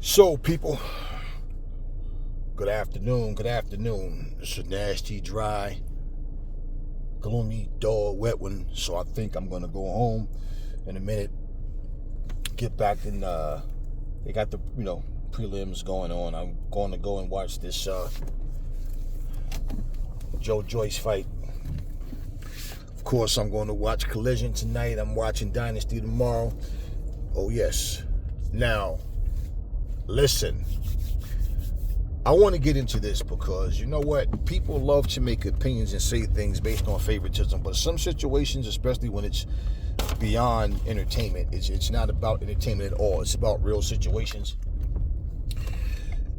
So, people, good afternoon. It's a nasty, dry, gloomy, dull, wet one. So I think I'm going to go home in a minute, get back and they got the, prelims going on. I'm going to go and watch this Joe Joyce fight. Of course, I'm going to watch Collision tonight. I'm watching Dynasty tomorrow. Oh, yes. Now, listen, I want to get into this because you know what? People love to make opinions and say things based on favoritism, but some situations, especially when it's beyond entertainment, it's not about entertainment at all. It's about real situations.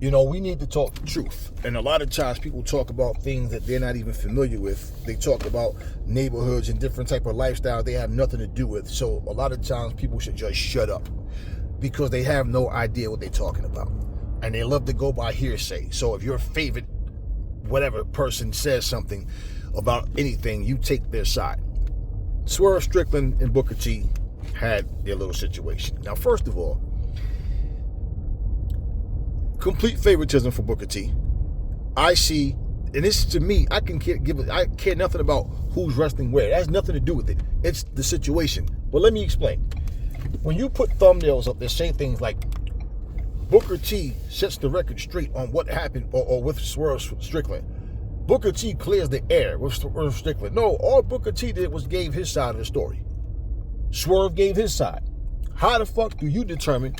We need to talk the truth. And a lot of times people talk about things that they're not even familiar with. They talk about neighborhoods and different type of lifestyle they have nothing to do with. So a lot of times people should just shut up because they have no idea what they're talking about. And they love to go by hearsay. So if your favorite whatever person says something about anything, you take their side. Swerve Strickland and Booker T had their little situation. Now, first of all, complete favoritism for Booker T. I see, and this to me, I care nothing about who's wrestling where. It has nothing to do with it. It's the situation. But let me explain. When you put thumbnails up that say things like Booker T sets the record straight on what happened or with Swerve Strickland, Booker T clears the air with Swerve Strickland. No, all Booker T did was gave his side of the story. Swerve gave his side. How the fuck do you determine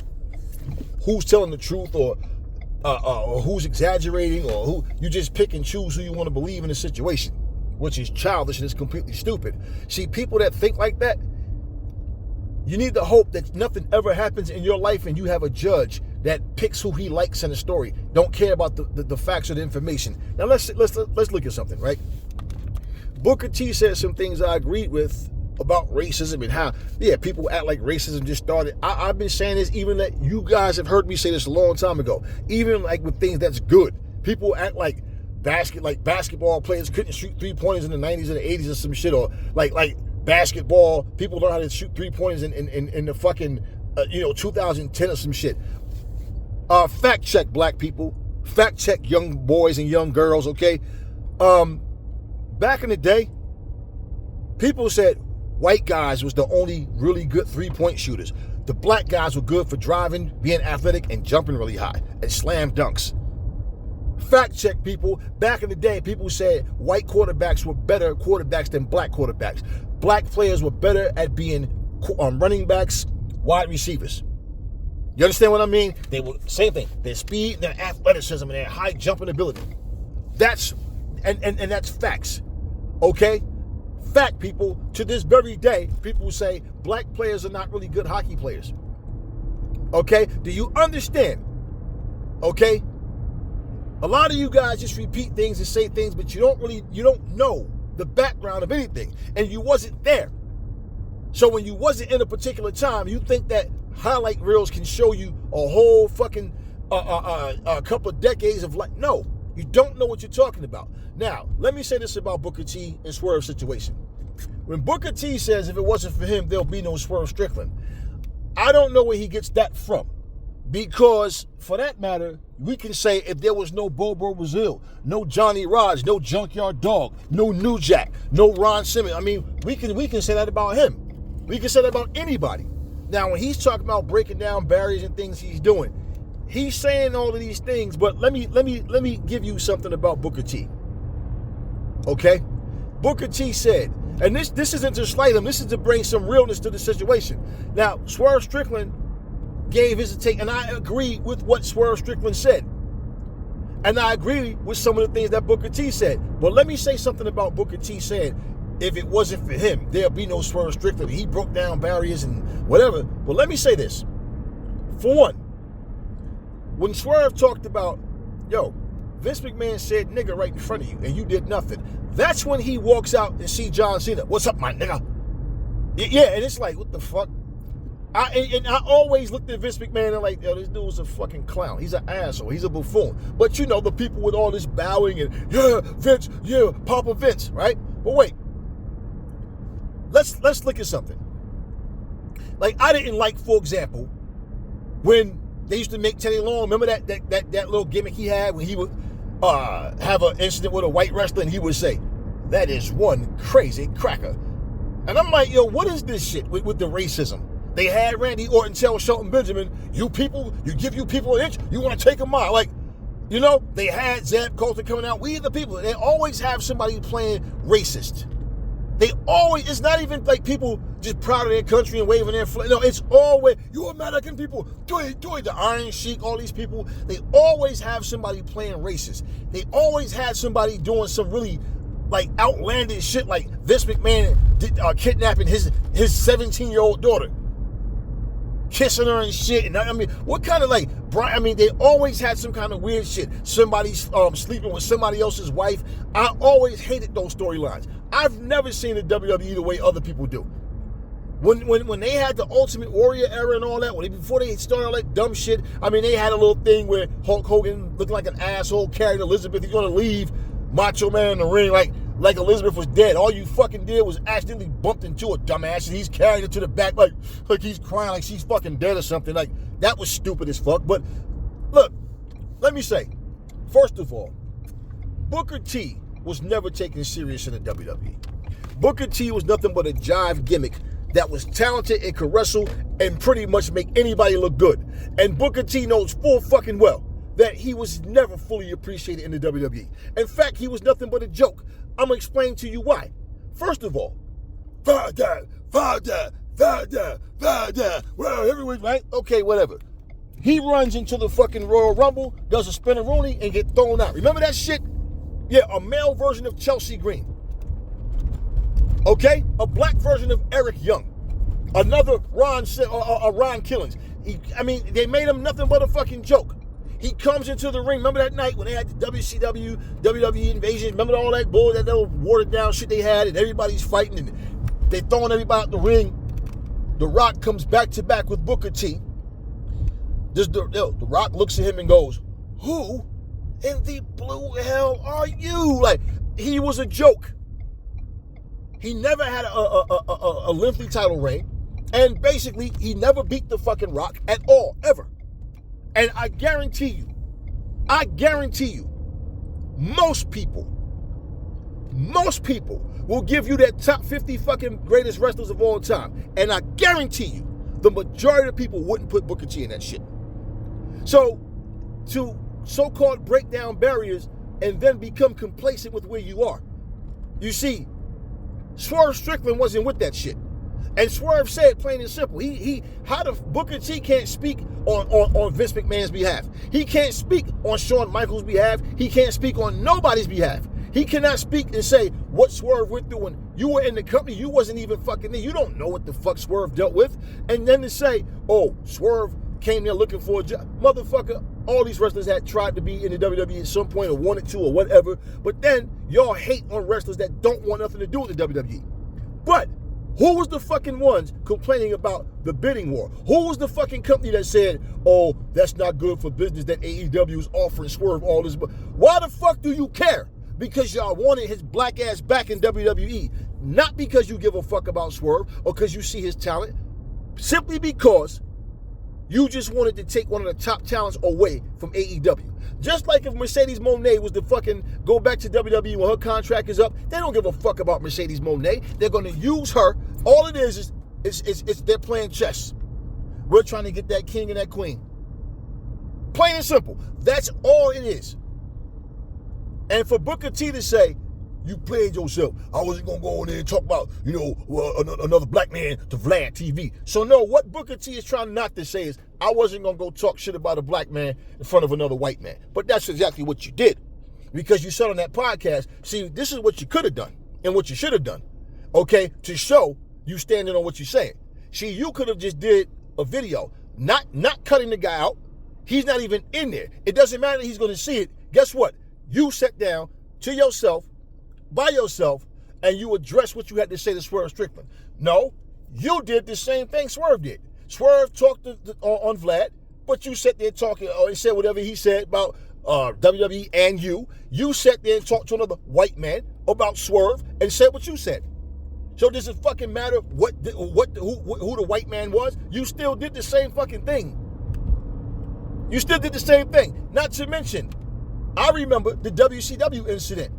who's telling the truth or who's exaggerating or who you just pick and choose who you want to believe in a situation, which is childish and is completely stupid. See, people that think like that, you need to hope that nothing ever happens in your life and you have a judge that picks who he likes in a story. Don't care about the facts or the information. Now let's look at something, right? Booker T said some things I agreed with about racism and how, people act like racism just started. I've been saying this, even that you guys have heard me say this a long time ago. Even like with things that's good, people act like basketball players couldn't shoot 3-pointers in the 90s and the 80s or some shit, or like basketball people learn how to shoot 3-pointers in the fucking 2010 or some shit. Fact check, black people. Fact check, young boys and young girls. Okay, back in the day, people said white guys was the only really good 3-point shooters. The black guys were good for driving, being athletic, and jumping really high, and slam dunks. Fact check, people. Back in the day, people said white quarterbacks were better quarterbacks than black quarterbacks. Black players were better at being running backs, wide receivers. You understand what I mean? They were same thing. Their speed, their athleticism, and their high jumping ability. That's that's facts. Okay? Fact, people. To this very day, people say black players are not really good hockey players. Okay? Do you understand? Okay? A lot of you guys just repeat things and say things, but you don't know the background of anything. And you wasn't there. So when you wasn't in a particular time, you think that highlight reels can show you a whole fucking a couple of decades of life. No, you don't know what you're talking about. Now, let me say this about Booker T and Swerve situation. When Booker T says if it wasn't for him, there'll be no Swerve Strickland, I don't know where he gets that from. Because, for that matter, we can say if there was no Bobo Brazil, no Johnny Raj, no Junkyard Dog, no New Jack, no Ron Simmons. I mean, we can say that about him. We can say that about anybody. Now, when he's talking about breaking down barriers and things he's doing, he's saying all of these things. But let me give you something about Booker T. Okay, Booker T said, and this isn't to slight him. This is to bring some realness to the situation. Now, Swerve Strickland gave his take, and I agree with what Swerve Strickland said. And I agree with some of the things that Booker T said. But let me say something about Booker T saying, if it wasn't for him, there'll be no Swerve Strickland. He broke down barriers and whatever. But let me say this. For one, when Swerve talked about, Vince McMahon said nigga right in front of you and you did nothing, that's when he walks out and see John Cena. What's up, my nigga? Yeah, and it's like, what the fuck? I always looked at Vince McMahon and like, this dude's a fucking clown. He's an asshole. He's a buffoon. But the people with all this bowing and, Vince, Papa Vince, right? But wait. Let's look at something. Like, I didn't like, for example, when They used to make Teddy Long. Remember that little gimmick he had when he would have an incident with a white wrestler and he would say, "That is one crazy cracker." And I'm like, yo, what is this shit with the racism? They had Randy Orton tell Shelton Benjamin, you give you people an inch, you want to take a mile. Like, you know, they had Zeb Colter coming out. We the people. They always have somebody playing racist. It's not even like people just proud of their country and waving their flag. No, it's always, you American people, do it, the Iron Sheik, all these people. They always have somebody playing racist. They always had somebody doing some really like outlandish shit, like Vince McMahon kidnapping his 17-year-old daughter, kissing her and shit. And I mean, what kind of like, I mean, they always had some kind of weird shit. Somebody sleeping with somebody else's wife. I always hated those storylines. I've never seen the WWE the way other people do. When they had the Ultimate Warrior era and all that, before they started all that dumb shit, I mean, they had a little thing where Hulk Hogan looked like an asshole carrying Elizabeth. He's going to leave Macho Man in the ring like Elizabeth was dead. All you fucking did was accidentally bumped into a dumbass and he's carrying her to the back like he's crying like she's fucking dead or something. Like, that was stupid as fuck. But look, let me say, first of all, Booker T was never taken serious in the WWE. Booker T was nothing but a jive gimmick that was talented and could wrestle and pretty much make anybody look good. And Booker T knows full fucking well that he was never fully appreciated in the WWE. In fact, he was nothing but a joke. I'm going to explain to you why. First of all, father, well, everyone, right? Okay, whatever. He runs into the fucking Royal Rumble, does a spinneroonie, and get thrown out. Remember that shit? Yeah, a male version of Chelsea Green. Okay? A black version of Eric Young. Another Ron Killings. They made him nothing but a fucking joke. He comes into the ring. Remember that night when they had the WCW, WWE Invasion? Remember all that bull, that little watered down shit they had, and everybody's fighting, and they throwing everybody out the ring. The Rock comes back to back with Booker T. The Rock looks at him and goes, "Who in the blue hell are you?" Like, he was a joke. He never had a lengthy title reign, and basically he never beat the fucking Rock at all, ever. And I guarantee you, most people will give you that top 50 fucking greatest wrestlers of all time. And I guarantee you, the majority of people wouldn't put Booker T in that shit. So, to so-called break down barriers and then become complacent with where you are. You see, Swerve Strickland wasn't with that shit. And Swerve said plain and simple, how the Booker T can't speak on Vince McMahon's behalf. He can't speak on Shawn Michaels' behalf. He can't speak on nobody's behalf. He cannot speak and say what Swerve went through when you were in the company. You wasn't even fucking there. You don't know what the fuck Swerve dealt with. And then to say, oh, Swerve came there looking for a job. Motherfucker, all these wrestlers had tried to be in the WWE at some point or wanted to or whatever. But then y'all hate on wrestlers that don't want nothing to do with the WWE. But who was the fucking ones complaining about the bidding war? Who was the fucking company that said, oh, that's not good for business that AEW is offering Swerve all this? Why the fuck do you care? Because y'all wanted his black ass back in WWE. Not because you give a fuck about Swerve or because you see his talent. Simply because you just wanted to take one of the top talents away from AEW. Just like if Mercedes Moné was to fucking go back to WWE when her contract is up, they don't give a fuck about Mercedes Moné. They're going to use her. All it is they're playing chess. We're trying to get that king and that queen. Plain and simple. That's all it is. And for Booker T to say, you played yourself. I wasn't going to go in there and talk about, another black man to Vlad TV. So no, what Booker T is trying not to say is, I wasn't going to go talk shit about a black man in front of another white man. But that's exactly what you did. Because you said on that podcast, see, this is what you could have done and what you should have done. Okay? To show you standing on what you're saying. See, you could have just did a video, not cutting the guy out. He's not even in there. It doesn't matter that he's going to see it. Guess what? You sat down to yourself, by yourself, and you address what you had to say to Swerve Strickland. No, you did the same thing Swerve did. Swerve talked on Vlad, but you sat there talking, and said whatever he said about WWE and you. You sat there and talked to another white man about Swerve and said what you said. So does it fucking matter who the white man was? You still did the same fucking thing. You still did the same thing. Not to mention, I remember the WCW incident.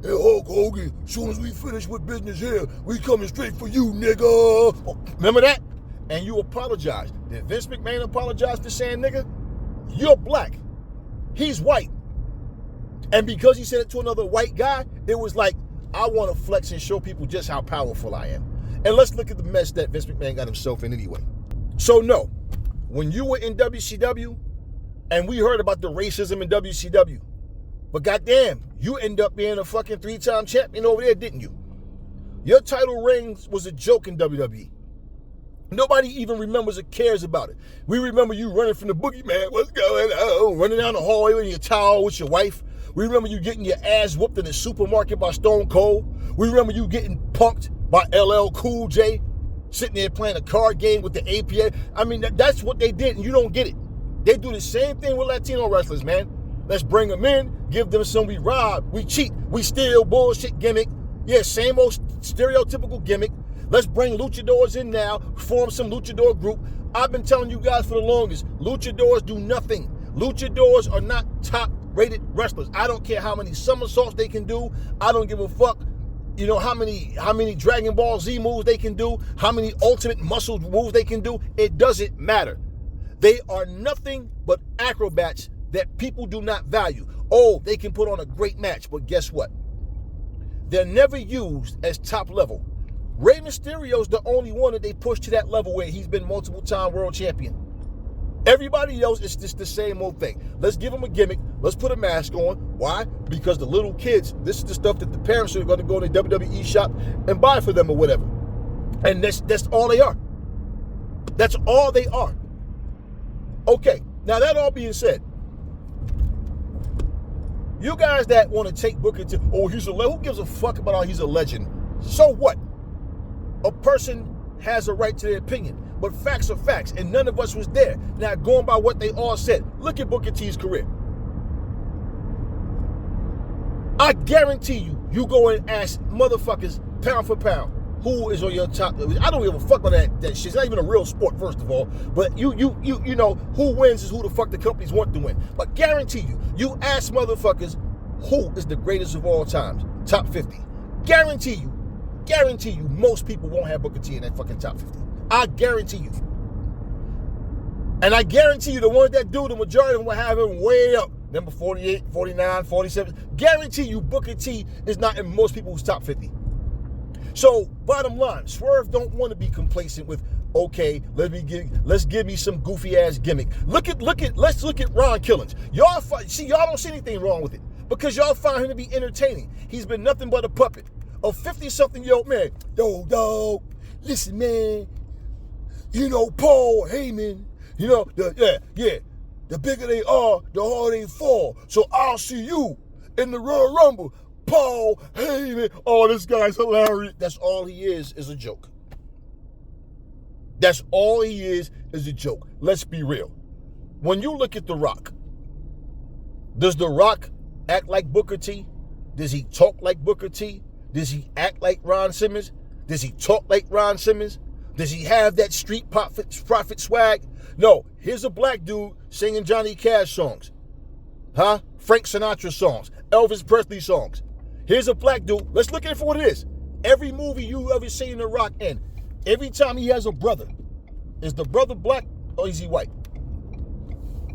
Hey, Hulk Hogan, as soon as we finish with business here, we coming straight for you, nigga. Oh, remember that? And you apologized. Did Vince McMahon apologize for saying nigga? You're black. He's white. And because he said it to another white guy, it was like, I want to flex and show people just how powerful I am. And let's look at the mess that Vince McMahon got himself in anyway. So no, when you were in WCW, and we heard about the racism in WCW, but goddamn, you end up being a fucking 3-time champion over there, didn't you? Your title reign was a joke in WWE. Nobody even remembers or cares about it. We remember you running from the boogeyman. What's going on? Running down the hallway with your towel with your wife. We remember you getting your ass whooped in the supermarket by Stone Cold. We remember you getting punked by LL Cool J, sitting there playing a card game with the APA. I mean, that's what they did, and you don't get it. They do the same thing with Latino wrestlers, man. Let's bring them in, give them some we rob, we cheat, we steal, bullshit gimmick. Yeah, same old stereotypical gimmick. Let's bring luchadors in now, form some luchador group. I've been telling you guys for the longest, luchadors do nothing. Luchadors are not top-rated wrestlers. I don't care how many somersaults they can do. I don't give a fuck, you know, how many Dragon Ball Z moves they can do, how many ultimate muscle moves they can do. It doesn't matter. They are nothing but acrobats that people do not value. Oh, they can put on a great match, but guess what? They're never used as top level. Rey Mysterio's the only one that they push to that level where he's been multiple-time world champion. Everybody else is just the same old thing. Let's give them a gimmick. Let's put a mask on. Why? Because the little kids, this is the stuff that the parents are going to go to the WWE shop and buy for them or whatever. And that's all they are. That's all they are. Okay, now that all being said, you guys that want to take Booker T, oh, he's a legend. Who gives a fuck about how he's a legend? So what? A person has a right to their opinion, but facts are facts, and none of us was there. Now, going by what they all said, look at Booker T's career. I guarantee you go and ask motherfuckers pound for pound, who is on your top. I don't give a fuck about that shit. It's not even a real sport, first of all. But you know, who wins is who the fuck the companies want to win. But guarantee you ask motherfuckers who is the greatest of all times, top 50. Guarantee you, most people won't have Booker T in that fucking top 50. I guarantee you. And I guarantee you the ones that do, the majority of them will have him way up. Number 48, 49, 47. Guarantee you Booker T is not in most people's top 50. So, bottom line, Swerve don't want to be complacent with, okay, let's give me some goofy ass gimmick. Let's look at Ron Killings. Y'all don't see anything wrong with it because y'all find him to be entertaining. He's been nothing but a puppet. A 50-something-year-old man. Yo, dog, listen, man. You know, Paul Heyman, you know, the bigger they are, the harder they fall. So I'll see you in the Royal Rumble. Paul Heyman. Oh, this guy's hilarious. That's all he is a joke. That's all he is a joke. Let's be real. When you look at The Rock, does The Rock act like Booker T? Does he talk like Booker T? Does he act like Ron Simmons? Does he talk like Ron Simmons? Does he have that street prophet swag? No. Here's a black dude singing Johnny Cash songs. Frank Sinatra songs. Elvis Presley songs. Here's a black dude. Let's look at it for what it is. Every movie you ever seen The Rock in, every time he has a brother, is the brother black or is he white?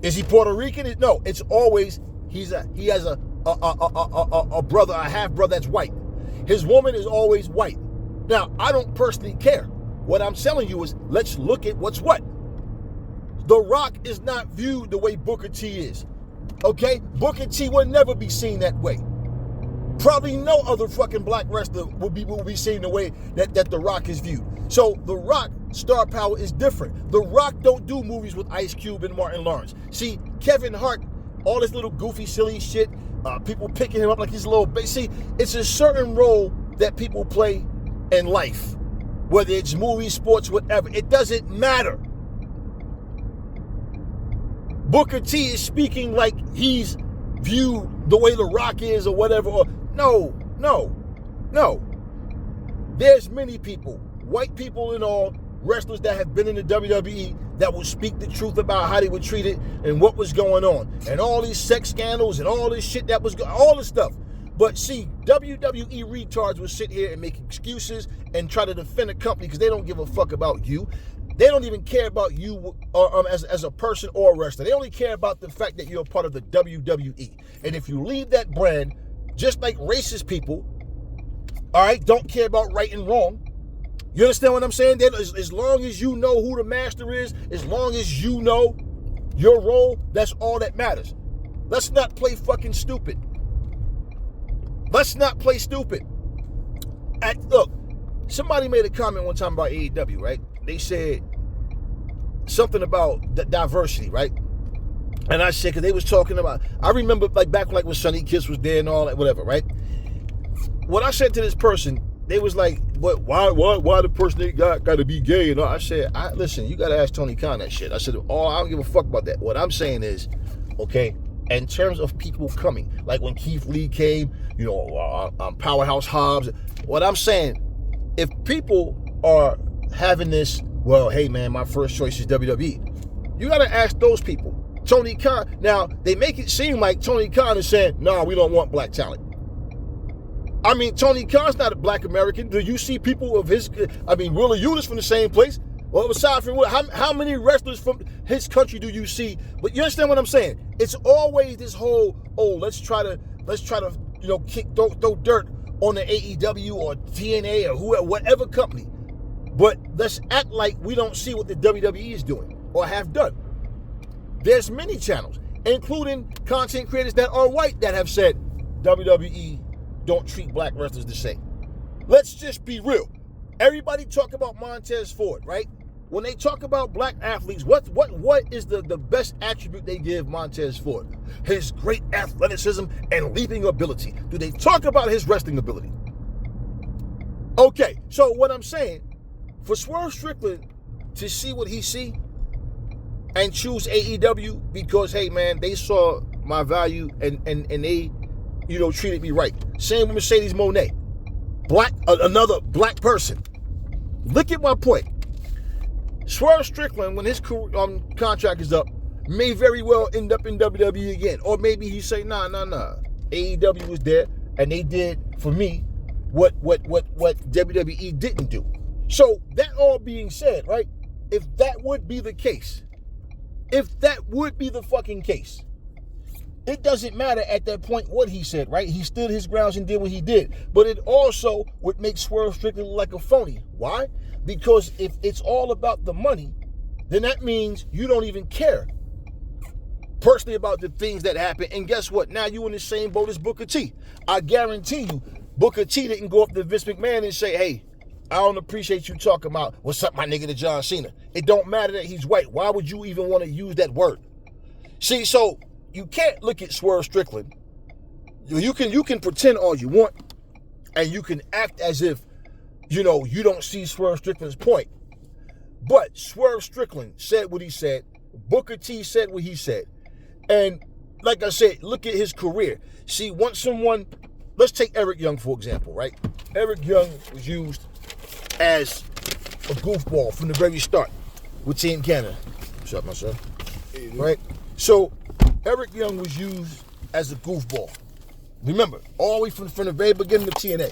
Is he Puerto Rican? No. It's always he has a brother, a half brother that's white. His woman is always white. Now, I don't personally care. What I'm telling you is, let's look at what's what. The Rock is not viewed the way Booker T is. Okay? Booker T will never be seen that way. Probably no other fucking black wrestler will be seen the way that The Rock is viewed. So The Rock star power is different. The Rock don't do movies with Ice Cube and Martin Lawrence. See, Kevin Hart, all this little goofy, silly shit, people picking him up like he's a little baby. See, it's a certain role that people play in life. Whether it's movies, sports, whatever. It doesn't matter. Booker T is speaking like he's viewed the way The Rock is or whatever. No. There's many people, white people and all, wrestlers that have been in the WWE that would speak the truth about how they were treated and what was going on. And all these sex scandals and all this shit that was all this stuff. But see, WWE retards will sit here and make excuses and try to defend a company because they don't give a fuck about you. They don't even care about you as a person or a wrestler. They only care about the fact that you're a part of the WWE. And if you leave that brand, just like racist people, all right, don't care about right and wrong. You understand what I'm saying? That as long as you know who the master is, as long as you know your role, that's all that matters. Let's not play fucking stupid. Let's not play stupid. Look, somebody made a comment one time about AEW, right? They said something about the diversity, right? And I said, because they was talking about, I remember like back like when Sonny Kiss was there and all that, whatever, right? What I said to this person, they was like, "What? Why the person they got to be gay?" And all. I said, "Listen, you got to ask Tony Khan that shit." I said, "Oh, I don't give a fuck about that." What I'm saying is, okay, in terms of people coming, like when Keith Lee came, you know, Powerhouse Hobbs. What I'm saying, if people are having this, well, hey man, my first choice is WWE. You got to ask those people. Tony Khan. Now they make it seem like Tony Khan is saying, "No, we don't want black talent." I mean, Tony Khan's not a black American. Do you see people of his, Willie Eunice from the same place? Well, aside from how many wrestlers from his country do you see? But you understand what I'm saying? It's always this whole, let's try to, you know, throw dirt on the AEW or TNA or whoever, whatever company. But let's act like we don't see what the WWE is doing or have done. There's many channels, including content creators that are white, that have said WWE don't treat black wrestlers the same. Let's just be real. Everybody talk about Montez Ford, right? When they talk about black athletes, what is the best attribute they give Montez Ford? His great athleticism and leaping ability. Do they talk about his wrestling ability? Okay, so what I'm saying, for Swerve Strickland to see what he see and choose AEW because, hey man, they saw my value and they, you know, treated me right. Same with Mercedes Moné. Another black person. Look at my point. Swerve Strickland, when his contract is up, may very well end up in WWE again. Or maybe he say, nah. AEW was there, and they did, for me, what WWE didn't do. So, that all being said, right, if that would be the case, if that would be the fucking case, it doesn't matter at that point what he said, right? He stood his grounds and did what he did. But it also would make Swerve Strickland look like a phony. Why? Because if it's all about the money, then that means you don't even care personally about the things that happen. And guess what? Now you in the same boat as Booker T. I guarantee you, Booker T didn't go up to Vince McMahon and say, "Hey, I don't appreciate you talking about what's up, my nigga, to John Cena." It don't matter that he's white. Why would you even want to use that word? See, so you can't look at Swerve Strickland. You can pretend all you want, and you can act as if, you know, you don't see Swerve Strickland's point. But Swerve Strickland said what he said. Booker T said what he said. And like I said, look at his career. See, once someone, let's take Eric Young, for example, right? Eric Young was used as a goofball from the very start with Team Canada. What's up, my son? Right? So, Eric Young was used as a goofball. Remember, all the way from the very beginning of TNA.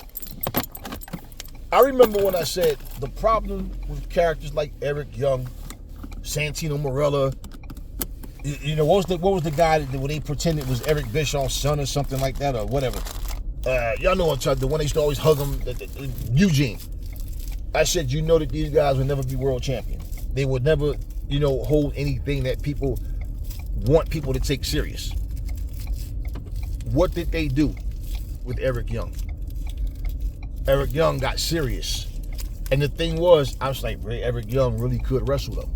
I remember when I said the problem with characters like Eric Young, Santino Marella, you know, what was the guy that when they pretended it was Eric Bischoff's son or something like that or whatever? Y'all know what I'm talking, the one that used to always hug him, Eugene. I said, you know that these guys would never be world champions. They would never, you know, hold anything that people want people to take serious. What did they do with Eric Young? Eric Young got serious. And the thing was, I was like, Eric Young really could wrestle though.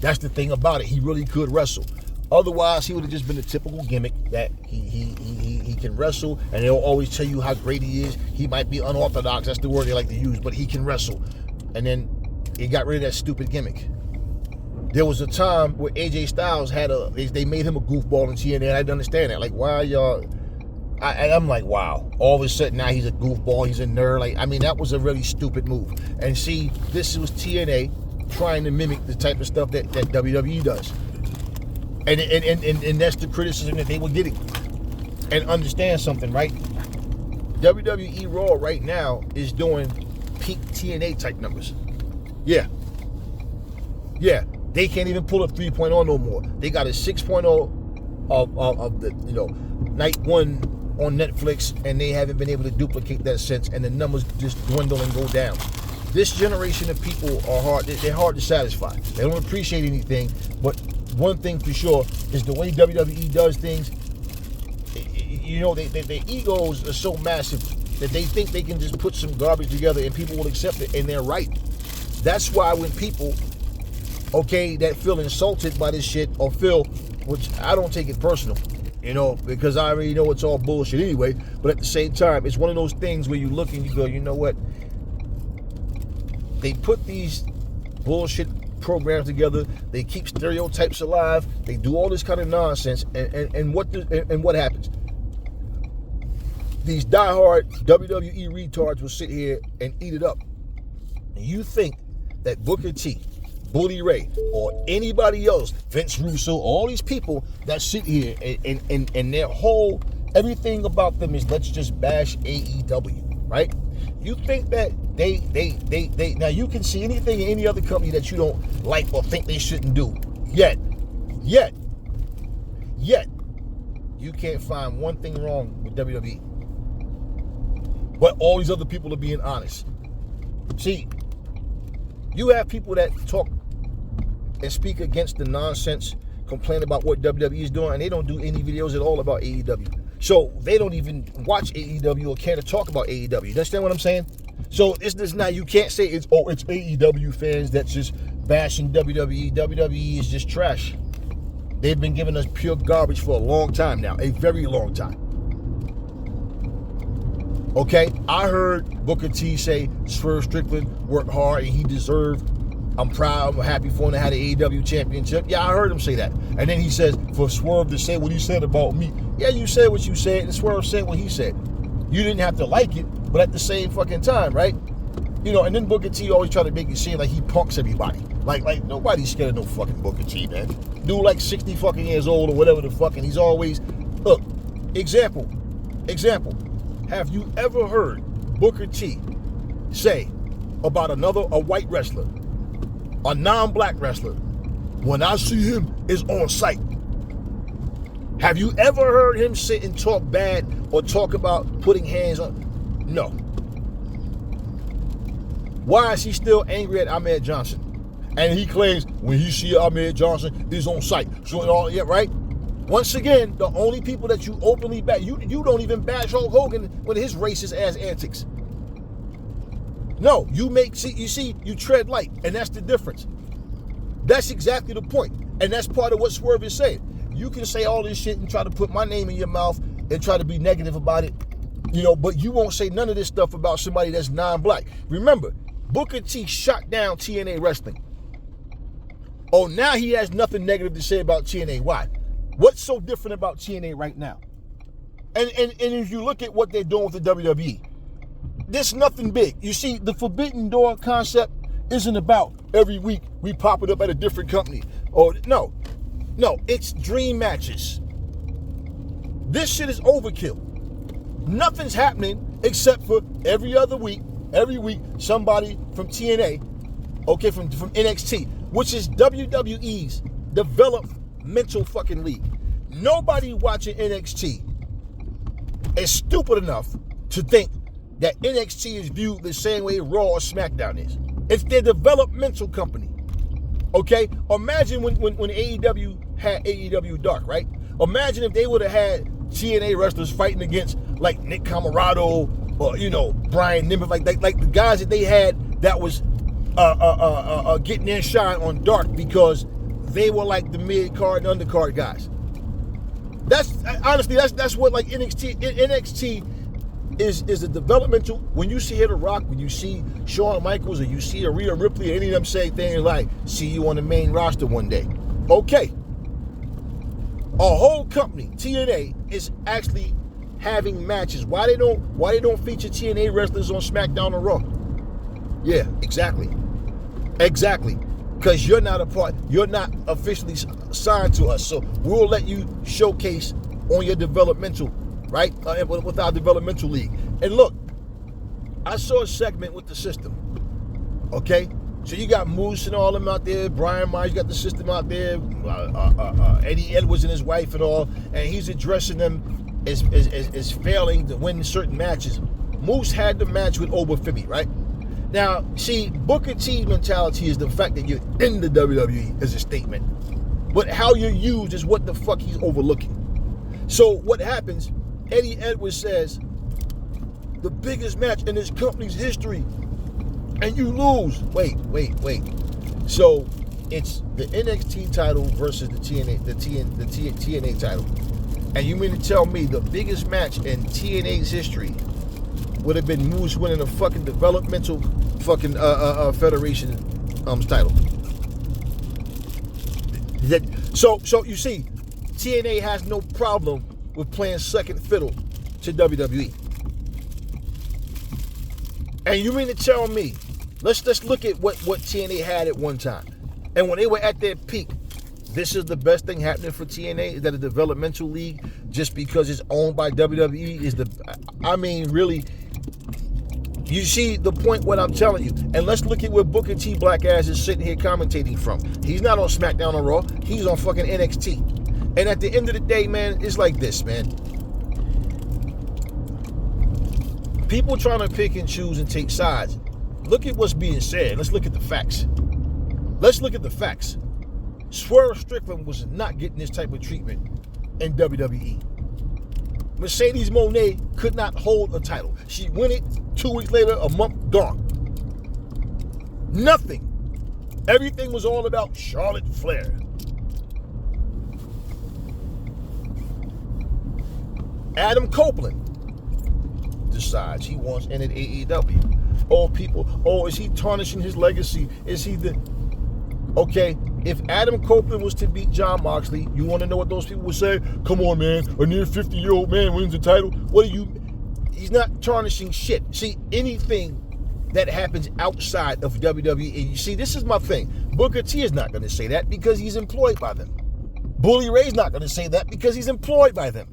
That's the thing about it. He really could wrestle. Otherwise, he would have just been a typical gimmick that he can wrestle, and they'll always tell you how great he is. He might be unorthodox, that's the word they like to use, but he can wrestle. And then he got rid of that stupid gimmick. There was a time where AJ Styles they made him a goofball in TNA, and I didn't understand that. Like, why y'all? I'm like, wow. All of a sudden now he's a goofball, he's a nerd. Like, I mean, that was a really stupid move. And see, this was TNA. trying to mimic the type of stuff that WWE does. And that's the criticism that they were getting. And understand something, right? WWE Raw right now is doing peak TNA type numbers. Yeah. They can't even pull a 3.0 no more. They got a 6.0 of the, night one on Netflix, and they haven't been able to duplicate that since, and the numbers just dwindle and go down. This generation of people are hard. They're hard to satisfy. They don't appreciate anything, but one thing for sure is the way WWE does things. Their egos are so massive that they think they can just put some garbage together and people will accept it, and they're right. That's why when people, that feel insulted by this shit, or feel, which I don't take it personal, because I already know it's all bullshit anyway, but at the same time, it's one of those things where you look and you go, you know what? They put these bullshit programs together, they keep stereotypes alive, they do all this kind of nonsense, and what happens? These diehard WWE retards will sit here and eat it up. And you think that Booker T, Bully Ray, or anybody else, Vince Russo, all these people that sit here and their whole, everything about them is let's just bash AEW, right? You think that they now you can see anything in any other company that you don't like or think they shouldn't do. Yet, you can't find one thing wrong with WWE. But all these other people are being honest. See, you have people that talk and speak against the nonsense, complain about what WWE is doing, and they don't do any videos at all about AEW. So they don't even watch AEW or care to talk about AEW. You understand what I'm saying? So it's not, you can't say it's AEW fans that's just bashing WWE. WWE is just trash. They've been giving us pure garbage for a long time now, a very long time. Okay, I heard Booker T say Swerve Strickland worked hard and he deserved. I'm proud, I'm happy for him to have the AEW championship. Yeah, I heard him say that. And then he says, for Swerve to say what he said about me. Yeah, you said what you said, and Swerve said what he said. You didn't have to like it, but at the same fucking time, right? And then Booker T always try to make it seem like he punks everybody. Like nobody's scared of no fucking Booker T, man. Dude like 60 fucking years old or whatever the fuck, and he's always, look, example. Have you ever heard Booker T say about a white wrestler, a non-black wrestler, when I see him is on sight? Have you ever heard him sit and talk bad or talk about putting hands on? No. Why is he still angry at Ahmed Johnson? And he claims when he see Ahmed Johnson is on sight. So, yeah, right? Once again, the only people that you openly bash, you don't even bash Hulk Hogan with his racist ass antics. No, you tread light, and that's the difference. That's exactly the point. And that's part of what Swerve is saying. You can say all this shit and try to put my name in your mouth and try to be negative about it, but you won't say none of this stuff about somebody that's non-black. Remember, Booker T shot down TNA Wrestling. Oh, now he has nothing negative to say about TNA. Why? What's so different about TNA right now? And if you look at what they're doing with the WWE, there's nothing big. You see, the Forbidden Door concept isn't about every week we pop it up at a different company. No, it's dream matches. This shit is overkill. Nothing's happening except for every week, somebody from TNA, from NXT, which is WWE's developmental fucking league. Nobody watching NXT is stupid enough to think that NXT is viewed the same way Raw or SmackDown is. It's their developmental company. Okay? Imagine when AEW had AEW Dark, right? Imagine if they would have had TNA wrestlers fighting against like Nick Camarado or Brian Nimitz, like the guys that they had that was getting their shine on Dark because they were like the mid-card and undercard guys. That's what like NXT is a developmental. When you see Hit a Rock, when you see Shawn Michaels, or you see Rhea Ripley, any of them say things like, see you on the main roster one day. Okay. A whole company, TNA, is actually having matches. Why they don't feature TNA wrestlers on SmackDown or Raw? Yeah, exactly. because you're not a part, you're not officially signed to us. So we'll let you showcase on your developmental, right? With our developmental league. And look, I saw a segment with the system. Okay? So you got Moose and all them out there, Brian Myers, you got the system out there, Eddie Edwards and his wife and all, and he's addressing them as failing to win certain matches. Moose had the match with Obafemi, right? Now, see, Booker T's mentality is the fact that you're in the WWE as a statement. But how you're used is what the fuck he's overlooking. So what happens, Eddie Edwards says, the biggest match in this company's history, and you lose. Wait. So it's the NXT title versus the TNA title. And you mean to tell me the biggest match in TNA's history would have been Moose winning a fucking developmental fucking federation title? So you see, TNA has no problem with playing second fiddle to WWE. And you mean to tell me, let's look at what TNA had at one time. And when they were at their peak, this is the best thing happening for TNA, is that a developmental league, just because it's owned by WWE, is really, you see the point what I'm telling you. And let's look at where Booker T Black Ass is sitting here commentating from. He's not on SmackDown or Raw. He's on fucking NXT. And at the end of the day, man, it's like this, man. People trying to pick and choose and take sides. Look at what's being said. Let's look at the facts. Swerve Strickland was not getting this type of treatment in WWE. Mercedes Moné could not hold a title. She won it 2 weeks later, a month gone. Nothing. Everything was all about Charlotte Flair. Adam Copeland decides he wants in at AEW. Is he tarnishing his legacy? Is he the... Okay, if Adam Copeland was to beat Jon Moxley, you want to know what those people would say? Come on, man, a near 50-year-old man wins the title. He's not tarnishing shit. See, anything that happens outside of WWE, you see, this is my thing. Booker T is not going to say that because he's employed by them. Bully Ray's not going to say that because he's employed by them.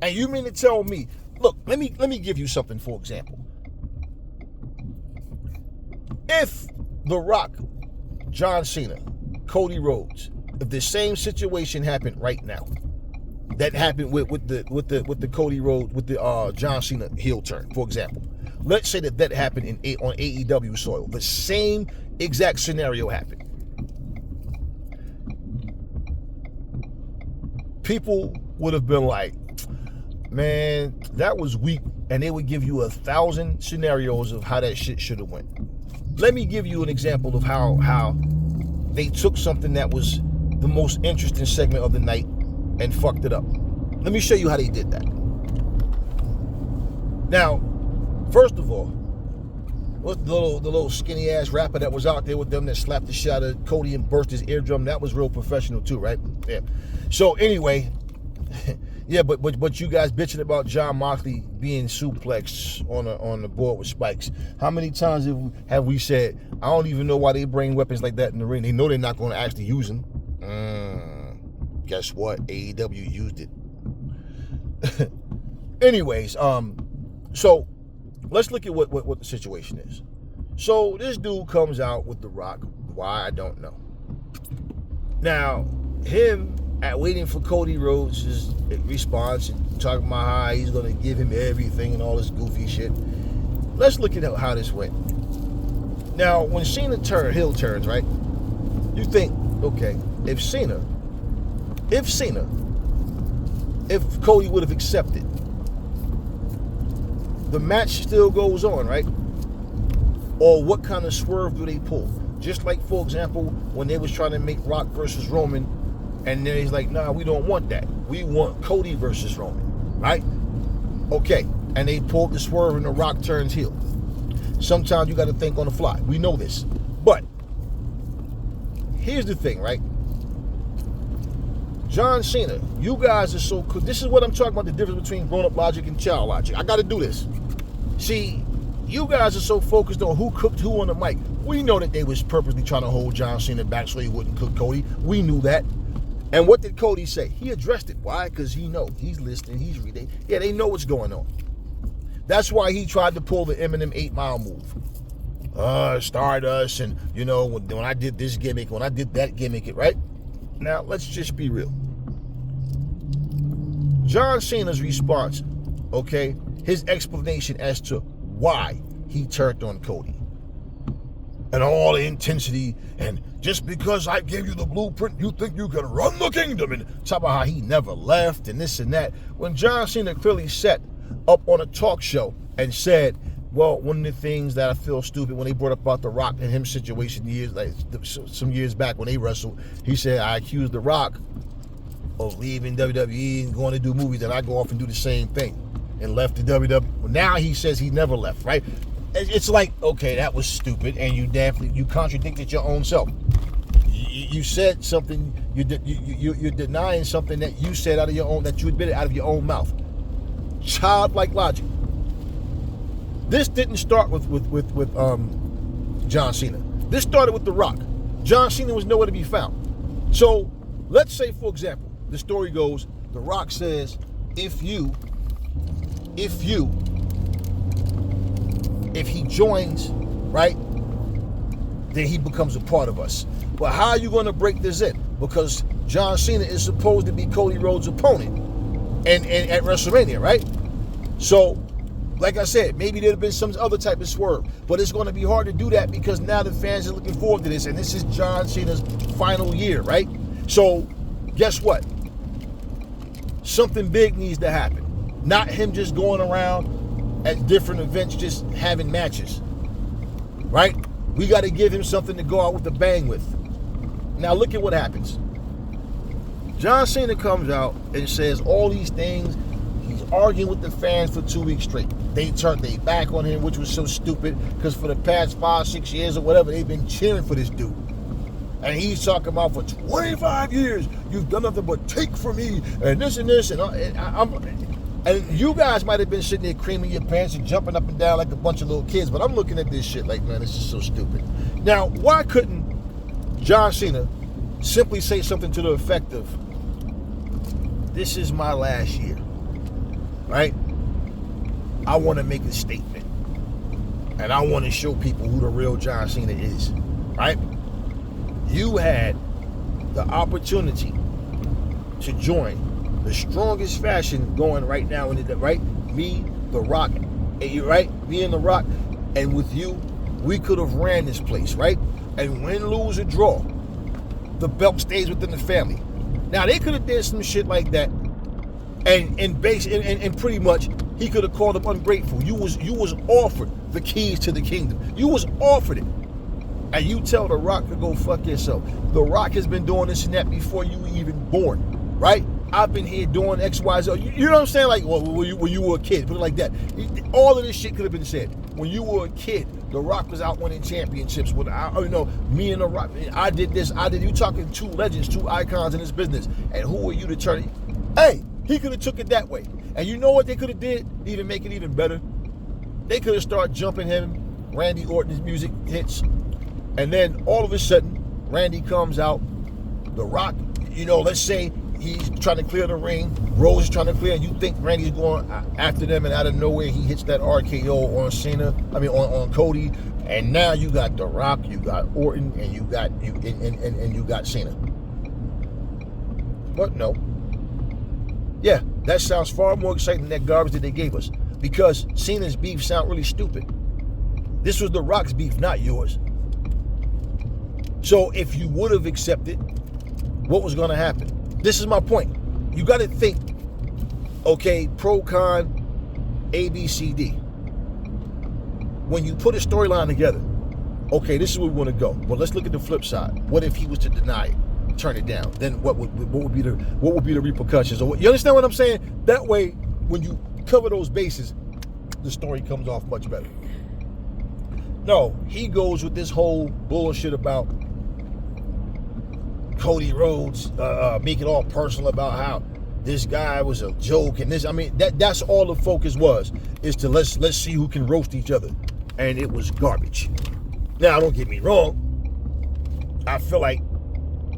And you mean to tell me, look, let me give you something, for example. If The Rock, John Cena, Cody Rhodes, if the same situation happened right now, that happened with the Cody Rhodes, with the John Cena heel turn, for example. Let's say that happened on AEW soil. The same exact scenario happened. People would have been like, man, that was weak, and they would give you 1,000 scenarios of how that shit should have went. Let me give you an example of how they took something that was the most interesting segment of the night and fucked it up. Let me show you how they did that. Now, first of all, what's the little skinny ass rapper that was out there with them that slapped the shot of Cody and burst his eardrum? That was real professional too, right? Yeah. So anyway, yeah, but you guys bitching about Jon Moxley being suplexed on the board with spikes. How many times have we said, I don't even know why they bring weapons like that in the ring. They know they're not going to actually use them. Guess what? AEW used it. Anyways, so let's look at what the situation is. So this dude comes out with The Rock. Why, I don't know. Now, him waiting for Cody Rhodes' response and talking about how he's going to give him everything and all this goofy shit. Let's look at how this went. Now, when Cena heel turns, right? You think, okay, if Cody would have accepted, the match still goes on, right? Or what kind of swerve do they pull? Just like, for example, when they was trying to make Rock versus Roman, and then he's like, nah, we don't want that. We want Cody versus Roman, right? Okay, and they pulled the swerve and The Rock turns heel. Sometimes you got to think on the fly. We know this. But here's the thing, right? John Cena, you guys are so cool. This is what I'm talking about, the difference between grown-up logic and child logic. I got to do this. See, You guys are so focused on who cooked who on the mic. We know that they was purposely trying to hold John Cena back so he wouldn't cook Cody. We knew that. And what did Cody say? He addressed it. Why? Because he know. He's listening. He's reading. Yeah, they know what's going on. That's why he tried to pull the Eminem 8 Mile move. Stardust, and you know, when I did this gimmick, when I did that gimmick, right? Now, let's just be real. John Cena's response, okay, his explanation as to why he turned on Cody. And all the intensity, and just because I gave you the blueprint, you think you can run the kingdom, and talk about how he never left and this and that. When John Cena clearly sat up on a talk show and said, well, one of the things that I feel stupid when they brought up about The Rock and him situation some years back when they wrestled, he said, I accused The Rock of leaving WWE and going to do movies, and I go off and do the same thing and left the WWE. Well, now he says he never left, right? It's like, okay, that was stupid, and you contradicted your own self. You said something, you're denying something that you said out of your own, that you admitted out of your own mouth. Childlike logic. This didn't start with John Cena. This started with The Rock. John Cena was nowhere to be found. So let's say, for example, the story goes, The Rock says, if he joins, right, then he becomes a part of us. But how are you going to break this in? Because John Cena is supposed to be Cody Rhodes' opponent and at WrestleMania, right? So, like I said, maybe there'd have been some other type of swerve, but it's going to be hard to do that because now the fans are looking forward to this, and this is John Cena's final year, right? So, guess what? Something big needs to happen. Not him just going around at different events just having matches, right? We got to give him something to go out with a bang with. Now, look at what happens. John Cena comes out and says all these things. He's arguing with the fans for 2 weeks straight. They turned their back on him, which was so stupid because for the past 5-6 years or whatever, they've been cheering for this dude. And he's talking about for 25 years, you've done nothing but take from me and this and this. And you guys might have been sitting there creaming your pants and jumping up and down like a bunch of little kids, but I'm looking at this shit like, man, this is so stupid. Now, why couldn't John Cena simply say something to the effect of, this is my last year, right? I want to make a statement, and I want to show people who the real John Cena is, right? You had the opportunity to join the strongest fashion going right now in the, right? Me, The Rock, right? Me and The Rock, and with you, we could have ran this place, right? And win, lose, or draw, the belt stays within the family. Now, they could have did some shit like that, and pretty much he could have called him ungrateful. You was offered the keys to the kingdom. You was offered it. And you tell The Rock to go fuck yourself. The Rock has been doing this and that before you were even born, right? I've been here doing X, Y, Z. You know what I'm saying? Like, well, when you were a kid, put it like that. All of this shit could have been said. When you were a kid, The Rock was out winning championships. Me and The Rock, I did this, I did. You talking two legends, two icons in this business. And who are you to turn it? Hey, he could have took it that way. And you know what they could have did? Even make it even better. They could have started jumping him. Randy Orton's music hits. And then all of a sudden, Randy comes out. The Rock, let's say he's trying to clear the ring. Rose is trying to clear. You think Randy's going after them, and out of nowhere he hits that RKO on Cena. On Cody. And now you got The Rock, you got Orton, and you got Cena. But no. Yeah, that sounds far more exciting than that garbage that they gave us. Because Cena's beef sound really stupid. This was The Rock's beef, not yours. So if you would have accepted, what was going to happen? This is my point. You got to think, okay, pro, con, A, B, C, D. When you put a storyline together, okay, this is where we want to go. Well, let's look at the flip side. What if he was to deny it, turn it down? Then what would be the repercussions? Or you understand what I'm saying? That way, when you cover those bases, the story comes off much better. No, he goes with this whole bullshit about Cody Rhodes, make it all personal about how this guy was a joke and this. That's all the focus was, is to let's see who can roast each other. and it was garbage. Now, don't get me wrong. I feel like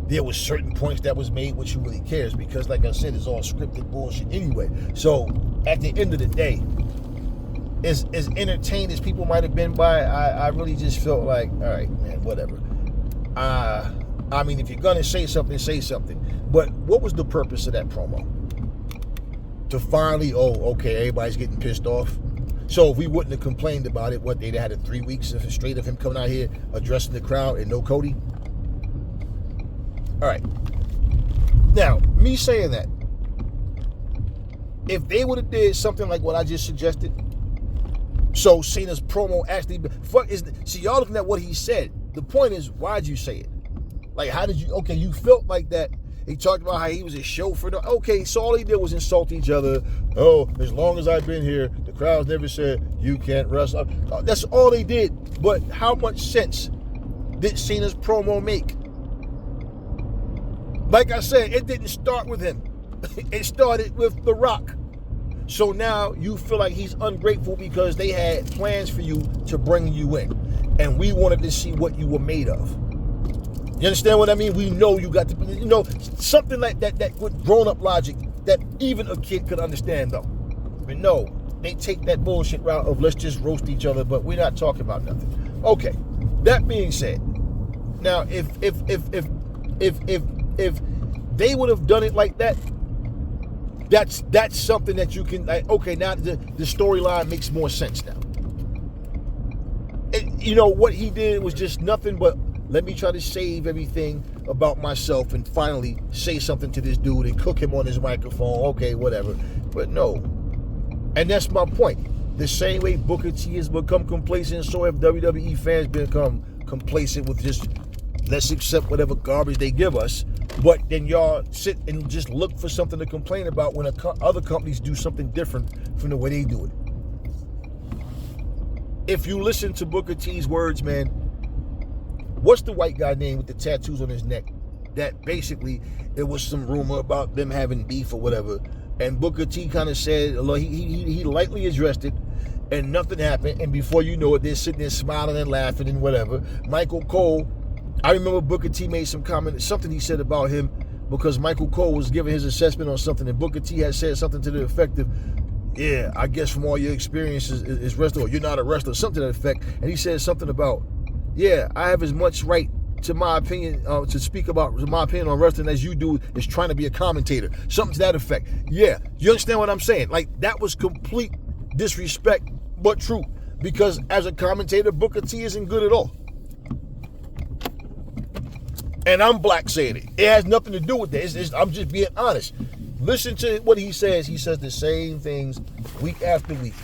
there was certain points that was made, which who really cares? Because, like I said, it's all scripted bullshit anyway. So, at the end of the day, as entertained as people might have been by, I really just felt like, all right, man, whatever. I mean, if you're gonna say something, say something. But what was the purpose of that promo? To finally, okay, everybody's getting pissed off. So if we wouldn't have complained about it, they'd had 3 weeks straight of him coming out here addressing the crowd and no Cody? All right. Now, me saying that, if they would have did something like what I just suggested, so Cena's promo actually, see, y'all looking at what he said. The point is, why'd you say it? Like, how did you, okay, you felt like that. He talked about how he was a chauffeur. Okay, so all he did was insult each other. Oh, as long as I've been here, the crowd's never said, you can't wrestle. That's all they did. But how much sense did Cena's promo make? Like I said, it didn't start with him. It started with The Rock. So now you feel like he's ungrateful because they had plans for you to bring you in. And we wanted to see what you were made of. You understand what I mean? We know you got to, something like that with grown-up logic that even a kid could understand, though. But no, they take that bullshit route of let's just roast each other, but we're not talking about nothing. Okay, that being said, now if they would have done it like that, that's something that you can, like, okay, now the storyline makes more sense now. What he did was just nothing but, let me try to save everything about myself and finally say something to this dude and cook him on his microphone. Okay, whatever. But no. And that's my point. The same way Booker T has become complacent, so have WWE fans become complacent with just, let's accept whatever garbage they give us. But then y'all sit and just look for something to complain about when other companies do something different from the way they do it. If you listen to Booker T's words, man, what's the white guy name with the tattoos on his neck? That basically, it was some rumor about them having beef or whatever. And Booker T kind of said, he lightly addressed it, and nothing happened. And before you know it, they're sitting there smiling and laughing and whatever. Michael Cole, I remember Booker T made some comment, something he said about him, because Michael Cole was giving his assessment on something, and Booker T had said something to the effect of, yeah, I guess from all your experiences as wrestler, or you're not a wrestler, something to that effect. And he said something about, yeah, I have as much right to my opinion, to speak about my opinion on wrestling as you do is trying to be a commentator. Something to that effect. Yeah, you understand what I'm saying? Like, that was complete disrespect, but true. Because as a commentator, Booker T isn't good at all. And I'm black saying it. It has nothing to do with that. I'm just being honest. Listen to what he says. He says the same things week after week.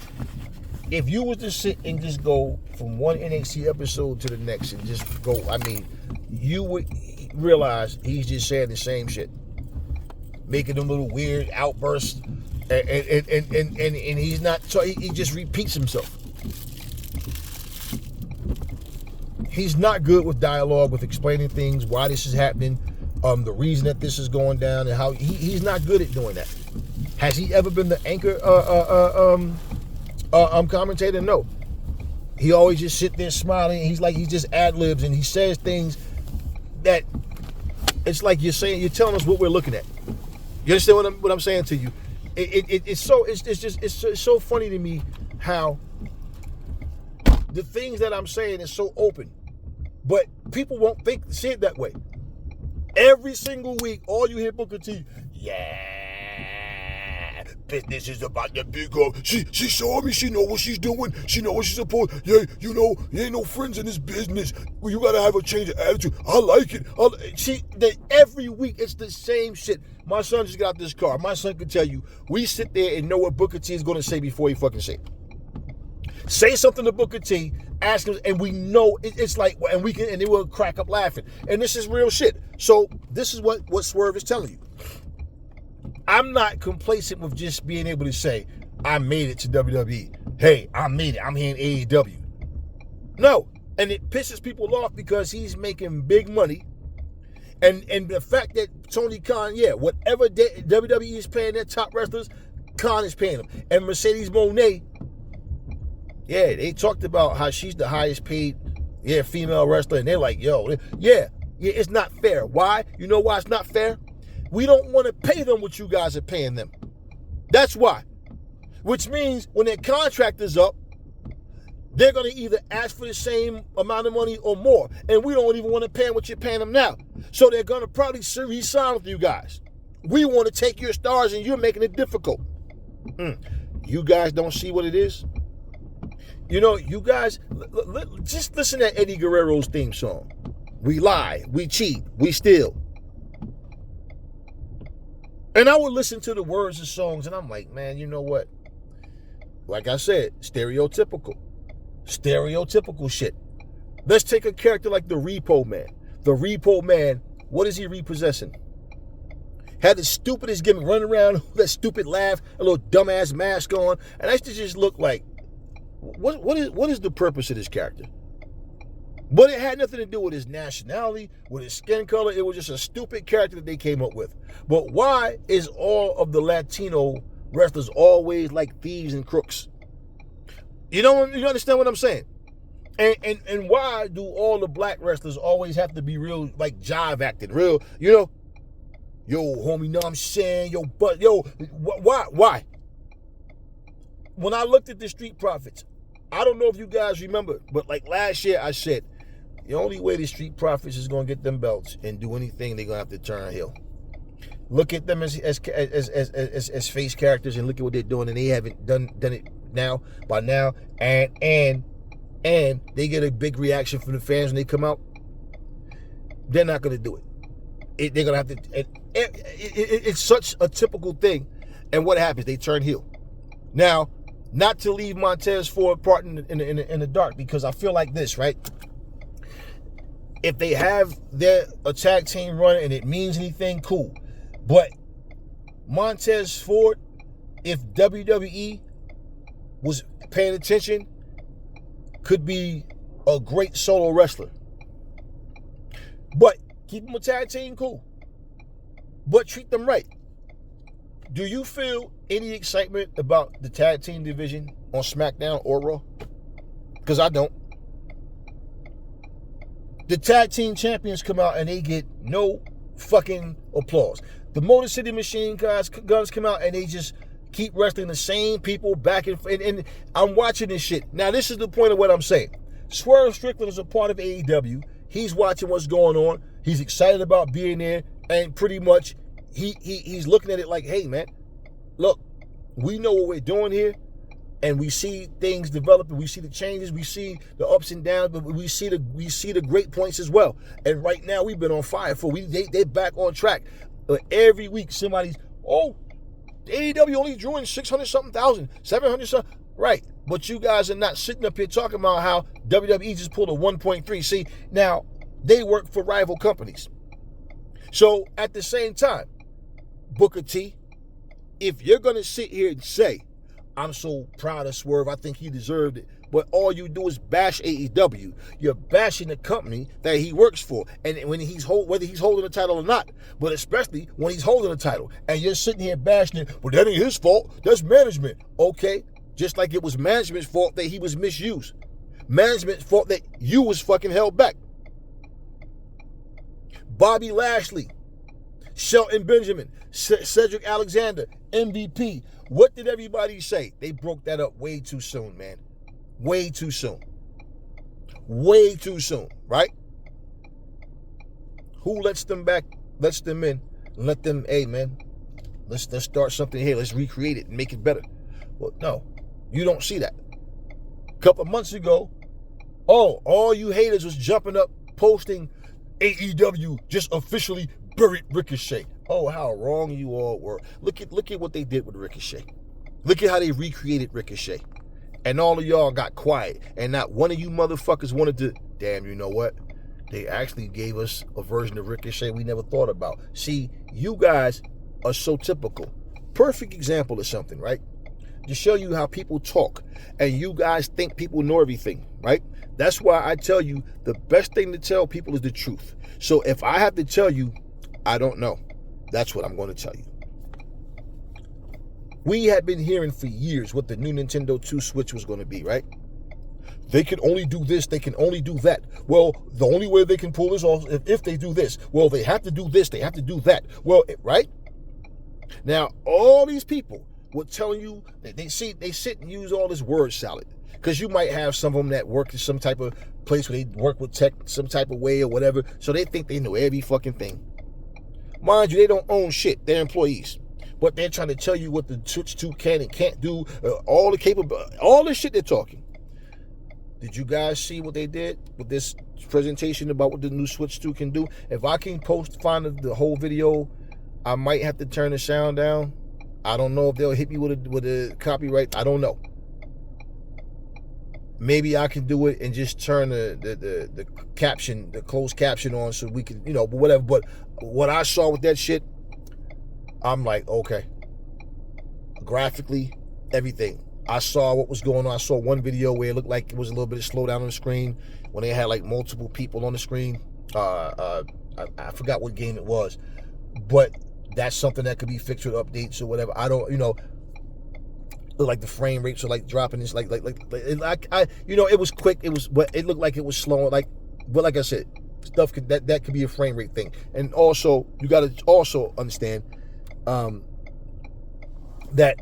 If you was to sit and just go from one NXT episode to the next and just go, I mean, you would realize he's just saying the same shit, making them little weird outbursts, and he's not. So he just repeats himself. He's not good with dialogue, with explaining things, why this is happening, the reason that this is going down, and how he's not good at doing that. Has he ever been the anchor commentator? No. He always just sit there smiling. He's like, he just ad-libs and he says things that it's like you're telling us what we're looking at. You understand what I'm saying to you? It's so funny to me how the things that I'm saying is so open, but people won't see it that way. Every single week, all you hear Booker T, business is about the big up. She saw me. She know what she's doing. She know what she's supposed. Yeah, you ain't no friends in this business. Well, you gotta have a change of attitude. I like it. Every week it's the same shit. My son just got this car. My son can tell you. We sit there and know what Booker T is gonna say before he fucking say it. Say something to Booker T, ask him, and we know it's like, and they will crack up laughing. And this is real shit. So this is what Swerve is telling you. I'm not complacent with just being able to say, I made it to WWE. Hey, I made it. I'm here in AEW. No. And it pisses people off because he's making big money. And the fact that Tony Khan, whatever WWE is paying their top wrestlers, Khan is paying them. And Mercedes Moné Yeah, they talked about how she's the highest paid, female wrestler, and they're like, yo, yeah, it's not fair. Why? You know why it's not fair? We don't want to pay them what you guys are paying them. That's why. Which means when their contract is up, they're going to either ask for the same amount of money or more. And we don't even want to pay them what you're paying them now. So they're going to probably re-sign with you guys. We want to take your stars and you're making it difficult. You guys don't see what it is? You know, you guys, just listen to Eddie Guerrero's theme song. We lie, we cheat, we steal. And I would listen to the words of songs and I'm like, man, you know what? Like I said, stereotypical shit. Let's take a character like the Repo Man. The Repo Man, what is he repossessing? Had the stupidest gimmick, running around with that stupid laugh, a little dumbass mask on, and I used to just look like, what is the purpose of this character? But it had nothing to do with his nationality, with his skin color. It was just a stupid character that they came up with. But why is all of the Latino wrestlers always like thieves and crooks? You understand what I'm saying? And why do all the black wrestlers always have to be real, like, jive acting, real, yo, homie, know what I'm saying? Why? When I looked at the Street Profits, I don't know if you guys remember, but like last year I said, the only way the Street Profits is going to get them belts and do anything, they're going to have to turn heel. Look at them as face characters and look at what they're doing, and they haven't done it by now, and they get a big reaction from the fans when they come out. They're not going to do it. They're going to have to. It's such a typical thing, and what happens? They turn heel. Now, not to leave Montez Ford part in the dark, because I feel like this, right? If they have a tag team run and it means anything, cool. But Montez Ford, if WWE was paying attention, could be a great solo wrestler. But keep them a tag team, cool. But treat them right. Do you feel any excitement about the tag team division on SmackDown or Raw? Because I don't. The tag team champions come out and they get no fucking applause. The Motor City Machine Guns come out and they just keep wrestling the same people back and I'm watching this shit. Now, this is the point of what I'm saying. Swerve Strickland is a part of AEW. He's watching what's going on. He's excited about being there, and pretty much he's looking at it like, hey, man, look, we know what we're doing here, and we see things developing. We see the changes. We see the ups and downs, but we see the great points as well. And right now, we've been on fire they're back on track. Every week, somebody's, AEW only drew in 600-something thousand, 700-something. Right, but you guys are not sitting up here talking about how WWE just pulled a 1.3. See, now, they work for rival companies. So, at the same time, Booker T, if you're going to sit here and say, I'm so proud of Swerve, I think he deserved it, but all you do is bash AEW, you're bashing the company that he works for, and when whether he's holding the title or not, but especially when he's holding the title, and you're sitting here bashing it, well, that ain't his fault, that's management. Okay, just like it was management's fault that he was misused. Management's fault that you was fucking held back. Bobby Lashley, Shelton Benjamin, Cedric Alexander, MVP. What did everybody say? They broke that up way too soon, man. Way too soon. Way too soon, right? Who lets them in, let them, hey, man, let's start something here. Let's recreate it and make it better. Well, no, you don't see that. A couple of months ago, all you haters was jumping up, posting AEW just officially buried Ricochet. Oh, how wrong you all were. Look at what they did with Ricochet. Look at how they recreated Ricochet. And all of y'all got quiet. And not one of you motherfuckers wanted to, damn, you know what? They actually gave us a version of Ricochet we never thought about. See, you guys are so typical. Perfect example of something, right? To show you how people talk. And you guys think people know everything, right? That's why I tell you the best thing to tell people is the truth. So if I have to tell you, I don't know, that's what I'm going to tell you. We had been hearing for years what the new Nintendo 2 Switch was going to be, right? They can only do this, they can only do that. Well, the only way they can pull this off is if they do this. Well, they have to do this, they have to do that. Well, right? Now, all these people will tell you that they sit and use all this word salad. Because you might have some of them that work in some type of place where they work with tech some type of way or whatever, so they think they know every fucking thing. Mind you, they don't own shit. They're employees. But they're trying to tell you what the Switch 2 can and can't do, all the shit they're talking. Did you guys see what they did with this presentation about what the new Switch 2 can do? If I can find the whole video, I might have to turn the sound down. I don't know if they'll hit me with a copyright. I don't know. Maybe I can do it and just turn the caption, the closed caption on so we can, but whatever. But what I saw with that shit, I'm like, okay. Graphically, everything. I saw what was going on. I saw one video where it looked like it was a little bit of slowdown on the screen when they had like multiple people on the screen. I forgot what game it was, but that's something that could be fixed with updates or whatever. I don't, like the frame rates are like dropping. It's like it was quick. But it looked like it was slow. But like I said, stuff that could be a frame rate thing. And also, you got to also understand that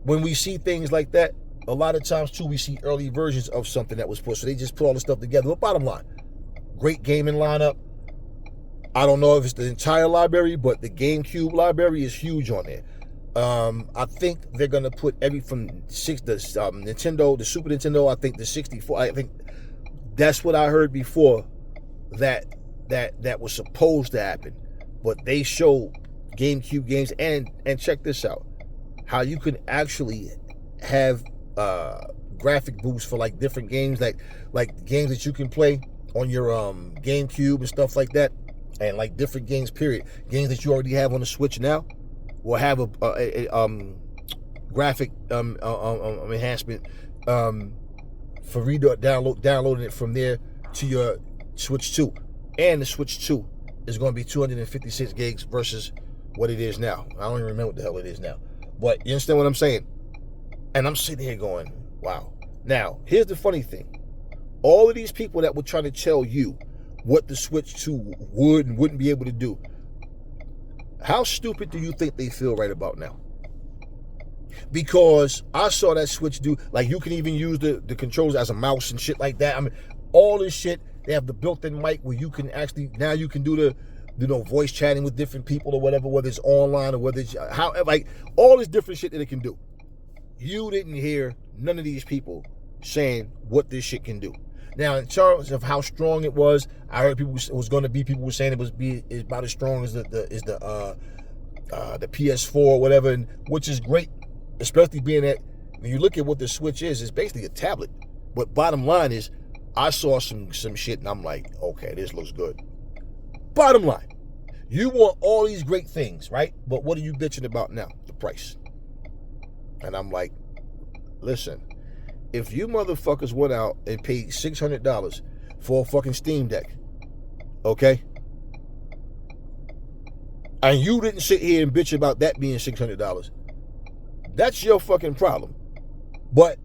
when we see things like that, a lot of times too, we see early versions of something that was pushed. So they just put all the stuff together. But bottom line, great gaming lineup. I don't know if it's the entire library, but the GameCube library is huge on there. I think they're gonna put from Nintendo, the Super Nintendo. I think the 64. I think that's what I heard before. That was supposed to happen, but they showed GameCube games and check this out, how you can actually have graphic boosts for like different games, like games that you can play on your GameCube and stuff like that. And like different games, period. Games that you already have on the Switch now will have a graphic enhancement for downloading it from there to your Switch 2. And the Switch 2 is going to be 256 gigs versus what it is now. I don't even remember what the hell it is now. But you understand what I'm saying? And I'm sitting here going, wow. Now, here's the funny thing. All of these people that were trying to tell you what the Switch 2 would and wouldn't be able to do, how stupid do you think they feel right about now? Because I saw that Switch do, like, you can even use the controls as a mouse and shit like that. I mean, all this shit. They have the built-in mic where you can actually, now you can do the voice chatting with different people or whatever, whether it's online or whether it's however, like all this different shit that it can do. You didn't hear none of these people saying what this shit can do. Now, in terms of how strong it was, I heard people were saying it was about as strong as the PS4 or whatever, and which is great, especially being that when you look at what the Switch is, it's basically a tablet. But bottom line is, I saw some shit and I'm like, okay, this looks good. Bottom line, you want all these great things, right? But what are you bitching about now? The price. And I'm like, listen, if you motherfuckers went out and paid $600 for a fucking Steam Deck, okay? And you didn't sit here and bitch about that being $600, that's your fucking problem. But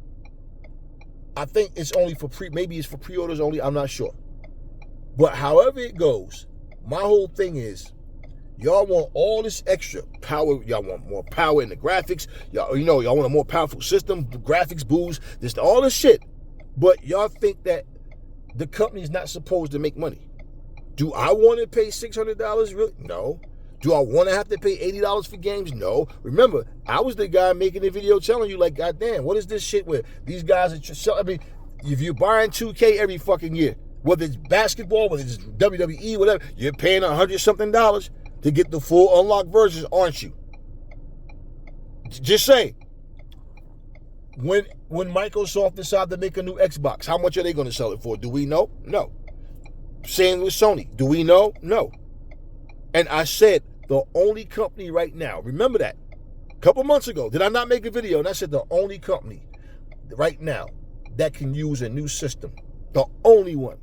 I think it's only for maybe it's for pre-orders only, I'm not sure. But however it goes, my whole thing is, y'all want all this extra power. Y'all want more power in the graphics. Y'all want a more powerful system, graphics boost, all this shit. But y'all think that the company's not supposed to make money. Do I want to pay $600? Really? No. Do I want to have to pay $80 for games? No. Remember, I was the guy making the video telling you, like, goddamn, what is this shit where these guys are selling? I mean, if you're buying 2K every fucking year, whether it's basketball, whether it's WWE, whatever, you're paying $100-something to get the full unlocked versions, aren't you? Just say, when Microsoft decided to make a new Xbox, how much are they going to sell it for? Do we know? No. Same with Sony. Do we know? No. And I said, the only company right now, remember that, a couple months ago, did I not make a video? And I said the only company right now that can use a new system, the only one,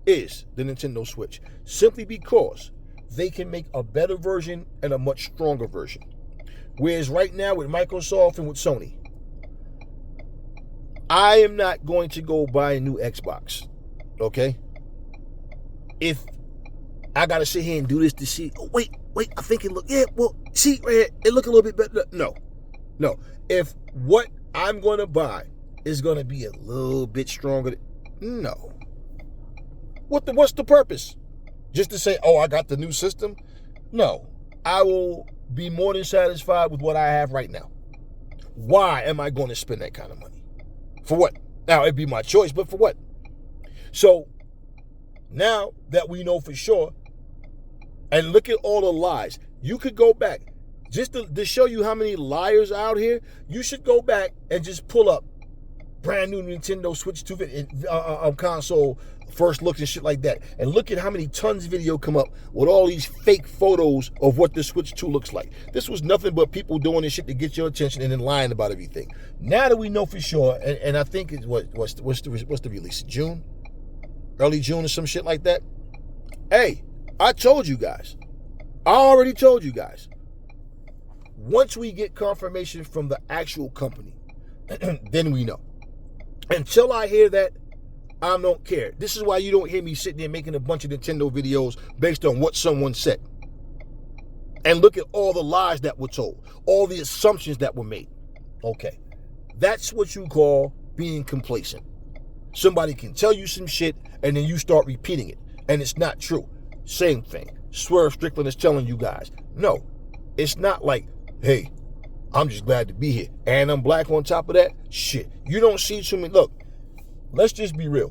is the Nintendo Switch. Simply because they can make a better version and a much stronger version. Whereas right now with Microsoft and with Sony, I am not going to go buy a new Xbox, okay? If I got to sit here and do this to see, oh, wait, I think it look, yeah, well, see, right here, it look a little bit better. No. If what I'm going to buy is going to be a little bit stronger, no. What's the purpose? Just to say, oh, I got the new system? No. I will be more than satisfied with what I have right now. Why am I going to spend that kind of money? For what? Now, it'd be my choice, but for what? So, now that we know for sure, and look at all the lies. You could go back, just to show you how many liars are out here, you should go back and just pull up brand new Nintendo Switch 2 console first looks and shit like that. And look at how many tons of video come up with all these fake photos of what the Switch 2 looks like. This was nothing but people doing this shit to get your attention and then lying about everything. Now that we know for sure, and I think it's what's the release? June? Early June or some shit like that? Hey, I told you guys. I already told you guys. Once we get confirmation from the actual company, then we know. Until I hear that, I don't care. This is why you don't hear me sitting there making a bunch of Nintendo videos based on what someone said. And look at all the lies that were told, all the assumptions that were made. Okay, that's what you call being complacent. Somebody can tell you some shit and then you start repeating it, and it's not true. Same thing. Swerve Strickland is telling you guys. No, it's not like, hey, I'm just glad to be here, and I'm black on top of that. Shit, you don't see too many. Look, let's just be real.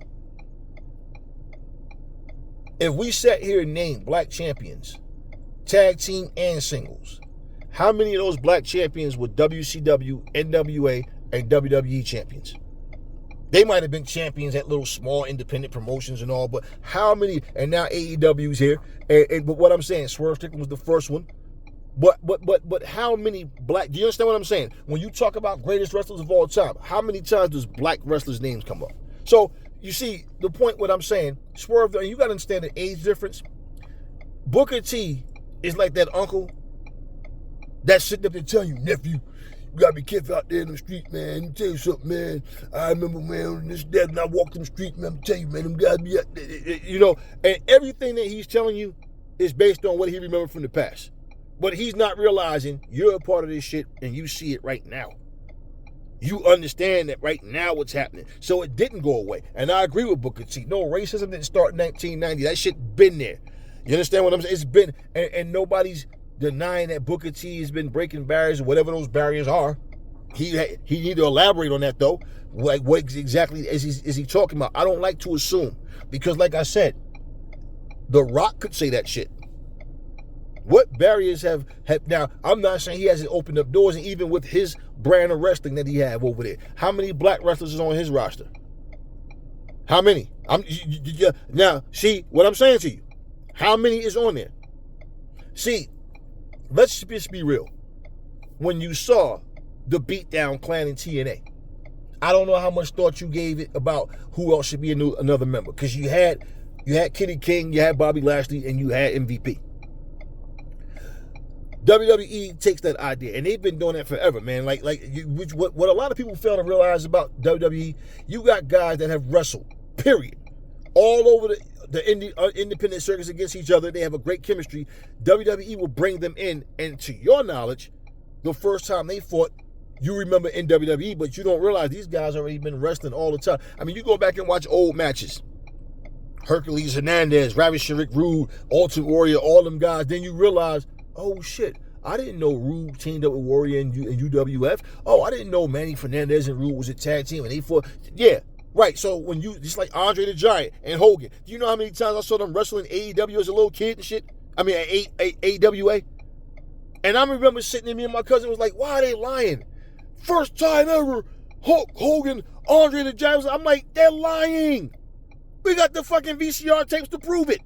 If we sat here and named black champions, tag team and singles, how many of those black champions were WCW, NWA, and WWE champions? They might have been champions at little small independent promotions and all, but how many? And now AEW's here. But what I'm saying, Swerve Strickland was the first one. But how many black? Do you understand what I'm saying? When you talk about greatest wrestlers of all time, how many times does black wrestlers' names come up? So you see the point. What I'm saying, Swerve, you got to understand the age difference. Booker T is like that uncle that's sitting up there telling you, nephew, you gotta be careful out there in the street, man. Let me tell you something, man. I remember, man, this dad and I walked in the street, man. I'm telling you, man, them guys be out there, you know. And everything that he's telling you is based on what he remembered from the past. But he's not realizing you're a part of this shit and you see it right now. You understand that right now what's happening. So it didn't go away. And I agree with Booker T. No, racism didn't start in 1990. That shit been there. You understand what I'm saying? It's been, and nobody's denying that Booker T has been breaking barriers, or whatever those barriers are. He need to elaborate on that though. Like what exactly is he talking about? I don't like to assume, because like I said, The Rock could say that shit. What barriers have now? I'm not saying he hasn't opened up doors, and even with his brand of wrestling that he have over there, how many black wrestlers is on his roster? How many? Now, see what I'm saying to you. How many is on there? See, let's just be real. When you saw the beatdown clan in TNA, I don't know how much thought you gave it about who else should be another member, because you had Kenny King, you had Bobby Lashley, and you had MVP. WWE takes that idea, and they've been doing that forever, man. What a lot of people fail to realize about WWE, you got guys that have wrestled, period, all over the independent circuits against each other. They have a great chemistry. WWE will bring them in, and to your knowledge, the first time they fought, you remember in WWE, but you don't realize these guys already been wrestling all the time. I mean, you go back and watch old matches. Hercules Hernandez, Ravishing Rick Rude, Ultimate Warrior, all them guys. Then you realize, oh shit, I didn't know Rude teamed up with Warrior and UWF. Oh, I didn't know Manny Fernandez and Rude was a tag team and they fought. Yeah, right. So when you, just like Andre the Giant and Hogan, do you know how many times I saw them wrestling AEW as a little kid and shit? I mean, AWA. And I remember sitting there, me and my cousin was like, why are they lying? First time ever, Hulk Hogan, Andre the Giant. I'm like, they're lying. We got the fucking VCR tapes to prove it.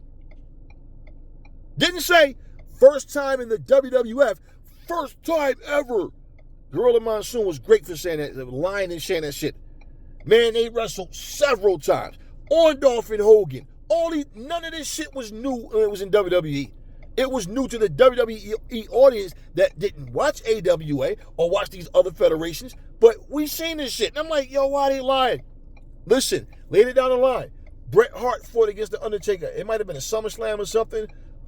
Didn't say first time in the WWF, first time ever. Gorilla Monsoon was great for saying that, lying and saying that shit. Man, they wrestled several times. Orndorff and Hogan. None of this shit was new when it was in WWE. It was new to the WWE audience that didn't watch AWA or watch these other federations, but we seen this shit. And I'm like, yo, why they lying? Listen, later down the line, Bret Hart fought against The Undertaker. It might have been a SummerSlam or something.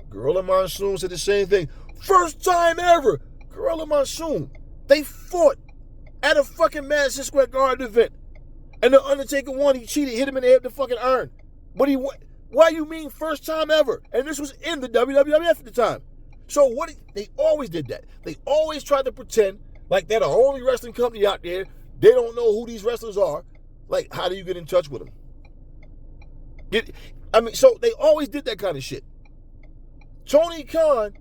Gorilla Monsoon said the same thing. First time ever, Gorilla Monsoon. They fought at a fucking Madison Square Garden event. And The Undertaker won. He cheated, hit him in the head with the fucking iron. But why you mean first time ever? And this was in the WWF at the time. So they always did that. They always tried to pretend like they're the only wrestling company out there. They don't know who these wrestlers are. Like, how do you get in touch with them? So they always did that kind of shit. Tony Khan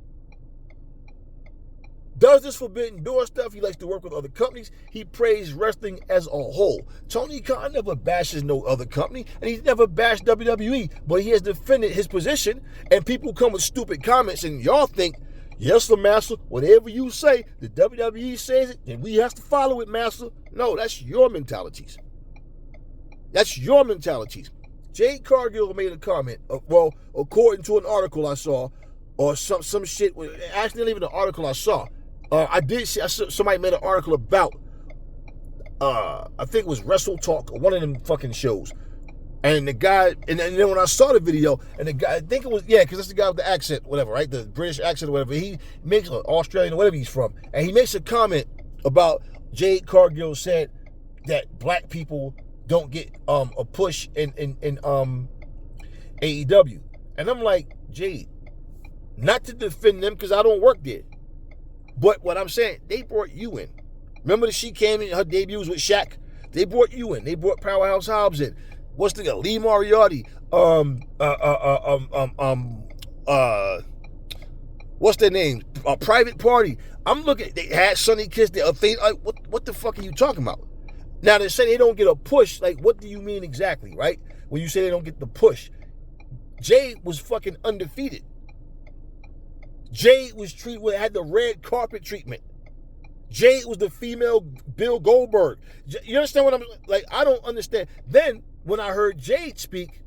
does this forbidden door stuff. He likes to work with other companies. He praised wrestling as a whole. Tony Khan never bashes no other company, and he's never bashed WWE, but he has defended his position, and people come with stupid comments, and y'all think, yes, sir, master, whatever you say, the WWE says it, then we have to follow it, master. No, that's your mentalities. That's your mentalities. Jade Cargill made a comment, well, according to an article I saw, or some shit, actually not even an article I saw. I did see somebody made an article about, I think it was Wrestle Talk, or one of them fucking shows. And the guy, and then when I saw the video, and the guy, I think it was, yeah, because that's the guy with the accent, whatever, right? The British accent or whatever. He makes, Australian or whatever he's from. And he makes a comment about Jade Cargill said that black people don't get a push in AEW. And I'm like, Jade, not to defend them because I don't work there. But what I'm saying, they brought you in. Remember that she came in, her debut was with Shaq? They brought you in. They brought Powerhouse Hobbs in. What's the guy? Lee Moriarty. What's their name? Private Party. I'm looking, they had Sonny Kiss there. What the fuck are you talking about? Now they say they don't get a push. Like, what do you mean exactly, right? When you say they don't get the push. Jade was fucking undefeated. Jade was had the red carpet treatment. Jade was the female Bill Goldberg. You understand what I'm like? I don't understand. Then when I heard Jade speak,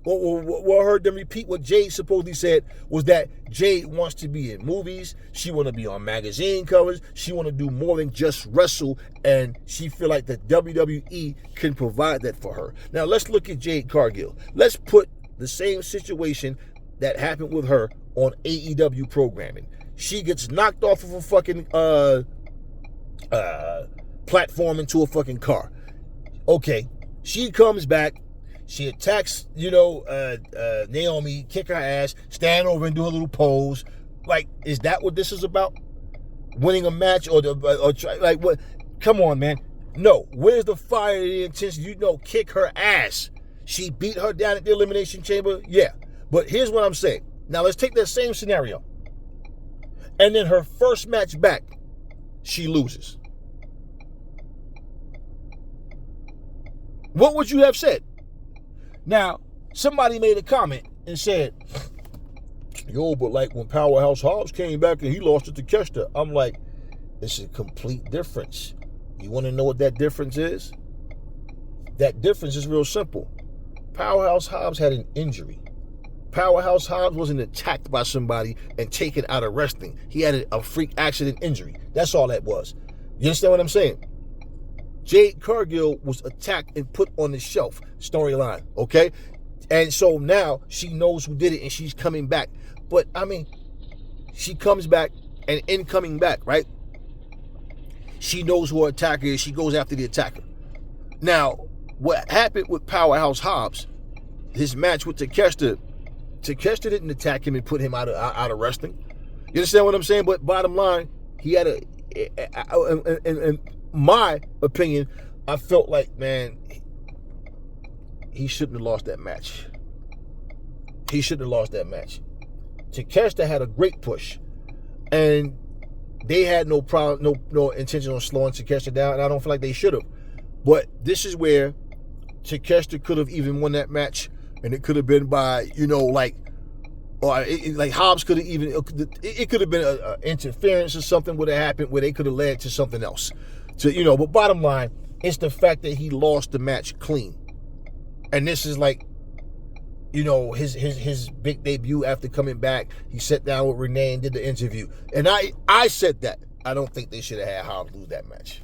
or heard them repeat what Jade supposedly said, was that Jade wants to be in movies. She want to be on magazine covers. She want to do more than just wrestle, and she feel like the WWE can provide that for her. Now let's look at Jade Cargill. Let's put the same situation that happened with her on AEW programming. She gets knocked off of a fucking platform into a fucking car. Okay, she comes back. She attacks, Naomi, kick her ass, stand over and do a little pose. Like, is that what this is about? Winning a match or like what? Come on, man. No. Where's the fire, the intention? Kick her ass. She beat her down at the Elimination Chamber. Yeah. But here's what I'm saying. Now let's take that same scenario. And then her first match back, she loses. What would you have said? Now, somebody made a comment and said, yo, but like when Powerhouse Hobbs came back and he lost it to Kester, I'm like, it's a complete difference. You want to know what that difference is? That difference is real simple. Powerhouse Hobbs had an injury. Powerhouse Hobbs wasn't attacked by somebody and taken out of wrestling. He had a freak accident injury. That's all that was. You understand what I'm saying? Jade Cargill was attacked and put on the shelf. Storyline, okay? And so now she knows who did it and she's coming back. But, I mean, she comes back, and in coming back, right? She knows who her attacker is. She goes after the attacker. Now, what happened with Powerhouse Hobbs, his match with Takeshita didn't attack him and put him out of wrestling. You understand what I'm saying? But bottom line, he had in my opinion, I felt like, man, he shouldn't have lost that match. He shouldn't have lost that match. Takeshita had a great push, and they had no problem, no intention on slowing Takeshita down, and I don't feel like they should have. But this is where Takeshita could have even won that match, and it could have been by, like Hobbs could have even, it could have been an interference or something would have happened where they could have led to something else. But bottom line, it's the fact that he lost the match clean. And this is like, his big debut after coming back. He sat down with Renee and did the interview. And I said that. I don't think they should have had Hobbs lose that match.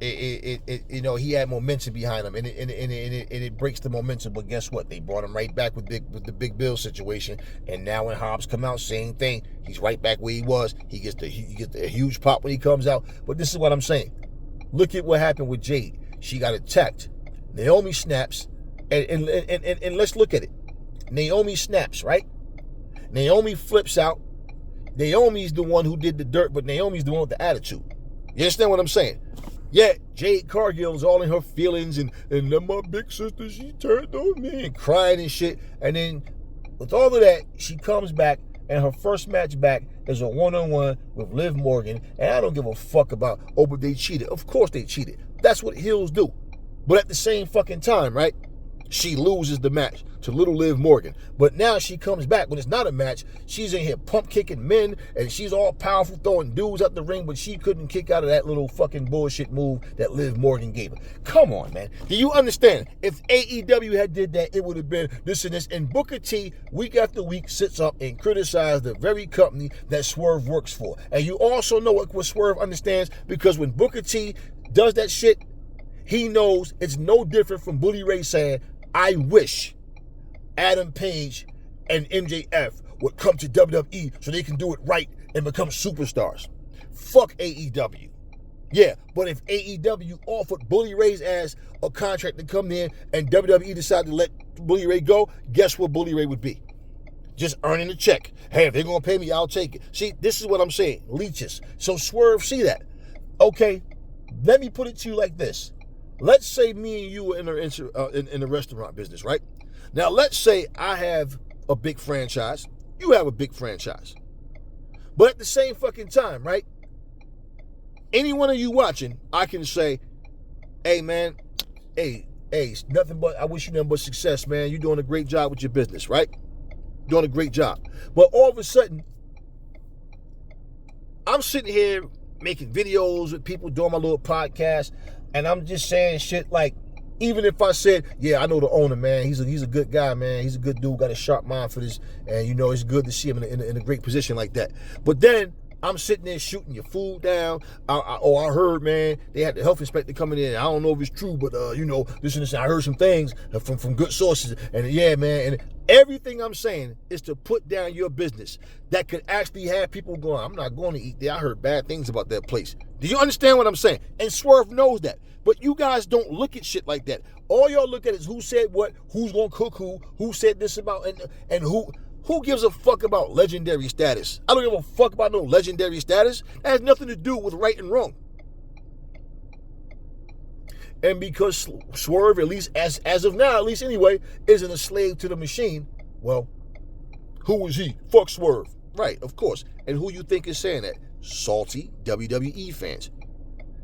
He had momentum behind him, and it breaks the momentum. But guess what? They brought him right back with the Big Bill situation, and now when Hobbs come out, same thing. He's right back where he was. He gets the huge pop when he comes out. But this is what I'm saying. Look at what happened with Jade. She got attacked. Naomi snaps, and let's look at it. Naomi snaps, right? Naomi flips out. Naomi's the one who did the dirt, but Naomi's the one with the attitude. You understand what I'm saying? Yeah, Jade Cargill's all in her feelings, and then my big sister, she turned on me and crying and shit. And then with all of that, she comes back, and her first match back is a one-on-one with Liv Morgan. And I don't give a fuck about, but they cheated. Of course they cheated. That's what heels do. But at the same fucking time, right? She loses the match to little Liv Morgan. But now she comes back when it's not a match. She's in here pump kicking men, and she's all powerful throwing dudes out the ring, but she couldn't kick out of that little fucking bullshit move that Liv Morgan gave her. Come on, man. Do you understand? If AEW had did that, it would have been this and this. And Booker T, week after week, sits up and criticizes the very company that Swerve works for. And you also know what Swerve understands, because when Booker T does that shit, he knows it's no different from Bully Ray saying, I wish Adam Page and MJF would come to WWE so they can do it right and become superstars. Fuck AEW. Yeah, but if AEW offered Bully Ray's ass a contract to come in and WWE decided to let Bully Ray go, guess what Bully Ray would be? Just earning a check. Hey, if they're going to pay me, I'll take it. See, this is what I'm saying. Leeches. So Swerve, see that. Okay, let me put it to you like this. Let's say me and you are in the restaurant business, right? Now, let's say I have a big franchise. You have a big franchise. But at the same fucking time, right? Any one of you watching, I can say, hey, man, hey, nothing but, I wish you nothing but success, man. You're doing a great job with your business, right? Doing a great job. But all of a sudden, I'm sitting here making videos with people, doing my little podcast, and I'm just saying shit like, even if I said, yeah, I know the owner, man. He's a good guy, man. He's a good dude, got a sharp mind for this. And, it's good to see him in a great position like that. But then I'm sitting there shooting your food down. I heard, man, they had the health inspector coming in. I don't know if it's true, but, this and this. I heard some things from good sources. And, yeah, man. And everything I'm saying is to put down your business that could actually have people going, I'm not going to eat there. I heard bad things about that place. Do you understand what I'm saying? And Swerve knows that. But you guys don't look at shit like that. All y'all look at is who said what, who's going to cook who said this about, and who gives a fuck about legendary status? I don't give a fuck about no legendary status. That has nothing to do with right and wrong. And because Swerve, at least as of now, at least anyway, isn't a slave to the machine, well, who is he? Fuck Swerve. Right, of course. And who you think is saying that? Salty WWE fans.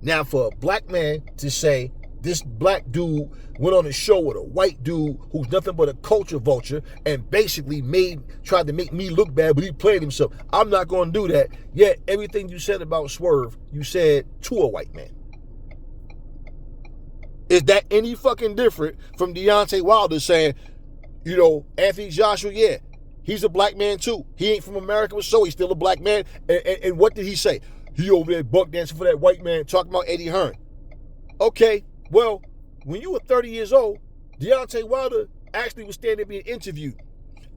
Now, for a black man to say this black dude went on a show with a white dude who's nothing but a culture vulture and basically tried to make me look bad, but he played himself. I'm not going to do that. Yet, everything you said about Swerve, you said to a white man. Is that any fucking different from Deontay Wilder saying, Anthony Joshua, yeah, he's a black man too. He ain't from America, so he's still a black man. And what did he say? He over there buck dancing for that white man talking about Eddie Hearn. Okay, well, when you were 30 years old, Deontay Wilder actually was standing being interviewed.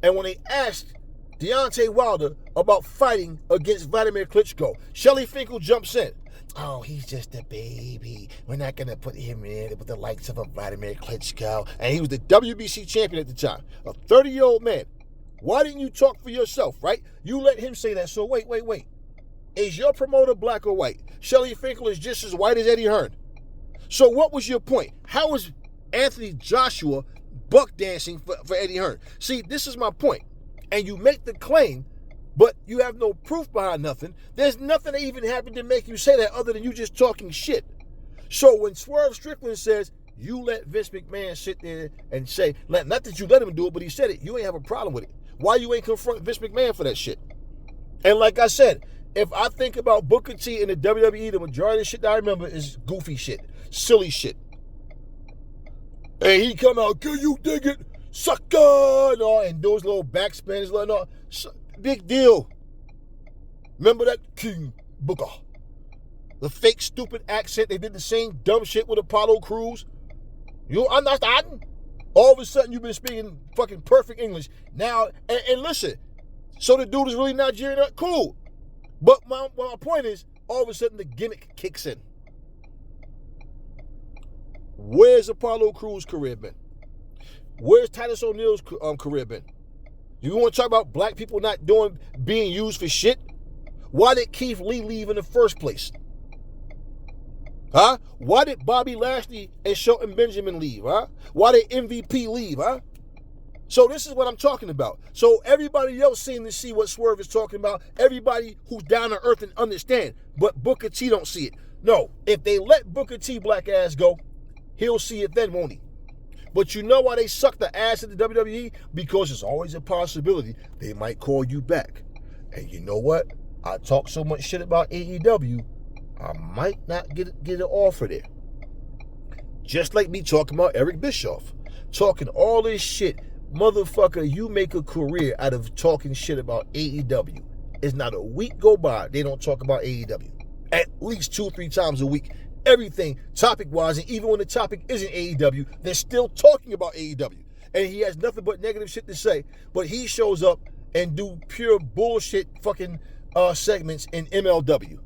And when they asked Deontay Wilder about fighting against Vladimir Klitschko, Shelly Finkel jumps in. Oh, he's just a baby. We're not going to put him in with the likes of a Vladimir Klitschko. And he was the WBC champion at the time, a 30-year-old man. Why didn't you talk for yourself, right? You let him say that. So wait. Is your promoter black or white? Shelly Finkel is just as white as Eddie Hearn. So what was your point? How was Anthony Joshua buck dancing for Eddie Hearn? See, this is my point. And you make the claim, but you have no proof behind nothing. There's nothing that even happened to make you say that other than you just talking shit. So when Swerve Strickland says, you let Vince McMahon sit there and say, not that you let him do it, but he said it, you ain't have a problem with it. Why you ain't confront Vince McMahon for that shit? And like I said, if I think about Booker T in the WWE, the majority of the shit that I remember is goofy shit, silly shit. And he come out, can you dig it? sucker, and those little backspins, big deal. Remember that King Booker? The fake stupid accent. They did the same dumb shit with Apollo Crews. You understand? All of a sudden you've been speaking fucking perfect English. Now, and listen, so the dude is really Nigerian? Cool. But my point is, all of a sudden the gimmick kicks in. Where's Apollo Crews' career been? Where's Titus O'Neil's career been? You want to talk about black people not being used for shit? Why did Keith Lee leave in the first place? Huh? Why did Bobby Lashley and Shelton Benjamin leave? Huh? Why did MVP leave? Huh? So this is what I'm talking about. So everybody else seems to see what Swerve is talking about. Everybody who's down to earth and understand. But Booker T don't see it. No, if they let Booker T black ass go, he'll see it then, won't he? But you know why they suck the ass at the WWE? Because there's always a possibility they might call you back. And you know what? I talk so much shit about AEW, I might not get an offer there. Just like me talking about Eric Bischoff. Talking all this shit. Motherfucker, you make a career out of talking shit about AEW. It's not a week go by they don't talk about AEW. At least 2-3 times a week. Everything topic-wise, and even when the topic isn't AEW, they're still talking about AEW. And he has nothing but negative shit to say. But he shows up and do pure bullshit fucking segments in MLW.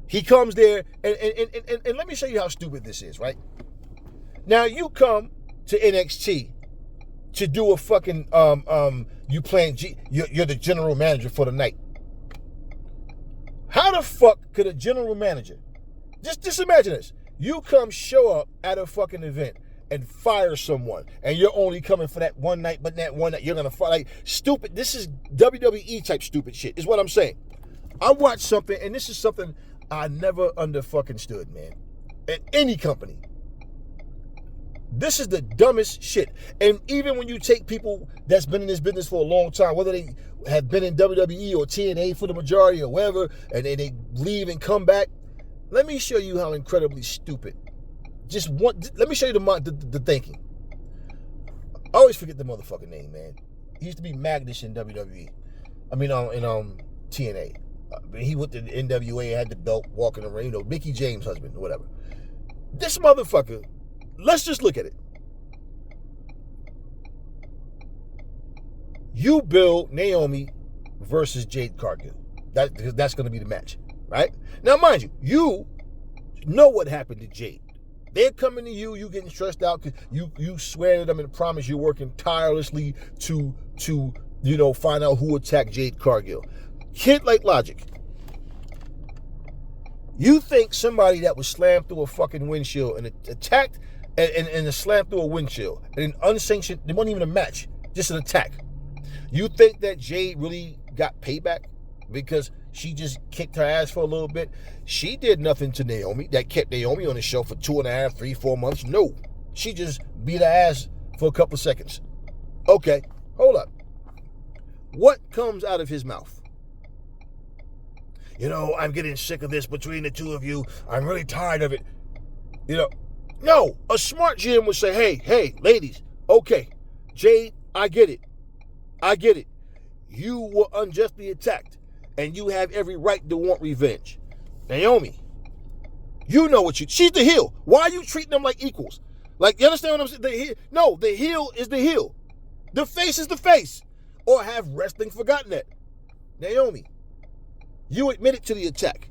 He comes there, and let me show you how stupid this is, right? Now, you come to NXT to do a fucking, you're the general manager for the night. How the fuck could a general manager, just imagine this, you come show up at a fucking event and fire someone, and you're only coming for that one night, but that one night you're gonna fire, like, stupid. This is WWE type stupid shit, is what I'm saying. I watched something, and this is something I never under fucking stood, man. At any company. This is the dumbest shit. And even when you take people that's been in this business for a long time, whether they have been in WWE or TNA for the majority or wherever, and they leave and come back, let me show you how incredibly stupid. Let me show you the thinking. I always forget the motherfucking name, man. He used to be Magnish in WWE. I mean, in TNA. He went to the NWA and had the belt walking around, Mickey James' husband or whatever. This motherfucker, let's just look at it. You build Naomi versus Jade Cargill. That's going to be the match, right? Now, mind you, you know what happened to Jade. They're coming to you, you getting stressed out because you swear to them and promise you're working tirelessly to find out who attacked Jade Cargill. Kid like logic. You think somebody that was slammed through a fucking windshield and attacked and slammed through a windshield and an unsanctioned, it wasn't even a match, just an attack. You think that Jade really got payback because she just kicked her ass for a little bit? She did nothing to Naomi that kept Naomi on the show for 2.5, 3, 4 months. No. She just beat her ass for a couple of seconds. Okay, hold up. What comes out of his mouth? I'm getting sick of this between the two of you. I'm really tired of it. No. A smart GM would say, hey, ladies, okay, Jade, I get it. You were unjustly attacked, and you have every right to want revenge. Naomi, you know she's the heel. Why are you treating them like equals? Like, you understand what I'm saying? The heel is the heel. The face is the face. Or have wrestling forgotten that? Naomi, you admitted to the attack.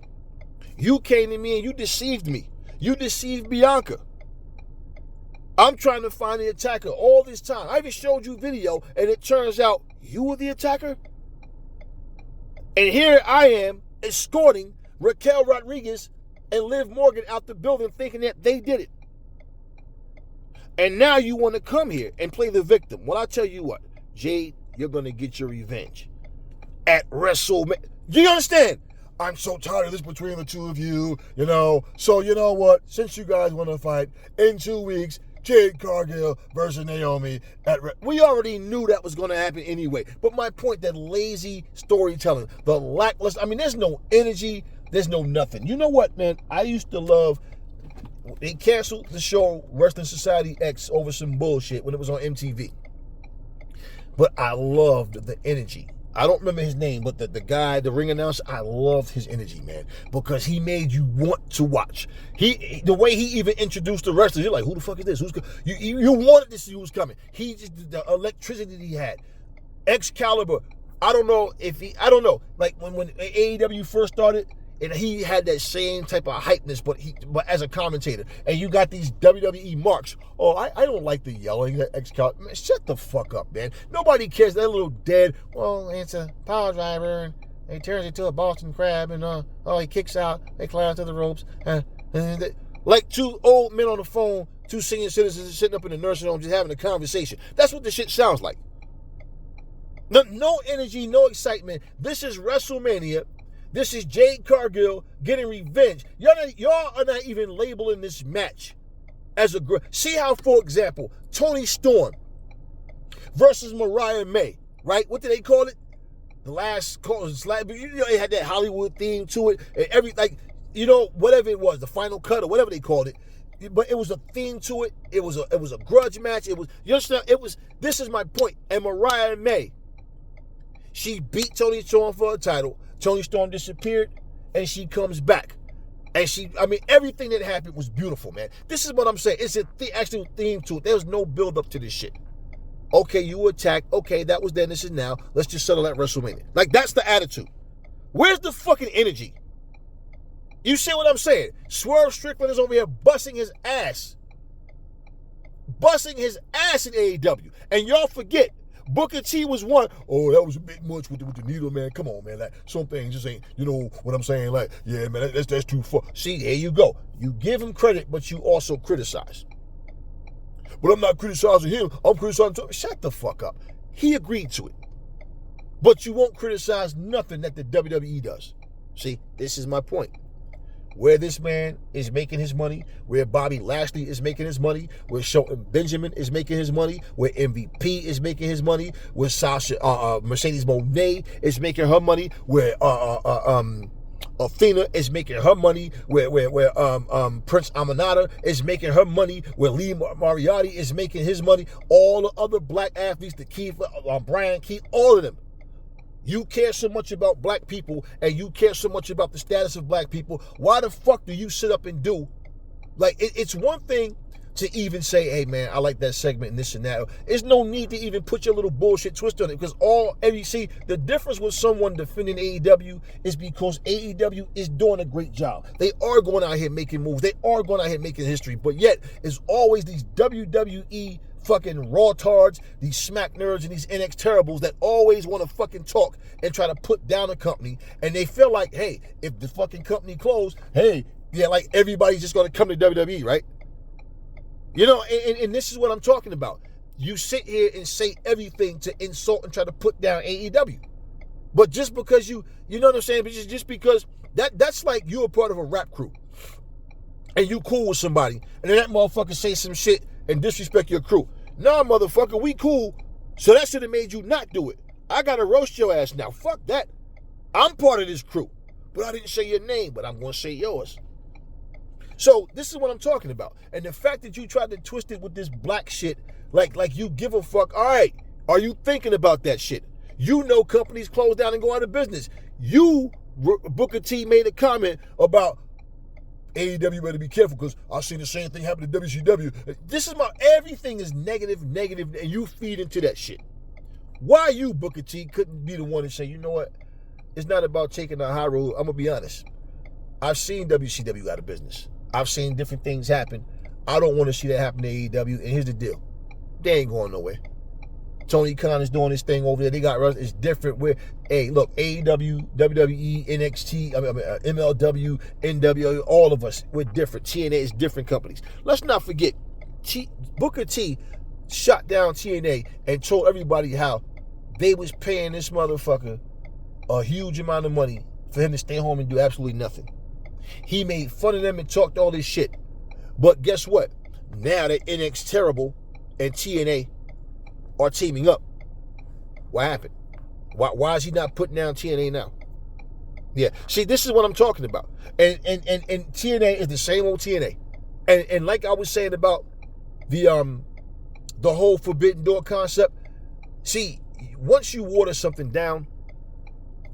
You came to me and you deceived me. You deceived Bianca. I'm trying to find the attacker all this time. I even showed you video, and it turns out you were the attacker. And here I am escorting Raquel Rodriguez and Liv Morgan out the building thinking that they did it. And now you want to come here and play the victim. Well, I tell you what, Jade, you're going to get your revenge at WrestleMania. Do you understand? I'm so tired of this between the two of you, So you know what? Since you guys want to fight in 2 weeks, Jade Cargill versus Naomi we already knew that was going to happen anyway. But my point, that lazy storytelling, the lackluster, there's no energy, there's no nothing. You know what, man? I used to love They canceled the show Wrestling Society X over some bullshit when it was on MTV. But I loved the energy. I don't remember his name, but the guy, the ring announcer, I loved his energy, man, because he made you want to watch. The way he even introduced the wrestlers, you're like, who the fuck is this? You wanted to see who was coming. The electricity that he had. Excalibur, I don't know. Like when AEW first started, and he had that same type of hypeness, but as a commentator. And you got these WWE marks. Oh, I don't like the yelling at Excalibur. Man, shut the fuck up, man. Nobody cares. That little dead, well, it's a power driver, and he turns into a Boston Crab, and he kicks out, they climb to the ropes. Like two old men on the phone, two senior citizens sitting up in the nursing home just having a conversation. That's what the shit sounds like. No energy, no excitement. This is WrestleMania. This is Jade Cargill getting revenge. Y'all are not even labeling this match as a... See how, for example, Toni Storm versus Mariah May, right? What did they call it? The last call. It had that Hollywood theme to it. And whatever it was, the final cut or whatever they called it. But it was a theme to it. It was a grudge match. This is my point. And Mariah May, she beat Toni Storm for a title. Toni Storm disappeared, and she comes back. And everything that happened was beautiful, man. This is what I'm saying. It's actual theme to it. There was no build up to this shit. Okay, you attacked. Okay, that was then, this is now. Let's just settle at WrestleMania. Like, that's the attitude. Where's the fucking energy? You see what I'm saying? Swerve Strickland is over here busting his ass. Busting his ass in AEW. And y'all forget, Booker T was one. Oh, that was a bit much with the needle, man. Come on, man. Like, some things just ain't, you know what I'm saying? Like, yeah, man, that's too far. See, here you go. You give him credit, but you also criticize. But I'm not criticizing him. I'm criticizing him. Shut the fuck up. He agreed to it. But you won't criticize nothing that the WWE does. See, this is my point. Where this man is making his money, where Bobby Lashley is making his money, where Shelton Benjamin is making his money, where MVP is making his money, where Mercedes Moné is making her money, where Athena is making her money, where Prince Amanada is making her money, where Lee Moriarty is making his money, all the other black athletes, the Keith, Brian Keith, all of them. You care so much about black people, and you care so much about the status of black people. Why the fuck do you sit up and do? Like, it's one thing to even say, hey, man, I like that segment and this and that. There's no need to even put your little bullshit twist on it, because see, the difference with someone defending AEW is because AEW is doing a great job. They are going out here making moves. They are going out here making history, but yet it's always these WWE fucking raw tards, these smack nerds, and these NX terribles that always want to fucking talk and try to put down a company, and they feel like, hey, if the fucking company closed, hey, yeah, like everybody's just going to come to WWE, right? You know, and this is what I'm talking about. You sit here and say everything to insult and try to put down AEW. But just because you know what I'm saying? But just because that's like you're a part of a rap crew and you cool with somebody, and then that motherfucker say some shit and disrespect your crew. Nah, motherfucker, we cool. So that should have made you not do it. I gotta roast your ass now. Fuck that. I'm part of this crew. But I didn't say your name, but I'm gonna say yours. So this is what I'm talking about. And the fact that you tried to twist it with this black shit, like you give a fuck. All right, are you thinking about that shit? You know companies close down and go out of business. You, Booker T, made a comment about AEW better be careful because I've seen the same thing happen to WCW. Everything is negative, and you feed into that shit. Why you, Booker T, couldn't be the one to say, you know what? It's not about taking the high road. I'm going to be honest. I've seen WCW out of business. I've seen different things happen. I don't want to see that happen to AEW, and here's the deal. They ain't going nowhere. Tony Khan is doing his thing over there. They got it's different. Hey, look, AEW, WWE, NXT, MLW, NWO, all of us, we're different. TNA is different companies. Let's not forget, Booker T shot down TNA and told everybody how they was paying this motherfucker a huge amount of money for him to stay home and do absolutely nothing. He made fun of them and talked all this shit. But guess what? Now that NX Terrible and TNA are teaming up. What happened? Why is he not putting down TNA now? Yeah. See, this is what I'm talking about. And TNA is the same old TNA. And like I was saying about the whole forbidden door concept, see, once you water something down,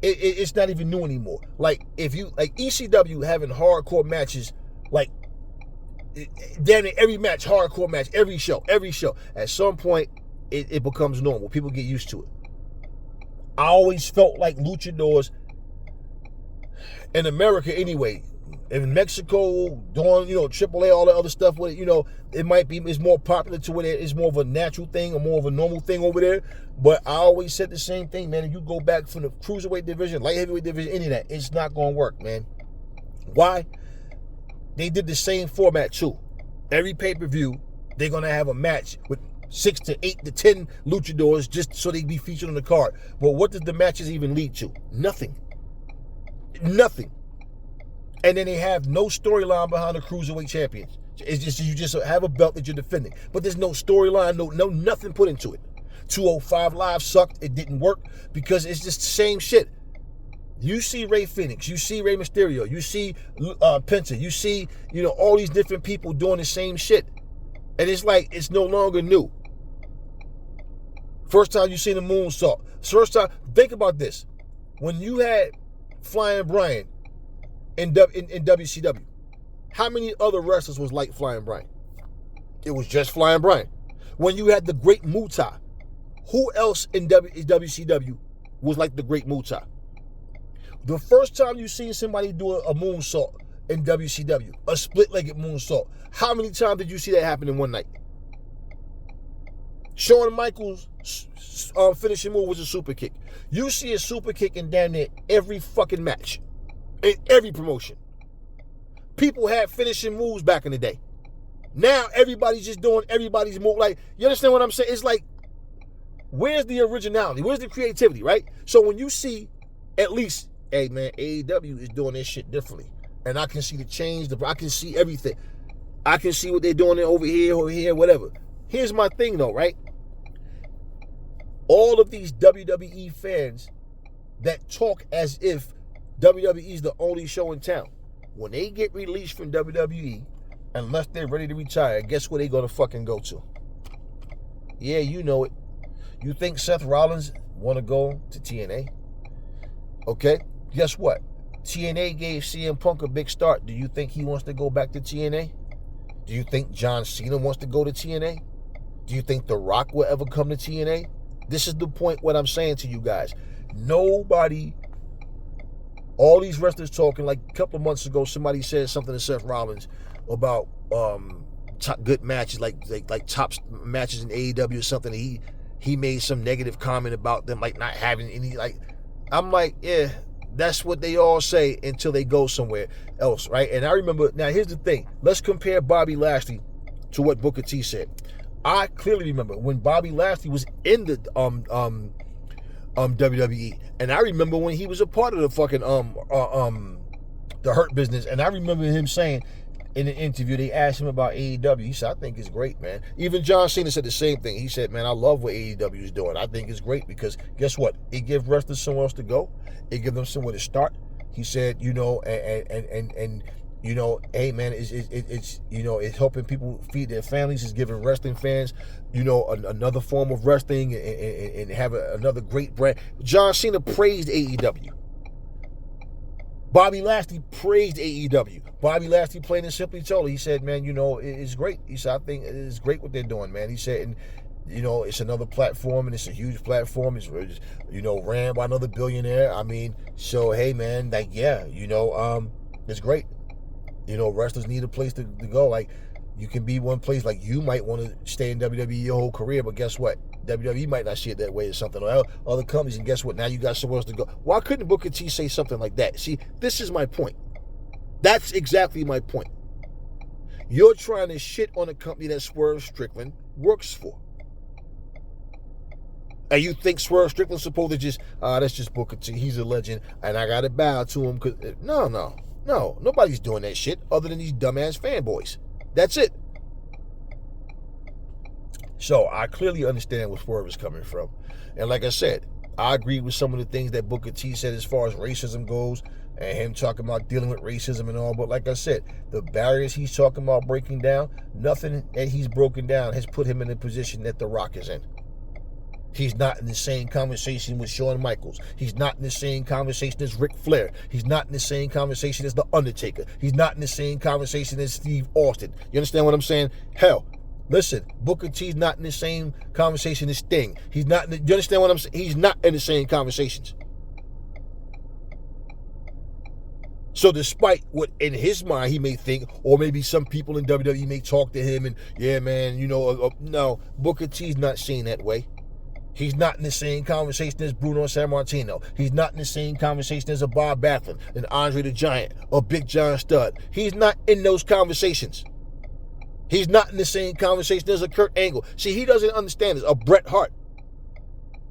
it's not even new anymore. Like if you like ECW having hardcore matches, like damn it, every match, hardcore match, every show. At some point, it becomes normal. People get used to it. I always felt like luchadors in America anyway, in Mexico, doing, AAA, all that other stuff with it, it's more popular to where it's more of a natural thing or more of a normal thing over there. But I always said the same thing, man. If you go back from the cruiserweight division, light heavyweight division, any of that, it's not going to work, man. Why? They did the same format too. Every pay-per-view, they're going to have a match with 6 to 8 to 10 luchadors just so they be featured on the card. But what does the matches even lead to? Nothing. And then they have no storyline behind the cruiserweight champions. It's just you just have a belt that you're defending, but there's no storyline, no nothing put into it. 205 Live sucked. It didn't work because it's just the same shit. You see Rey Fenix, you see Rey Mysterio, you see Penta, you see all these different people doing the same shit, and it's like it's no longer new. First time you seen the moonsault. First time, think about this: when you had Flying Brian in WCW, how many other wrestlers was like Flying Brian? It was just Flying Brian. When you had the Great Muta, who else in WCW was like the Great Muta? The first time you seen somebody do a moonsault in WCW, a split-legged moonsault, how many times did you see that happen in one night? Shawn Michaels' finishing move was a super kick. You see a super kick in damn near every fucking match, in every promotion. People had finishing moves back in the day. Now everybody's just doing everybody's move. Like, you understand what I'm saying? It's like, where's the originality? Where's the creativity, right? So when you see, at least, hey man, AEW is doing this shit differently, and I can see the change. I can see everything. I can see what they're doing over here, whatever. Here's my thing though, right? All of these WWE fans that talk as if WWE is the only show in town, when they get released from WWE, unless they're ready to retire, guess where they gonna fucking go to? Yeah, you know it. You think Seth Rollins wanna go to TNA? Okay, guess what? TNA gave CM Punk a big start. Do you think he wants to go back to TNA? Do you think John Cena wants to go to TNA? Do you think The Rock will ever come to TNA? This is the point, what I'm saying to you guys. Nobody, all these wrestlers talking, like a couple of months ago, somebody said something to Seth Rollins about top good matches, like top matches in AEW or something. He made some negative comment about them, like not having any, like, I'm like, yeah, that's what they all say until they go somewhere else, right? And I remember, now here's the thing. Let's compare Bobby Lashley to what Booker T said. I clearly remember when Bobby Lashley was in the WWE, and I remember when he was a part of the fucking the Hurt Business, and I remember him saying in an interview, they asked him about AEW. He said, I think it's great, man. Even John Cena said the same thing. He said, man, I love what AEW is doing. I think it's great because guess what? It gives wrestlers somewhere else to go. It gives them somewhere to start. He said, and hey man, it's helping people feed their families. It's giving wrestling fans, another form of wrestling and have another great brand. John Cena praised AEW. Bobby Lashley praised AEW. Bobby Lashley plain and simply told her, he said, man, it's great. He said, I think it's great what they're doing, man. He said, and it's another platform, and it's a huge platform. It's ran by another billionaire. I mean, so hey man, like, yeah, it's great. Wrestlers need a place to go. Like, you can be one place, like you might want to stay in WWE your whole career, but guess what? WWE might not see it that way or something, or other companies, and guess what? Now you got somewhere else to go. Why couldn't Booker T say something like that? See, this is my point. That's exactly my point. You're trying to shit on a company that Swerve Strickland works for. And you think Swerve Strickland's supposed to just, that's just Booker T. He's a legend, and I got to bow to him. Cause No. Nobody's doing that shit other than these dumbass fanboys. That's it. So I clearly understand where Swerve is coming from. And like I said, I agree with some of the things that Booker T said as far as racism goes, and him talking about dealing with racism and all. But like I said, the barriers he's talking about breaking down, nothing that he's broken down has put him in the position that The Rock is in. He's not in the same conversation with Shawn Michaels. He's not in the same conversation as Ric Flair. He's not in the same conversation as The Undertaker. He's not in the same conversation as Steve Austin. You understand what I'm saying? Hell, listen, Booker T's not in the same conversation as Sting. He's not. You understand what I'm saying? He's not in the same conversations. So despite what in his mind he may think, or maybe some people in WWE may talk to him and, yeah, man, no, Booker T's not seen that way. He's not in the same conversation as Bruno Sammartino. He's not in the same conversation as a Bob Backlund, an Andre the Giant, or Big John Studd. He's not in those conversations. He's not in the same conversation as a Kurt Angle. See, he doesn't understand this. A Bret Hart.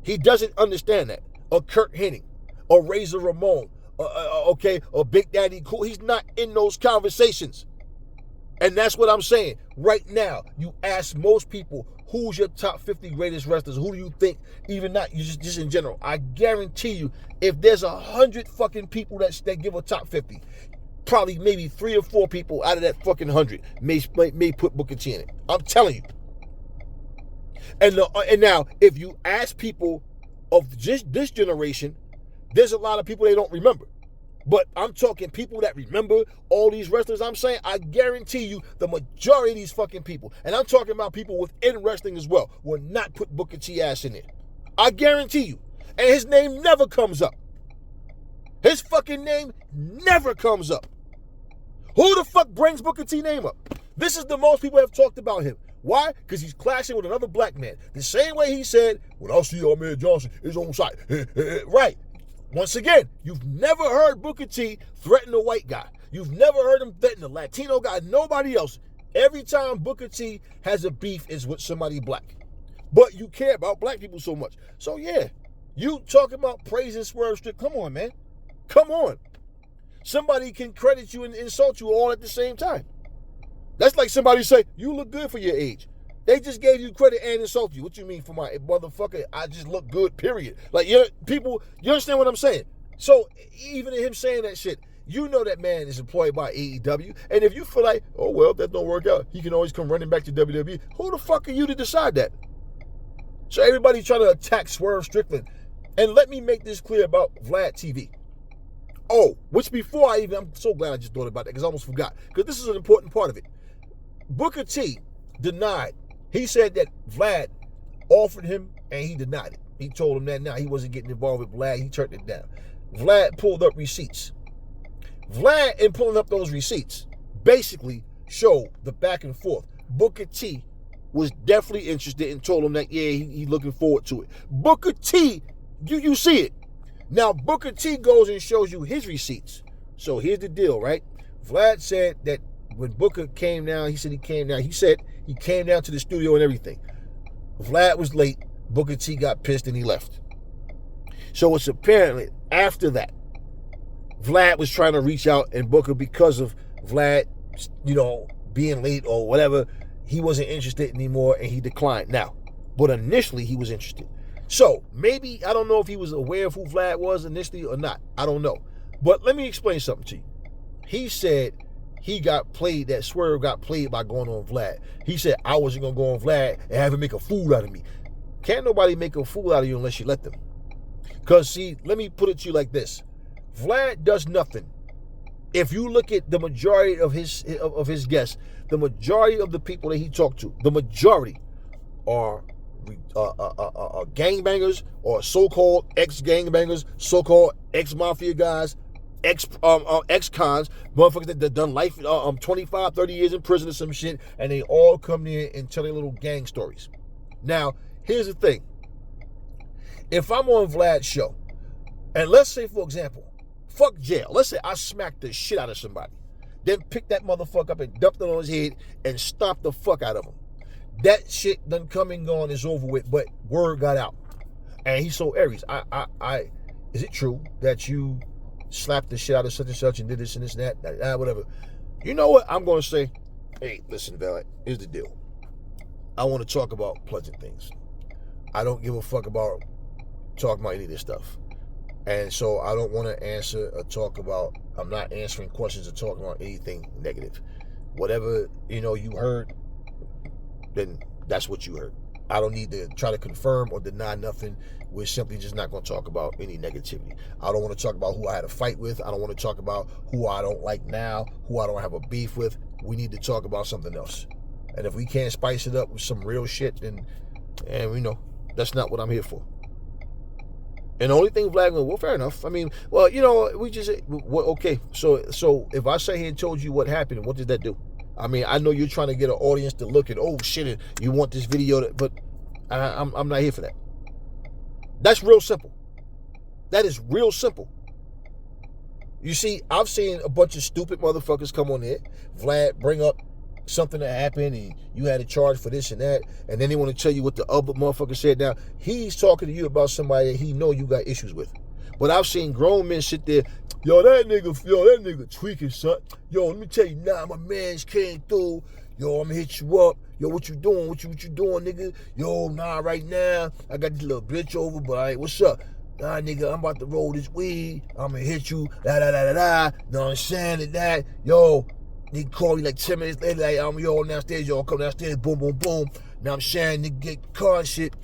He doesn't understand that. A Kurt Hennig. Or Razor Ramon. Or Big Daddy Cool. He's not in those conversations. And that's what I'm saying. Right now, you ask most people, who's your top 50 greatest wrestlers? Who do you think? Even not just in general. I guarantee you, if there's 100 fucking people that give a top 50, probably maybe 3 or 4 people out of that fucking 100 may put Booker T in it. I'm telling you. And now, if you ask people of just this generation, there's a lot of people they don't remember. But I'm talking people that remember all these wrestlers. I'm saying, I guarantee you the majority of these fucking people, and I'm talking about people within wrestling as well, will not put Booker T ass in there. I guarantee you. And his name never comes up. His fucking name never comes up. Who the fuck brings Booker T name up? This is the most people have talked about him. Why? Because he's clashing with another black man. The same way he said, when I see Ahmed Johnson, it's on site. Right. Once again, you've never heard Booker T threaten a white guy. You've never heard him threaten a Latino guy, nobody else. Every time Booker T has a beef is with somebody black. But you care about black people so much. So yeah, you talking about praising Swerve Strickland. Come on, man. Come on. Somebody can credit you and insult you all at the same time. That's like somebody say, you look good for your age. They just gave you credit and insult you. What you mean for my motherfucker? I just look good, period. Like, you understand what I'm saying? So, even him saying that shit, you know that man is employed by AEW. And if you feel like, oh, well, that don't work out, he can always come running back to WWE. Who the fuck are you to decide that? So, everybody trying to attack Swerve Strickland. And let me make this clear about Vlad TV. Oh, which before I'm so glad I just thought about that because I almost forgot. Because this is an important part of it. Booker T denied. He said that Vlad offered him and he denied it. He told him that now he wasn't getting involved with Vlad. He turned it down. Vlad pulled up receipts. Vlad, in pulling up those receipts, basically showed the back and forth. Booker T was definitely interested and told him that, yeah, he's looking forward to it. Booker T, you see it. Now, Booker T goes and shows you his receipts. So here's the deal, right? Vlad said that when Booker came down, he said he came down to the studio and everything. Vlad was late. Booker T got pissed and he left. So it's apparently after that, Vlad was trying to reach out and Booker, because of Vlad, being late or whatever, he wasn't interested anymore and he declined. Now, but initially he was interested. So maybe, I don't know if he was aware of who Vlad was initially or not. I don't know. But let me explain something to you. He said he got played, that Swerve got played by going on Vlad. He said, I wasn't going to go on Vlad and have him make a fool out of me. Can't nobody make a fool out of you unless you let them. Because, see, let me put it to you like this. Vlad does nothing. If you look at the majority of his guests, the majority of the people that he talked to, the majority are gangbangers or so-called ex-gangbangers, so-called ex-mafia guys, ex-cons, motherfuckers that done life, 25, 30 years in prison or some shit, and they all come in and tell their little gang stories. Now, here's the thing. If I'm on Vlad's show, and let's say, for example, fuck jail. Let's say I smacked the shit out of somebody, then pick that motherfucker up and dumped it on his head and stomped the fuck out of him. That shit done come and gone, is over with, but word got out. And he's so Aries. Is it true that you slapped the shit out of such and such and did this and this and that, whatever? You know what? I'm going to say, hey, listen, Valley, here's the deal. I want to talk about pleasant things. I don't give a fuck about talking about any of this stuff. And so I don't want to answer or talk about, I'm not answering questions or talking about anything negative. Whatever, you heard, then that's what you heard. I don't need to try to confirm or deny nothing. We're simply just not going to talk about any negativity. I don't want to talk about who I had a fight with. I don't want to talk about who I don't like now, who I don't have a beef with. We need to talk about something else. And if we can't spice it up with some real shit, then, that's not what I'm here for. And the only thing Vlad went, well, fair enough. I mean, well, we just, okay. So if I sat here and told you what happened, what did that do? I mean, I know you're trying to get an audience to look at, oh shit, you want this video, but I'm not here for that. That's real simple. That is real simple. You see, I've seen a bunch of stupid motherfuckers come on there. Vlad bring up something that happened and you had a charge for this and that, and then they want to tell you what the other motherfucker said. Now, he's talking to you about somebody that he know you got issues with. But I've seen grown men sit there, that nigga tweaking, son. Yo, let me tell you now, my mans came through. Yo, I'm gonna hit you up. Yo, what you doing? What you doing, nigga? Yo, nah, right now, I got this little bitch over, but all right, what's up? Nah, nigga, I'm about to roll this weed. I'm gonna hit you, da. Know what I'm saying? That. Yo, nigga call you like 10 minutes later, like, I'm downstairs, y'all come downstairs, boom, boom, boom. Now I'm saying, nigga get car and shit.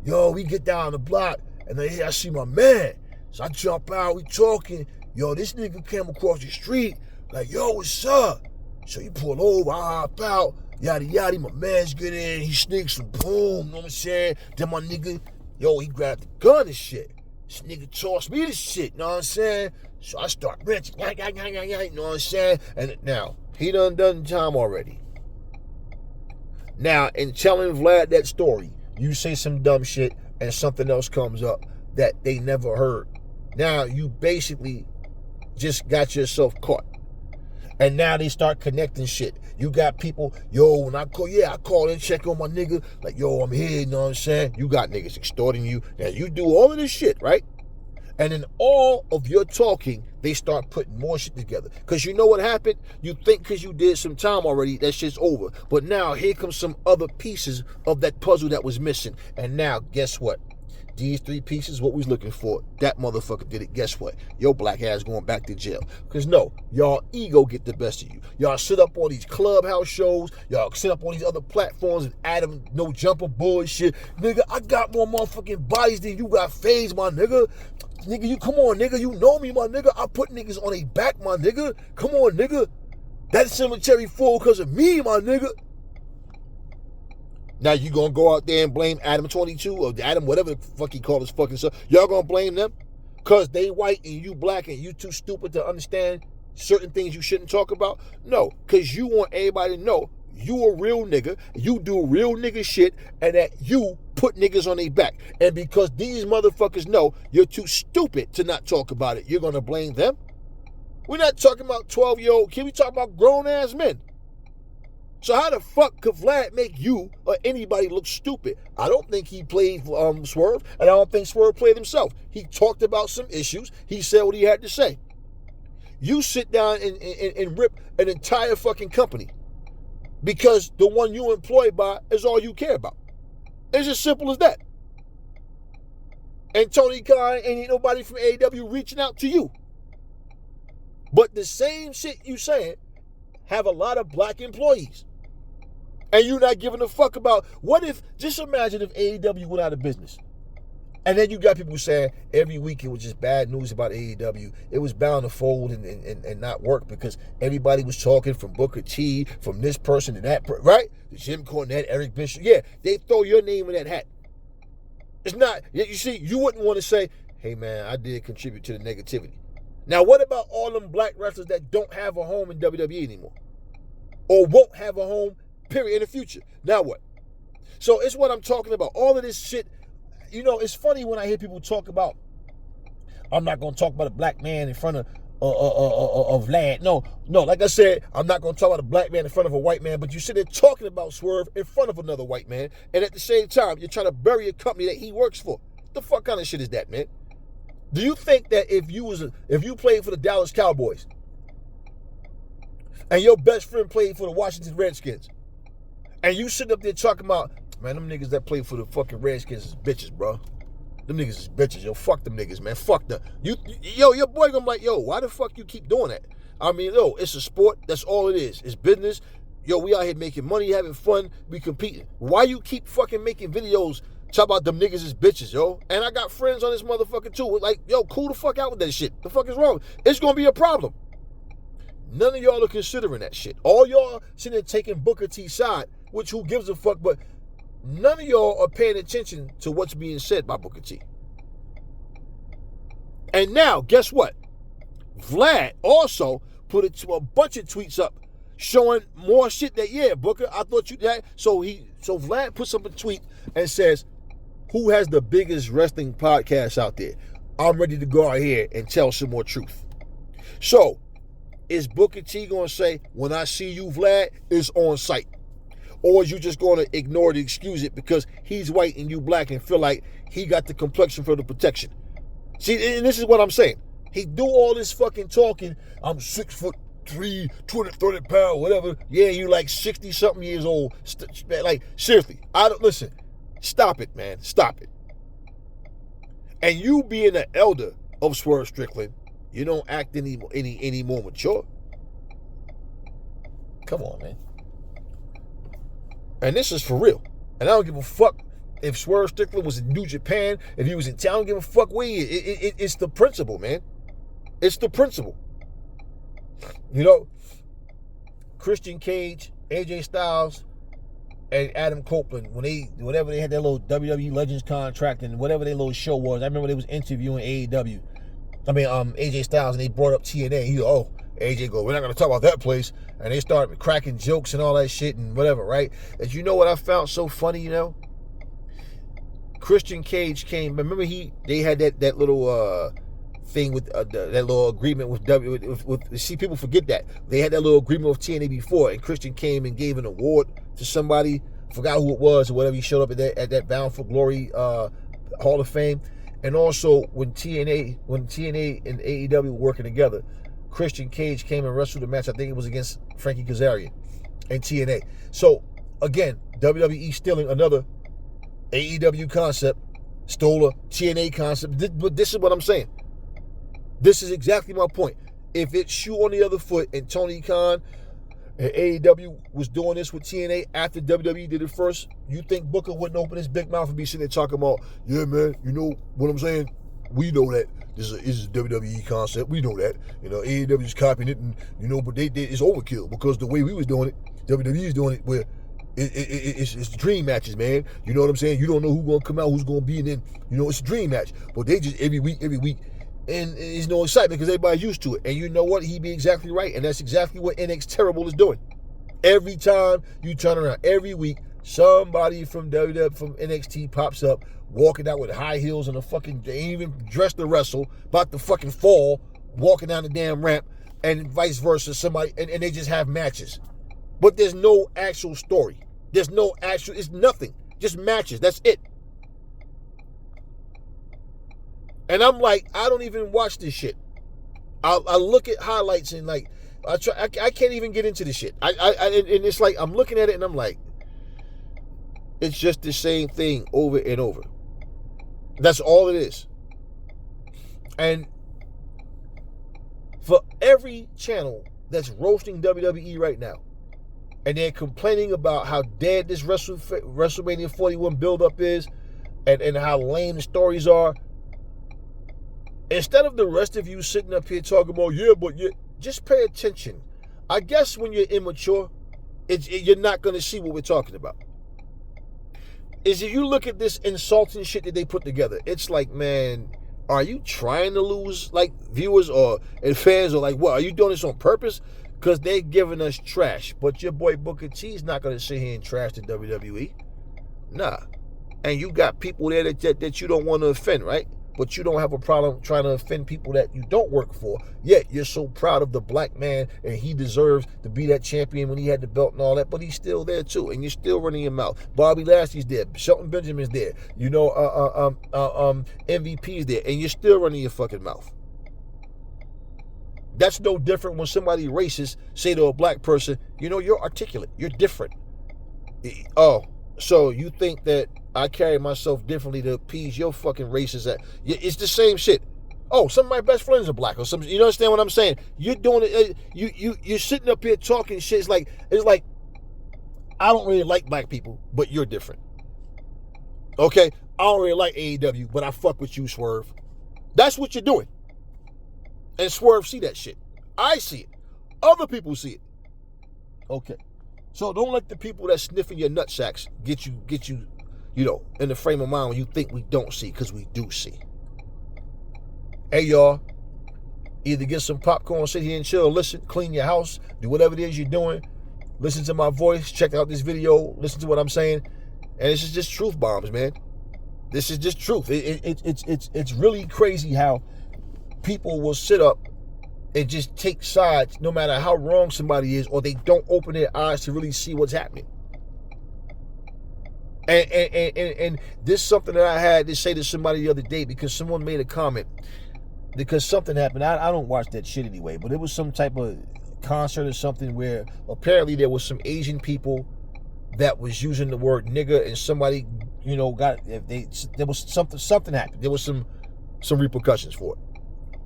Yo, we get down the block, and then I see my man. So I jump out, we talking. Yo, this nigga came across the street, like, yo, what's up? So you pull over, I hop out, yada yada, my man's get in, he sneaks and boom, know what I'm saying? Then my nigga, he grabbed the gun and shit. This nigga tossed me the shit, know what I'm saying? So I start wrenching, you know what I'm saying? And now, he done time already. Now, in telling Vlad that story, you say some dumb shit and something else comes up that they never heard. Now, you basically just got yourself caught. And now they start connecting shit. You got people, when I call and check on my nigga, like, I'm here, you know what I'm saying? You got niggas extorting you. Now, you do all of this shit, right? And in all of your talking, they start putting more shit together. Because you know what happened? You think because you did some time already, that shit's over. But now, here comes some other pieces of that puzzle that was missing. And now, guess what? These 3 pieces, what we was looking for, that motherfucker did it. Guess what? Your black ass going back to jail. Because no, y'all ego get the best of you. Y'all sit up on these clubhouse shows. Y'all sit up on these other platforms and Adam no jumper bullshit. Nigga, I got more motherfucking bodies than you got fades, my nigga. Nigga, you come on, nigga. You know me, my nigga. I put niggas on a back, my nigga. Come on, nigga. That cemetery full because of me, my nigga. Now you gonna go out there and blame Adam 22 or Adam whatever the fuck he called his fucking self. Y'all gonna blame them because they white and you black and you too stupid to understand certain things you shouldn't talk about? No, because you want everybody to know you a real nigga, you do real nigga shit, and that you put niggas on their back. And because these motherfuckers know you're too stupid to not talk about it, you're gonna blame them? We're not talking about 12-year-old kids, we talking about grown-ass men. So how the fuck could Vlad make you or anybody look stupid? I don't think he played Swerve, and I don't think Swerve played himself. He talked about some issues. He said what he had to say. You sit down and rip an entire fucking company because the one you employed by is all you care about. It's as simple as that. And Tony Khan ain't nobody from AEW reaching out to you. But the same shit you saying have a lot of black employees. And you're not giving a fuck about, what if, just imagine if AEW went out of business. And then you got people saying every week it was just bad news about AEW. It was bound to fold and not work because everybody was talking from Booker T, from this person to that person, right? Jim Cornette, Eric Bishop. Yeah, they throw your name in that hat. It's not, you see, you wouldn't want to say, hey man, I did contribute to the negativity. Now, what about all them black wrestlers that don't have a home in WWE anymore? Or won't have a home, period, in the future? Now what? So it's what I'm talking about. All of this shit, it's funny when I hear people talk about, I'm not going to talk about a black man in front of Vlad. No, like I said, I'm not going to talk about a black man in front of a white man, but you sit there talking about Swerve in front of another white man, and at the same time, you're trying to bury a company that he works for. What the fuck kind of shit is that, man? Do you think that if you played for the Dallas Cowboys and your best friend played for the Washington Redskins and you sit up there talking about, man, them niggas that play for the fucking Redskins is bitches, bro. Them niggas is bitches, yo. Fuck them niggas, man. Fuck them. Yo, your boy gonna be like, yo, why the fuck you keep doing that? I mean, yo, it's a sport. That's all it is. It's business. Yo, we out here making money, having fun. We competing. Why you keep fucking making videos talk about them niggas is bitches, yo? And I got friends on this motherfucker too. Like, yo, cool the fuck out with that shit. The fuck is wrong? It's gonna be a problem. None of y'all are considering that shit. All y'all sitting there taking Booker T's side, which who gives a fuck, but none of y'all are paying attention to what's being said by Booker T. And now, guess what? Vlad also put a bunch of tweets up showing more shit that, yeah, Booker, I thought you had. So Vlad puts up a tweet and says, who has the biggest wrestling podcast out there? I'm ready to go out here and tell some more truth. So, is Booker T going to say, when I see you, Vlad, it's on site? Or is you just going to ignore it, excuse it because he's white and you black and feel like he got the complexion for the protection? See, and this is what I'm saying. He do all this fucking talking. I'm 6'3", 230 pounds, whatever. Yeah, you like 60-something years old. Like, seriously, listen, stop it, man. Stop it. And you being an elder of Swerve Strickland, you don't act any more mature. Come on, man. And this is for real. And I don't give a fuck if Swerve Strickland was in New Japan, if he was in town, I don't give a fuck where he is. It's the principle, man. It's the principle. You know, Christian Cage, AJ Styles, and Adam Copeland, whenever they had their little WWE Legends contract and whatever their little show was, I remember they was interviewing AEW. AJ Styles, and they brought up TNA. He go, AJ go, we're not going to talk about that place. And they started cracking jokes and all that shit and whatever, right? And you know what I found so funny, you know? Christian Cage came, remember they had that little thing with that little agreement with see, people forget that. They had that little agreement with TNA before, and Christian came and gave an award to somebody, forgot who it was or whatever. He showed up at that Bound for Glory Hall of Fame. And also when TNA and AEW were working together, Christian Cage came and wrestled a match. I think it was against Frankie Kazarian and TNA. So again, WWE stealing another AEW concept, stole a TNA concept. But this is what I'm saying. This is exactly my point. If it's shoe on the other foot and Tony Khan and AEW was doing this with TNA after WWE did it first, you think Booker wouldn't open his big mouth and be sitting there talking about, yeah, man, you know what I'm saying? We know that this is a WWE concept. We know that. You know, AEW's copying it, and you know, but it's overkill because the way we was doing it, WWE is doing it where it's dream matches, man. You know what I'm saying? You don't know who's gonna come out, who's gonna be, and then you know it's a dream match. But they just every week, and there's no excitement because everybody's used to it. And you know what? He'd be exactly right, and that's exactly what NXT Terrible is doing. Every time you turn around, every week, somebody from NXT pops up, walking out with high heels and they ain't even dressed to wrestle, about to fucking fall, walking down the damn ramp, and vice versa. Somebody and they just have matches, but there's no actual story. It's nothing. Just matches. That's it. And I'm like, I don't even watch this shit. I look at highlights and like, I can't even get into this shit. And it's like I'm looking at it and I'm like, it's just the same thing over and over. That's all it is. And for every channel that's roasting WWE right now, and they're complaining about how dead this WrestleMania 41 build-up is, and how lame the stories are, instead of the rest of you sitting up here talking about, just pay attention. I guess when you're immature, you're not going to see what we're talking about. Is if you look at this insulting shit that they put together, it's like, man, are you trying to lose like viewers and fans, or like what? Are you doing this on purpose? Because they're giving us trash. But your boy Booker T is not going to sit here and trash the WWE. Nah. And you got people there that you don't want to offend, right? But you don't have a problem trying to offend people that you don't work for. Yet you're so proud of the black man and he deserves to be that champion when he had the belt and all that. But he's still there too, and you're still running your mouth. Bobby Lashley's there, Shelton Benjamin's there, you know, MVP's there, and you're still running your fucking mouth. That's no different when somebody racist say to a black person, you know, you're articulate, you're different. Oh, so you think that I carry myself differently to appease your fucking racist ass. It's the same shit. Oh, some of my best friends are black or something. You understand what I'm saying? You're doing it. You're sitting up here talking shit. It's like I don't really like black people, but you're different. Okay, I don't really like AEW, but I fuck with you, Swerve. That's what you're doing. And Swerve see that shit. I see it. Other people see it. Okay. So don't let the people that sniffing your nutsacks get you, in the frame of mind when you think we don't see, because we do see. Hey, y'all. Either get some popcorn, sit here and chill, listen, clean your house, do whatever it is you're doing. Listen to my voice, check out this video, listen to what I'm saying. And this is just truth bombs, man. This is just truth. It's really crazy how people will sit up and just take sides no matter how wrong somebody is, or they don't open their eyes to really see what's happening. And this is something that I had to say to somebody the other day, because someone made a comment, because something happened. I don't watch that shit anyway, but it was some type of concert or something where apparently there was some Asian people that was using the word nigger, and somebody, there was something happened. There was some repercussions for it.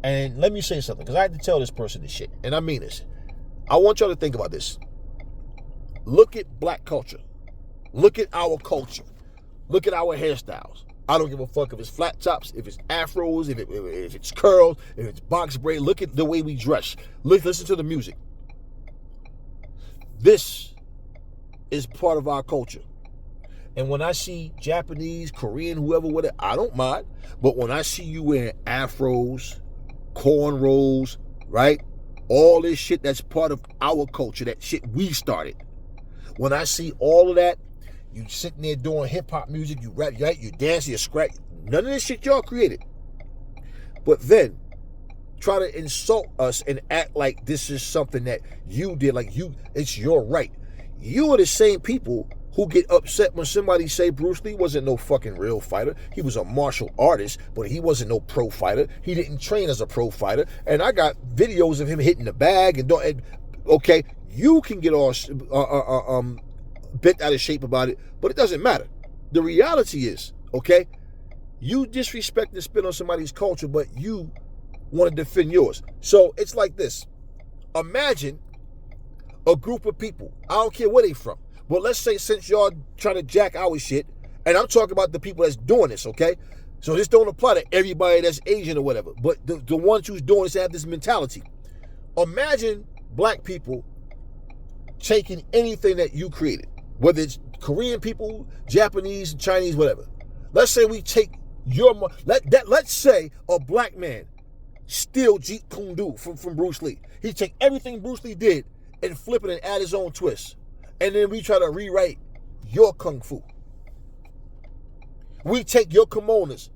And let me say something, because I had to tell this person this shit, and I mean this. I want y'all to think about this. Look at black culture. Look at our culture. Look at our hairstyles. I don't give a fuck if it's flat tops, if it's afros, if it's curls, if it's box braid. Look at the way we dress. Listen to the music. This is part of our culture. And when I see Japanese, Korean, whoever, whatever, I don't mind. But when I see you wearing afros, cornrows, right? All this shit that's part of our culture, that shit we started. When I see all of that, you sitting there doing hip-hop music, you rap, right? You dance, you scratch. None of this shit y'all created. But then, try to insult us and act like this is something that you did, like it's your right. You are the same people who get upset when somebody say Bruce Lee wasn't no fucking real fighter. He was a martial artist, but he wasn't no pro fighter. He didn't train as a pro fighter. And I got videos of him hitting the bag okay, you can get all bent out of shape about it, but it doesn't matter. The reality is, okay, you disrespect and spit on somebody's culture, but you want to defend yours. So it's like this. Imagine a group of people. I don't care where they from. But let's say, since y'all trying to jack our shit, and I'm talking about the people that's doing this, okay? So this don't apply to everybody that's Asian or whatever, but the ones who's doing this have this mentality. Imagine black people taking anything that you created, whether it's Korean people, Japanese, Chinese, whatever. Let's say we take let's say a black man steal Jeet Kune Do from Bruce Lee. He take everything Bruce Lee did and flip it and add his own twist. And then we try to rewrite your kung fu. We take your kimonos.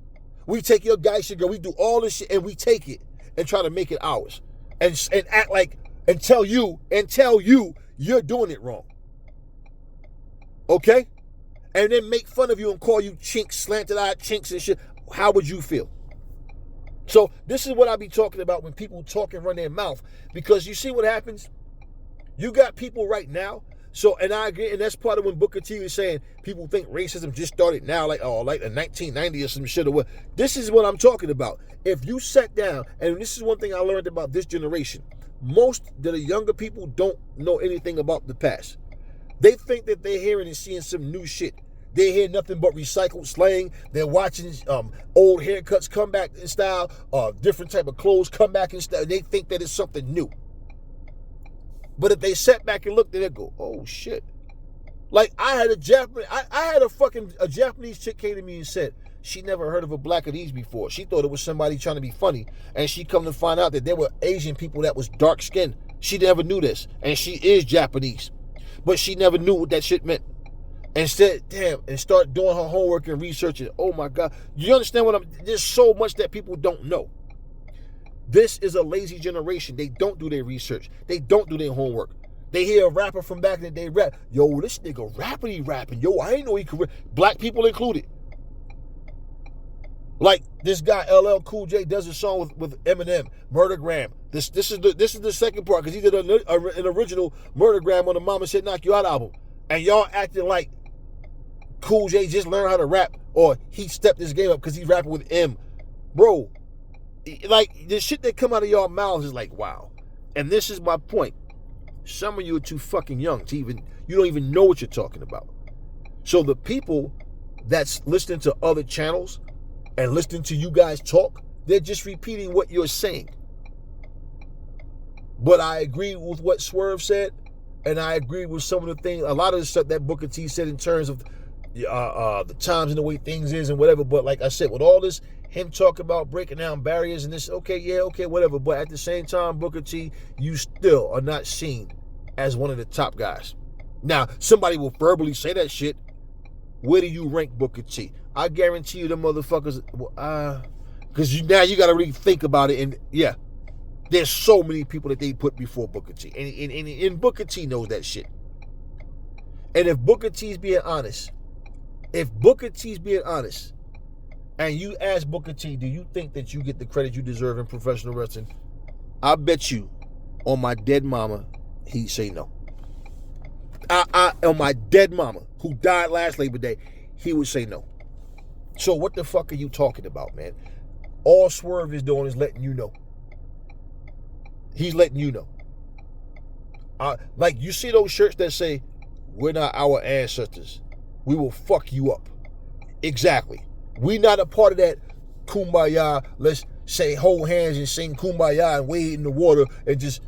We take your gaishiga. We do all this shit and we take it and try to make it ours. And act like, and tell you you're doing it wrong. Okay? And then make fun of you and call you chinks, slanted-eyed chinks and shit. How would you feel? So this is what I be talking about when people talk and run their mouth. Because you see what happens? You got people right now. So, and I agree, and that's part of when Booker T was saying people think racism just started now, like in 1990 or some shit or what. This is what I'm talking about. If you sat down, and this is one thing I learned about this generation, most of the younger people don't know anything about the past. They think that they're hearing and seeing some new shit. They hear nothing but recycled slang. They're watching old haircuts come back in style, different type of clothes come back in style. They think that it's something new. But if they sat back and looked at it, go, oh shit. Like I had a Japanese chick came to me and said she never heard of a black of these before. She thought it was somebody trying to be funny, and she come to find out that there were Asian people that was dark skinned. She never knew this, and she is Japanese, but she never knew what that shit meant. And said, damn, and start doing her homework and researching. Oh my God, you understand there's so much that people don't know. This is a lazy generation. They don't do their research. They don't do their homework. They hear a rapper from back in the day rap. Yo, this nigga rapping. Yo, I ain't know he could rap. Black people included. Like this guy LL Cool J does a song with Eminem, Murdergram. This is the second part, because he did an original Murdergram on the Mama Said Knock You Out album. And y'all acting like Cool J just learned how to rap, or he stepped his game up because he's rapping with M. Bro, like, the shit that come out of y'all mouths is like, wow. And this is my point. Some of you are too fucking young to you don't even know what you're talking about. So the people that's listening to other channels and listening to you guys talk, they're just repeating what you're saying. But I agree with what Swerve said, and I agree with some of the things, a lot of the stuff that Booker T said in terms of the times and the way things is and whatever. But like I said, with all this, him talking about breaking down barriers and this, okay, whatever. But at the same time, Booker T, you still are not seen as one of the top guys. Now, somebody will verbally say that shit. Where do you rank Booker T? I guarantee you the motherfuckers, because now you got to really think about it. And yeah, there's so many people that they put before Booker T. And Booker T knows that shit. And if Booker T's being honest, and you ask Booker T, do you think that you get the credit you deserve in professional wrestling? I bet you on my dead mama, he'd say no. On my dead mama, who died last Labor Day, he would say no. So what the fuck are you talking about, man? All Swerve is doing is letting you know. He's letting you know. Like, you see those shirts that say, we're not our ancestors, we will fuck you up. Exactly. We not a part of that kumbaya, let's say hold hands and sing kumbaya and wade in the water and just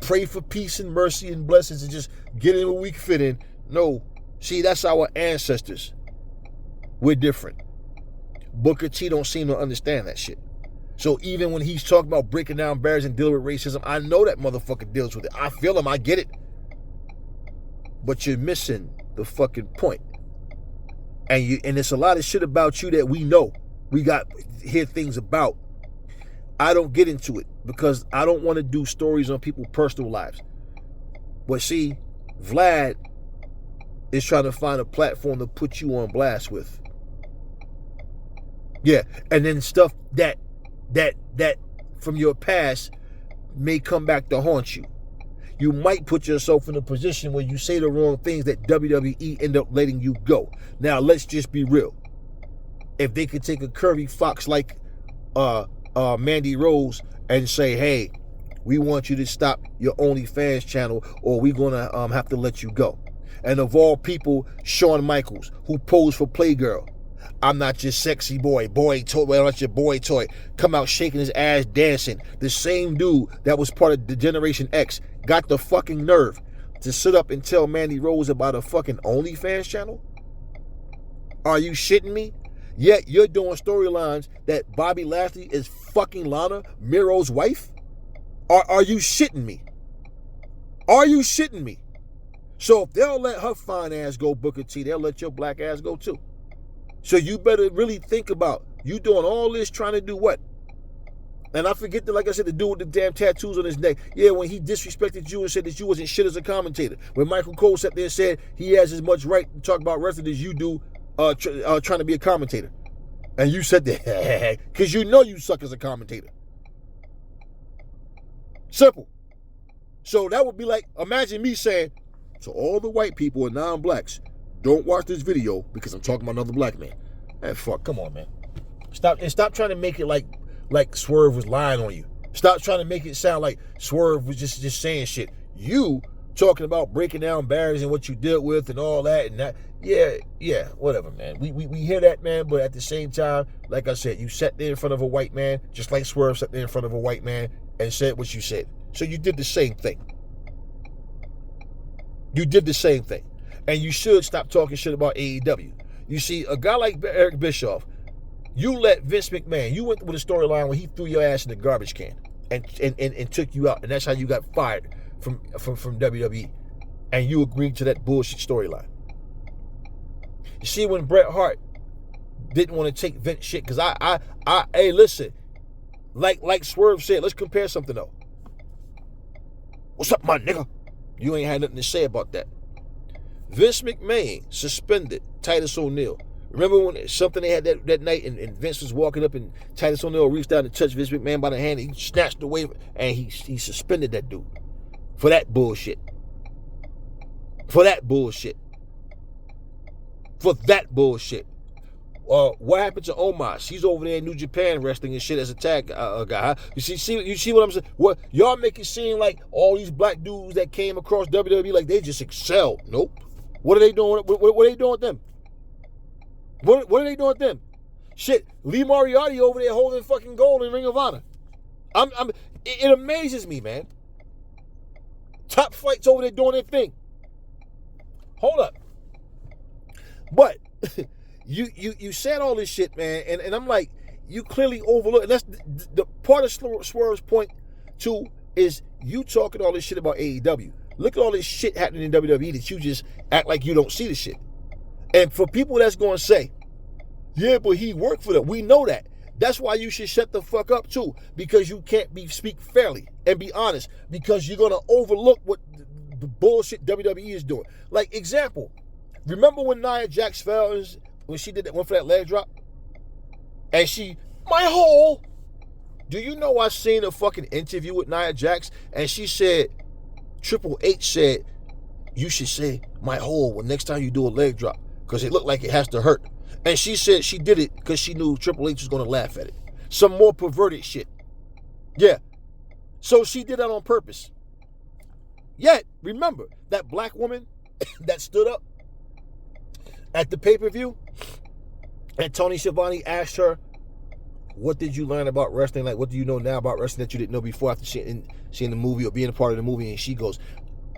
pray for peace and mercy and blessings and just get in what we can fit in. No. See, that's our ancestors. We're different. Booker T don't seem to understand that shit. So even when he's talking about breaking down barriers and dealing with racism, I know that motherfucker deals with it. I feel him. I get it. But you're missing the fucking point. And it's a lot of shit about you that we know. We got hear things about. I don't get into it because I don't want to do stories on people's personal lives. But see, Vlad is trying to find a platform to put you on blast with. Yeah, and then stuff that from your past may come back to haunt you. You might put yourself in a position where you say the wrong things that WWE end up letting you go. Now, let's just be real. If they could take a curvy fox like Mandy Rose and say, hey, we want you to stop your OnlyFans channel or we're going to have to let you go. And of all people, Shawn Michaels, who posed for Playgirl. I'm not your sexy boy toy, well, not your boy toy. Come out shaking his ass, dancing. The same dude that was part of the Generation X got the fucking nerve to sit up and tell Mandy Rose about a fucking OnlyFans channel? Are you shitting me? Yet you're doing storylines that Bobby Lashley is fucking Lana, Miro's wife? Are you shitting me? Are you shitting me? So if they'll let her fine ass go, Booker T, they'll let your black ass go too. So you better really think about, you doing all this trying to do what? And I forget that, like I said, the dude with the damn tattoos on his neck. Yeah, when he disrespected you and said that you wasn't shit as a commentator. When Michael Cole sat there and said he has as much right to talk about wrestling as you do trying to be a commentator. And you said that because you know you suck as a commentator. Simple. So that would be like, imagine me saying, to all the white people and non-blacks, don't watch this video because I'm talking about another black man. Man, fuck, come on, man. Stop trying to make it like Swerve was lying on you. Stop trying to make it sound like Swerve was just saying shit. You talking about breaking down barriers and what you dealt with and all that and that. Yeah, whatever, man. We hear that, man, but at the same time, like I said, you sat there in front of a white man, just like Swerve sat there in front of a white man and said what you said. So you did the same thing. You did the same thing. And you should stop talking shit about AEW. You see, a guy like Eric Bischoff, you let Vince McMahon, you went with a storyline where he threw your ass in the garbage can and took you out. And that's how you got fired from WWE. And you agreed to that bullshit storyline. You see, when Bret Hart didn't want to take Vince shit, because hey, listen, like Swerve said, let's compare something though. What's up, my nigga? You ain't had nothing to say about that. Vince McMahon suspended Titus O'Neil. Remember when something they had that night and Vince was walking up and Titus O'Neil reached out and touched Vince McMahon by the hand and he snatched away and he suspended that dude for that bullshit. For that bullshit. for that bullshit. What happened to Omar? She's over there in New Japan wrestling and shit as a tag guy. You see what I'm saying? What y'all make it seem like all these black dudes that came across WWE like they just excelled? Nope. What are they doing? What are they doing with them? What are they doing with them? Shit, Lee Moriarty over there holding fucking gold in Ring of Honor. It amazes me, man. Top flights over there doing their thing. Hold up. But you said all this shit, man, and I'm like, you clearly overlook. That's the part of Swerve's point too, is you talking all this shit about AEW. Look at all this shit happening in WWE that you just act like you don't see the shit. And for people that's going to say, yeah, but he worked for them. We know that. That's why you should shut the fuck up too, because you can't speak fairly and be honest, because you're going to overlook what the bullshit WWE is doing. Like, example, remember when Nia Jax fell when she did that one for that leg drop? And my hole. Do you know I seen a fucking interview with Nia Jax and she said, Triple H said, you should say my hole when next time you do a leg drop because it looked like it has to hurt. And she said she did it because she knew Triple H was going to laugh at it. Some more perverted shit. Yeah. So she did that on purpose. Yet, remember, that black woman that stood up at the pay-per-view and Tony Schiavone asked her, what did you learn about wrestling? Like, what do you know now about wrestling that you didn't know before after seeing the movie or being a part of the movie? And she goes,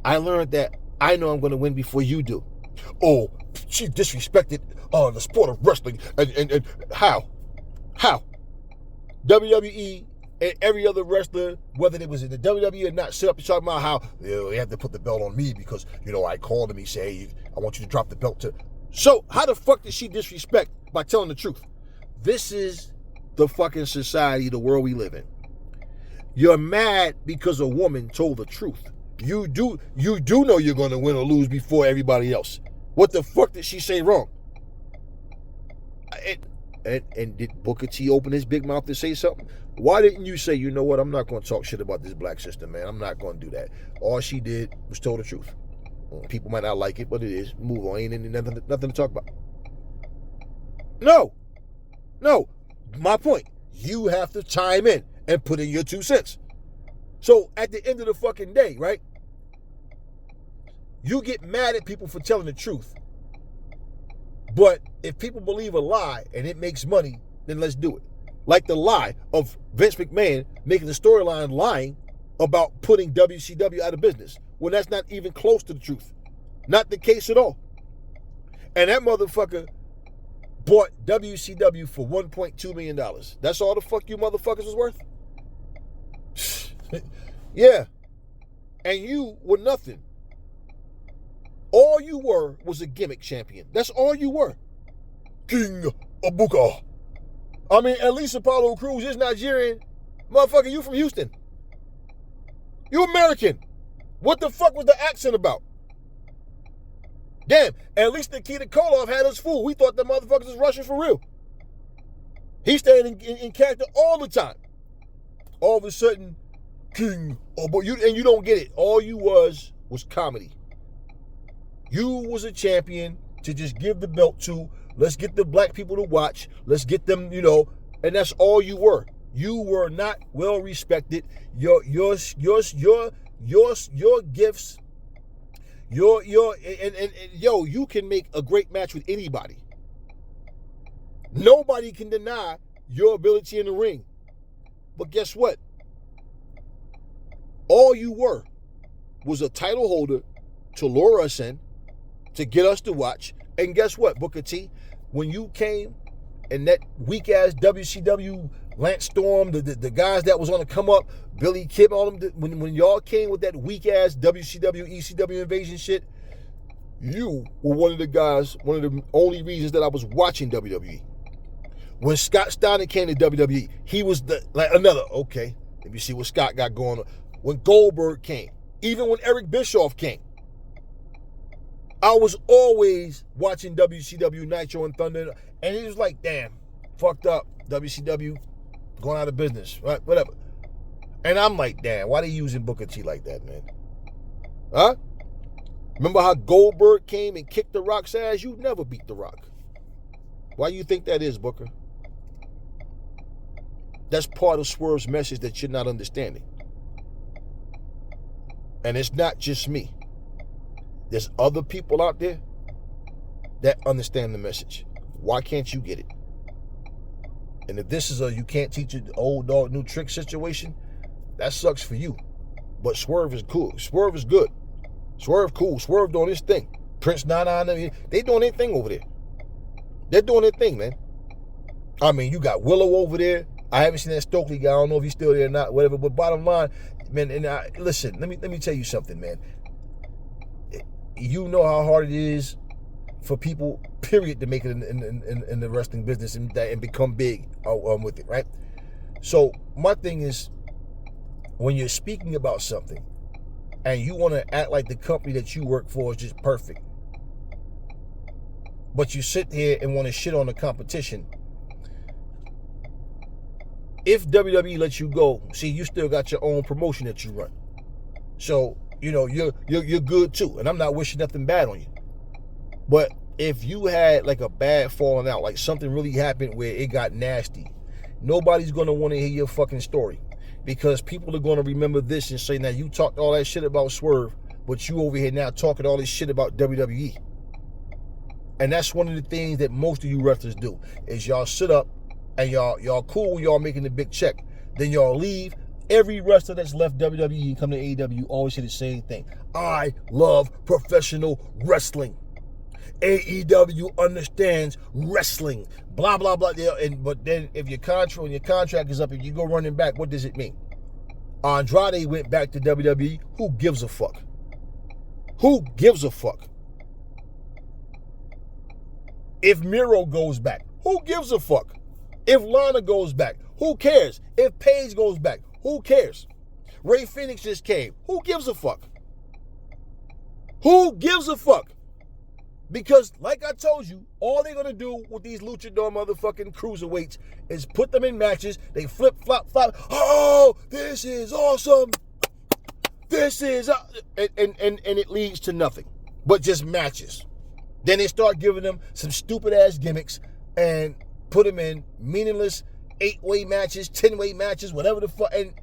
I learned that I know I'm going to win before you do. Oh, she disrespected the sport of wrestling. And how? WWE and every other wrestler, whether it was in the WWE or not, sit up and talk about how they have to put the belt on me because, I called him. He said, hey, I want you to drop the belt to. So how the fuck did she disrespect by telling the truth? This is the fucking society, the world we live in. You're mad because a woman told the truth. You do know you're going to win or lose before everybody else. What the fuck did she say wrong? And did Booker T open his big mouth to say something? Why didn't you say, you know what, I'm not going to talk shit about this black sister, man. I'm not going to do that. All she did was tell the truth. People might not like it, but it is. Move on. Ain't nothing to talk about. No. My point. You have to chime in and put in your 2 cents. So at the end of the fucking day, right? You get mad at people for telling the truth. But if people believe a lie and it makes money, then let's do it. Like the lie of Vince McMahon making the storyline lying about putting WCW out of business, when that's not even close to the truth. Not the case at all. And that motherfucker bought WCW for $1.2 million. That's all the fuck you motherfuckers was worth? Yeah. And you were nothing. All you were was a gimmick champion. That's all you were. King of Booker. I mean, at least Apollo Crews is Nigerian. Motherfucker, you from Houston. You American. What the fuck was the accent about? Damn, at least Nikita Koloff had us fooled. We thought the motherfuckers was Russian for real. He stayed in character all the time. All of a sudden, King of Booker. And you don't get it. All you was comedy. You was a champion to just give the belt to. Let's get the black people to watch. Let's get them, and that's all you were. You were not well respected. Your gifts, you can make a great match with anybody. Nobody can deny your ability in the ring. But guess what? All you were was a title holder to lure us in, to get us to watch. And guess what, Booker T? When you came and that weak-ass WCW, Lance Storm, the guys that was on the come up, Billy Kid, all them, when y'all came with that weak-ass WCW, ECW invasion shit, you were one of the only reasons that I was watching WWE. When Scott Steiner came to WWE, he was okay, let me see what Scott got going on. When Goldberg came, even when Eric Bischoff came, I was always watching WCW, Nitro, and Thunder, and he was like, damn, fucked up, WCW, going out of business, right, whatever. And I'm like, damn, why they using Booker T like that, man? Huh? Remember how Goldberg came and kicked The Rock's ass? You never beat The Rock. Why you think that is, Booker? That's part of Swerve's message that you're not understanding. And it's not just me. There's other people out there that understand the message. Why can't you get it? And if this is a you can't teach an old dog new trick situation, that sucks for you. But Swerve is cool. Swerve is good. Swerve cool. Swerve doing his thing. Prince Nana, they doing their thing over there. They're doing their thing, man. I mean, you got Willow over there. I haven't seen that Stokely guy. I don't know if he's still there or not, whatever. But bottom line, man, listen, let me tell you something, man. You know how hard it is for people, period, to make it in the wrestling business and become big with it, right? So my thing is, when you're speaking about something and you want to act like the company that you work for is just perfect, but you sit here and want to shit on the competition, if WWE lets you go, see, you still got your own promotion that you run. So, you know, you're good too. And I'm not wishing nothing bad on you. But if you had like a bad falling out, like something really happened where it got nasty, nobody's going to want to hear your fucking story. Because people are going to remember this and say, now you talked all that shit about Swerve, but you over here now talking all this shit about WWE. And that's one of the things that most of you wrestlers do, is y'all sit up and y'all cool, y'all making the big check. Then y'all leave. Every wrestler that's left WWE and come to AEW always say the same thing. I love professional wrestling. AEW understands wrestling. Blah, blah, blah. But then if your contract is up and you go running back, what does it mean? Andrade went back to WWE. Who gives a fuck? Who gives a fuck? If Miro goes back, who gives a fuck? If Lana goes back, who cares? If Paige goes back, who cares? Ray Phoenix just came. Who gives a fuck? Who gives a fuck? Because, like I told you, all they're going to do with these luchador motherfucking cruiserweights is put them in matches. They flip, flop, flop. Oh, this is awesome. This is... And it leads to nothing but just matches. Then they start giving them some stupid-ass gimmicks and put them in meaningless 8-way matches, 10-way matches, whatever the fuck. And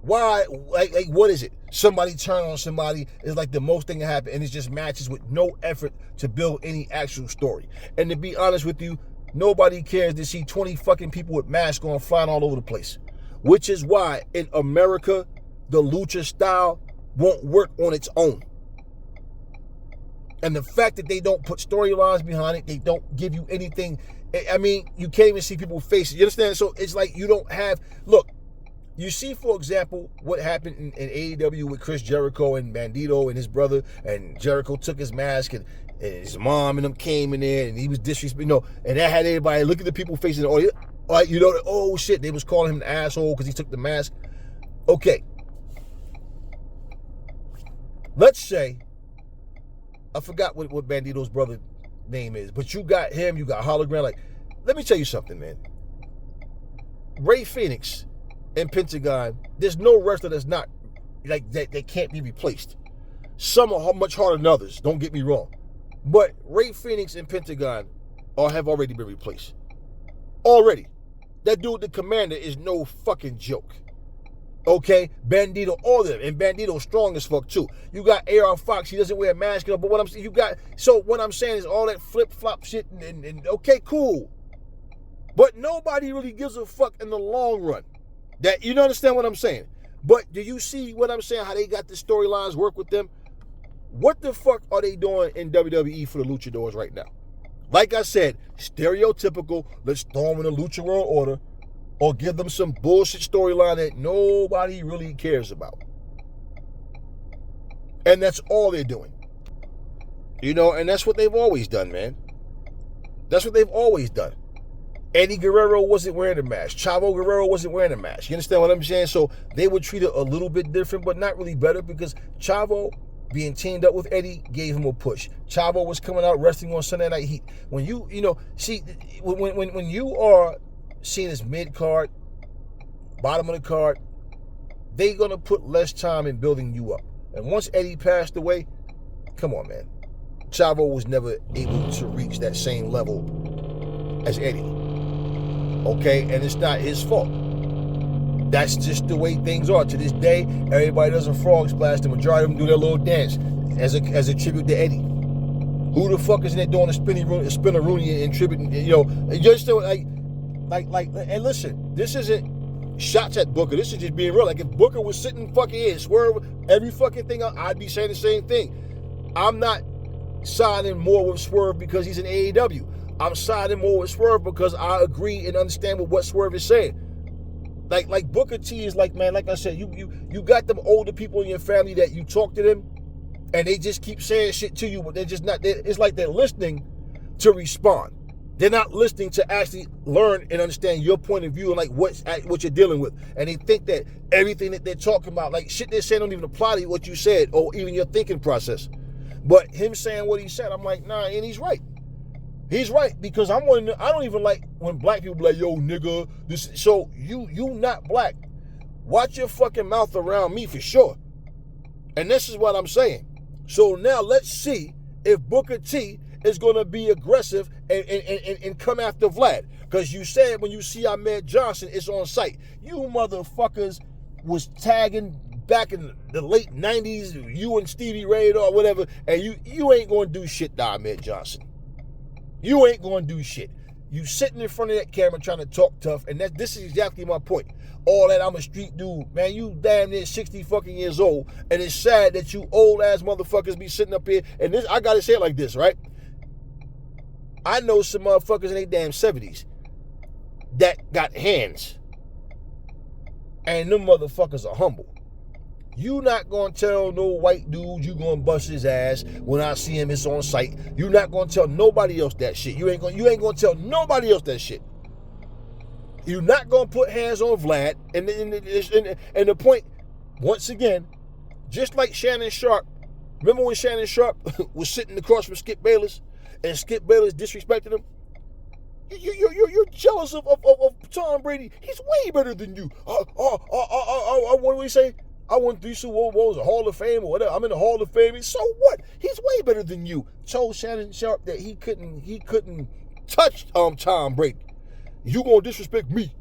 why? Like, what is it? Somebody turn on somebody is like the most thing that happened, and it's just matches with no effort to build any actual story. And to be honest with you, nobody cares to see 20 fucking people with masks on flying all over the place. Which is why in America, the lucha style won't work on its own. And the fact that they don't put storylines behind it, they don't give you anything. I mean, you can't even see people's faces. You understand? So it's like you don't have... Look, you see, for example, what happened in AEW with Chris Jericho and Bandito and his brother, and Jericho took his mask and his mom and them came in there and he was disrespectful, you know, and that had everybody look at the people facing the audience, like, you know, oh shit, they was calling him an asshole because he took the mask. Okay. Let's say, I forgot what Bandito's brother name is, but you got him, you got Hologram. Like, let me tell you something, man. Ray Phoenix and Pentagon, there's no wrestler that's not like that can't be replaced. Some are much harder than others, don't get me wrong. But Ray Phoenix and Pentagon have already been replaced. Already. That dude, the Commander, is no fucking joke. Okay? Bandito, all of them. And Bandito's strong as fuck too. You got AR Fox, he doesn't wear a mask, but what I'm saying, what I'm saying is all that flip-flop shit and okay, cool. But nobody really gives a fuck in the long run. That, you understand what I'm saying? But do you see what I'm saying, how they got the storylines work with them? What the fuck are they doing in WWE for the luchadors right now? Like I said, stereotypical, let's throw them in the Lucha World Order, or give them some bullshit storyline that nobody really cares about. And that's all they're doing. You know, and that's what they've always done, man. That's what they've always done. Eddie Guerrero wasn't wearing a mask. Chavo Guerrero wasn't wearing a mask. You understand what I'm saying? So they would treat it a little bit different, but not really better, because Chavo, being teamed up with Eddie, gave him a push. Chavo was coming out wrestling on Sunday Night Heat. When you see, when you are seen as mid-card, bottom of the card, they're going to put less time in building you up. And once Eddie passed away, Come on, man. Chavo was never able to reach that same level as Eddie. Okay? And it's not his fault. That's just the way things are. To this day, everybody does a frog splash. The majority of them do their little dance as a tribute to Eddie. Who the fuck is in there doing a spinneroonie and tribute? You know, just like, and listen, this isn't shots at Booker. This is just being real. Like, if Booker was sitting fucking here and Swerve every fucking thing, I'd be saying the same thing. I'm not siding more with Swerve because he's in AEW. I'm siding more with Swerve because I agree and understand what Swerve is saying. Like Booker T is like, man, like I said, you got them older people in your family that you talk to them and they just keep saying shit to you, but they're just not, it's like they're listening to respond. They're not listening to actually learn and understand your point of view and like what you're dealing with. And they think that everything that they're talking about, like shit they're saying don't even apply to what you said or even your thinking process. But him saying what he said, I'm like, nah, and he's right. He's right, because I don't even like when black people be like, yo, nigga, this. So you not black. Watch your fucking mouth around me for sure. And this is what I'm saying. So now let's see if Booker T is going to be aggressive and come after Vlad. Because you said when you see Ahmed Johnson, it's on site. You motherfuckers was tagging back in the late 90s, you and Stevie Ray or whatever, and you ain't going to do shit to Ahmed Johnson. You ain't going to do shit. You sitting in front of that camera trying to talk tough, and this is exactly my point. All that I'm a street dude, man, you damn near 60 fucking years old, and it's sad that you old ass motherfuckers be sitting up here, and this, I gotta say it like this, right? I know some motherfuckers in their damn 70s that got hands, and them motherfuckers are humble. You not gonna tell no white dude you gonna bust his ass when I see him, it's on sight. You not gonna tell nobody else that shit. You ain't gonna tell nobody else that shit. You not gonna put hands on Vlad. And the point, once again, just like Shannon Sharp. Remember when Shannon Sharp was sitting across from Skip Bayless and Skip Bayless disrespected him? You're jealous of Tom Brady. He's way better than you. What do we say? I won 3 Super Bowls, a Hall of Fame or whatever. I'm in the Hall of Fame. So what? He's way better than you. Told Shannon Sharp that he couldn't touch Tom Brady. You gonna disrespect me?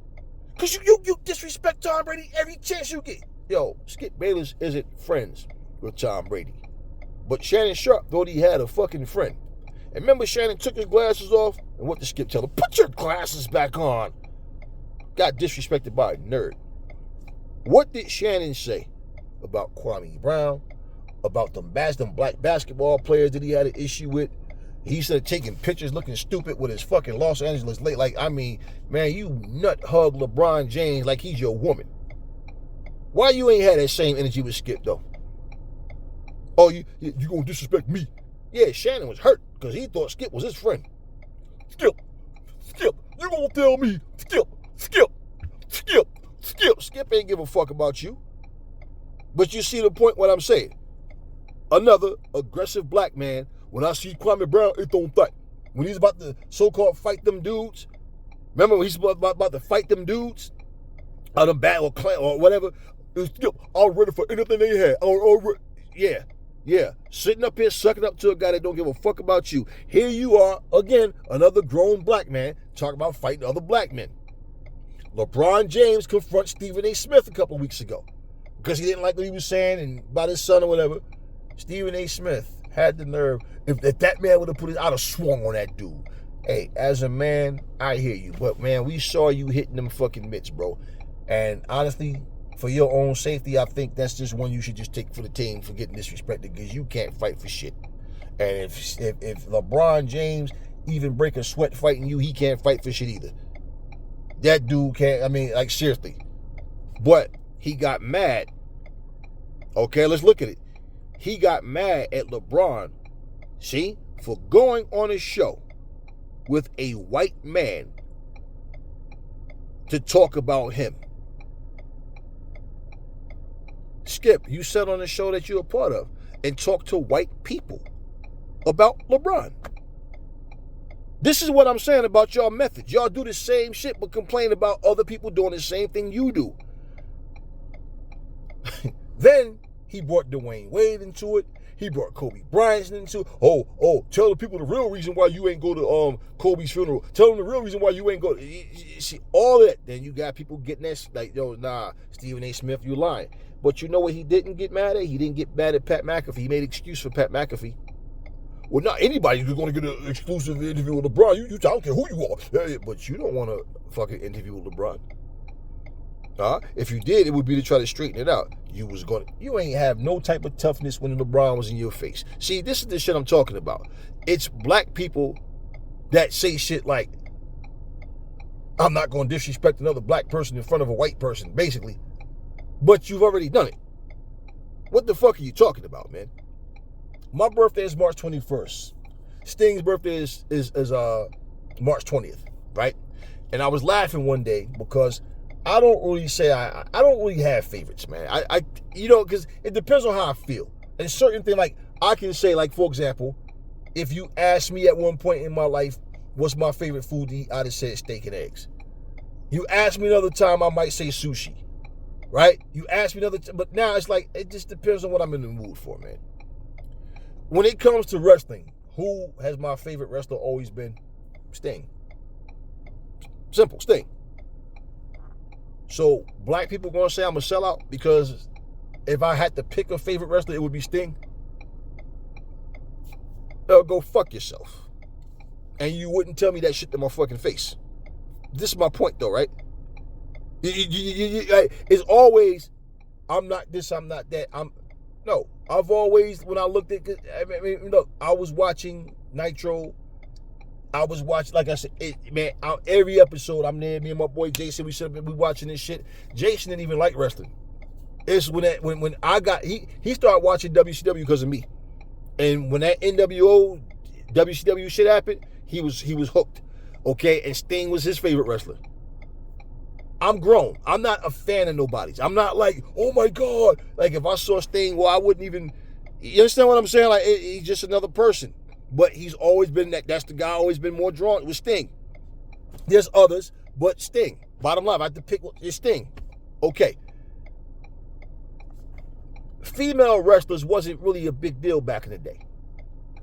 Cause you disrespect Tom Brady every chance you get. Yo, Skip Bayless isn't friends with Tom Brady, but Shannon Sharp thought he had a fucking friend. And remember, Shannon took his glasses off, and what did Skip tell him? Put your glasses back on. Got disrespected by a nerd. What did Shannon say about Kwame Brown, about them black basketball players that he had an issue with? He started taking pictures looking stupid with his fucking Los Angeles late. Like, I mean, man, you nut hug LeBron James like he's your woman. Why you ain't had that same energy with Skip, though? Oh, you gonna disrespect me? Yeah, Shannon was hurt because he thought Skip was his friend. Skip, you gonna tell me? Skip. Skip ain't give a fuck about you. But you see the point what I'm saying. Another aggressive black man, when I see Kwame Brown, it don't fight. When he's about to so-called fight them dudes, remember when he's about to fight them dudes? Out of battle or clan or whatever, Skip, I'm ready for anything they had. Yeah. Sitting up here sucking up to a guy that don't give a fuck about you. Here you are, again, another grown black man talking about fighting other black men. LeBron James confronted Stephen A. Smith a couple weeks ago because he didn't like what he was saying and about his son or whatever. Stephen A. Smith had the nerve. If that man would have put his, I'd have swung on that dude. Hey, as a man, I hear you. But, man, we saw you hitting them fucking mitts, bro. And honestly, for your own safety, I think that's just one you should just take for the team for getting disrespected because you can't fight for shit. And if LeBron James even break a sweat fighting you, he can't fight for shit either. That dude can't, I mean, like, seriously. But he got mad. Okay, let's look at it. He got mad at LeBron, see, for going on a show with a white man to talk about him. Skip, you said on the show that you're a part of and talk to white people about LeBron. This is what I'm saying about y'all methods. Y'all do the same shit but complain about other people doing the same thing you do. Then he brought Dwayne Wade into it. He brought Kobe Bryant into. Tell the people the real reason why you ain't go to Kobe's funeral. Tell them the real reason why you ain't go. See all that. Then you got people getting that like, yo, nah, Stephen A. Smith, you lying. But you know what he didn't get mad at? He didn't get mad at Pat McAfee. He made an excuse for Pat McAfee. Well, not anybody's going to get an exclusive interview with LeBron. You I don't care who you are. But you don't want to fucking interview with LeBron. If you did, it would be to try to straighten it out. You ain't have no type of toughness when LeBron was in your face. See, this is the shit I'm talking about. It's black people that say shit like, I'm not going to disrespect another black person in front of a white person, basically. But you've already done it. What the fuck are you talking about, man? My birthday is March 21st. Sting's birthday is March 20th, right? And I was laughing one day because I don't really have favorites, man. Because it depends on how I feel. And certain things, like, I can say, like, for example, if you asked me at one point in my life, what's my favorite food to eat, I'd have said steak and eggs. You ask me another time, I might say sushi, right? You ask me another time, but now it's like, it just depends on what I'm in the mood for, man. When it comes to wrestling, who has my favorite wrestler always been? Sting. Simple, Sting. So black people gonna say I'm a sellout because if I had to pick a favorite wrestler, it would be Sting. Go fuck yourself. And you wouldn't tell me that shit to my fucking face. This is my point though, right? It's always, I'm not this, I'm not that. No, I've always, when I looked at, look, I was watching Nitro. I was watching, like I said, every episode I'm there. Me and my boy Jason, we watching this shit. Jason didn't even like wrestling. It's when I got, he started watching WCW because of me. And when that WCW shit happened, he was hooked. Okay, and Sting was his favorite wrestler. I'm grown. I'm not a fan of nobody's. I'm not like, oh my God. Like if I saw Sting, well, I wouldn't even, you understand what I'm saying? Like he's just another person. But he's always been that's the guy always been more drawn with Sting. There's others, but Sting. Bottom line, I have to pick it's Sting. Okay. Female wrestlers wasn't really a big deal back in the day.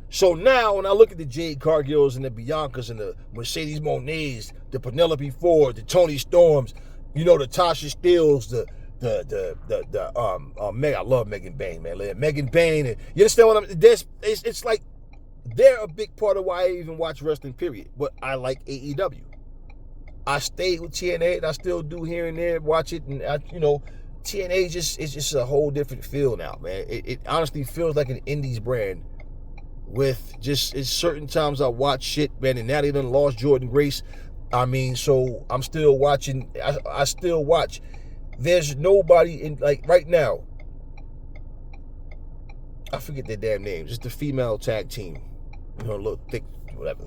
So now when I look at the Jade Cargills and the Biancas and the Mercedes Monets, the Penelope Ford, the Toni Storms, the Tasha Steeles, I love Megan Bain, man. Megan Bain, and you understand what it's like they're a big part of why I even watch wrestling, period. But I like AEW. I stayed with TNA, and I still do here and there, watch it, and TNA is just a whole different feel now, man. It honestly feels like an indies brand. With just, it's certain times I watch shit, man, and now they done lost Jordan Grace. So I'm still watching. I still watch. There's nobody in, like, right now. I forget their damn names. It's the female tag team. A little thick, whatever.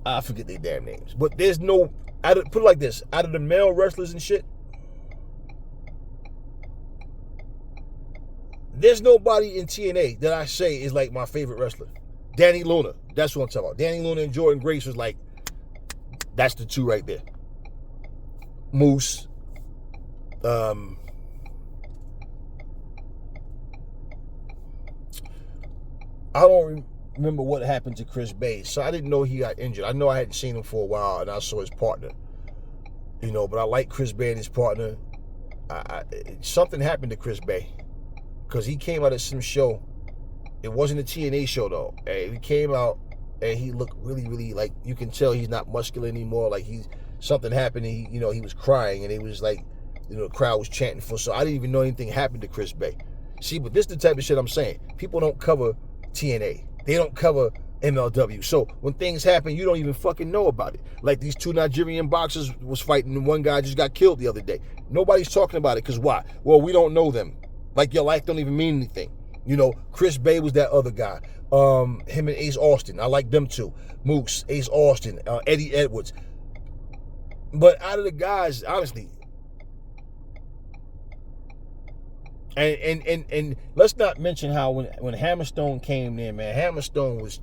I forget their damn names. But there's no, put it like this, out of the male wrestlers and shit, there's nobody in TNA that I say is like my favorite wrestler. Danny Luna. That's what I'm talking about. Danny Luna and Jordan Grace was like, that's the two right there. Moose. I don't remember what happened to Chris Bay. So I didn't know he got injured. I know I hadn't seen him for a while, and I saw his partner. But I like Chris Bay and his partner. Something happened to Chris Bay. Because he came out of some show. It wasn't a TNA show, though. And he came out, and he looked really, really, like, you can tell he's not muscular anymore. Like, something happened, and he was crying, and it was like, the crowd was chanting for. So I didn't even know anything happened to Chris Bay. See, but this is the type of shit I'm saying. People don't cover TNA. They don't cover MLW. So when things happen, you don't even fucking know about it. Like these two Nigerian boxers was fighting, and one guy just got killed the other day. Nobody's talking about it, because why? Well, we don't know them. Like your life don't even mean anything. Chris Bay was that other guy. Him and Ace Austin. I like them too. Moose, Ace Austin, Eddie Edwards. But out of the guys, honestly, and let's not mention how when Hammerstone came there, man, Hammerstone was,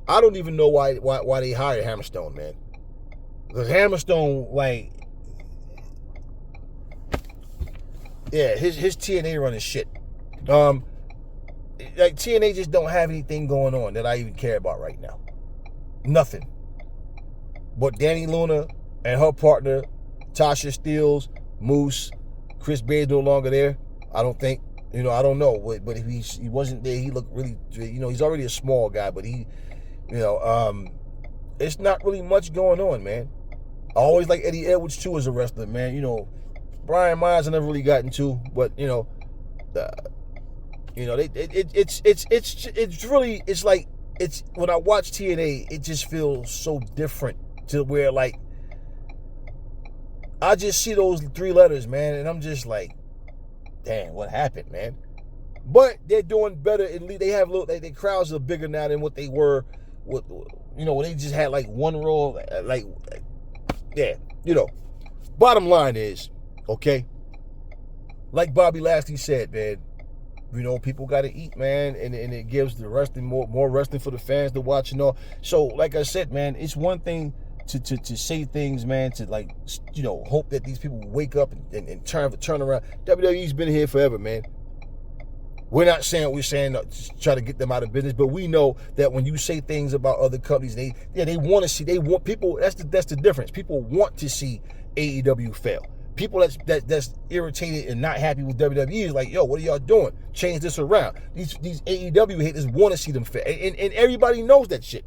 I don't even know why they hired Hammerstone, man. Because Hammerstone, like, yeah, his TNA run is shit. like TNA just don't have anything going on that I even care about right now. Nothing. But Danny Luna and her partner, Tasha Steelz, Moose, Chris Baird no longer there. I don't think, I don't know. But if he wasn't there, he looked really, he's already a small guy, but he, it's not really much going on, man. I always like Eddie Edwards too as a wrestler, man. Brian Myers I never really got into, but it's when I watch TNA, it just feels so different to where like I just see those 3 letters, man, and I'm just like, damn, what happened, man? But they're doing better. They have their crowds are bigger now than what they were. When they just had like one row, Bottom line is, okay, like Bobby Lashley said, man, people got to eat, man, and it gives the wrestling more wrestling for the fans to watch and all. So, like I said, man, it's one thing to say things, man, to like, hope that these people wake up and turn around. WWE's been here forever, man. We're not saying to try to get them out of business, but we know that when you say things about other companies, they want to see, they want people. That's the difference. People want to see AEW fail. People that's irritated and not happy with WWE is like, yo, what are y'all doing? Change this around. These AEW haters want to see them fail, and everybody knows that shit.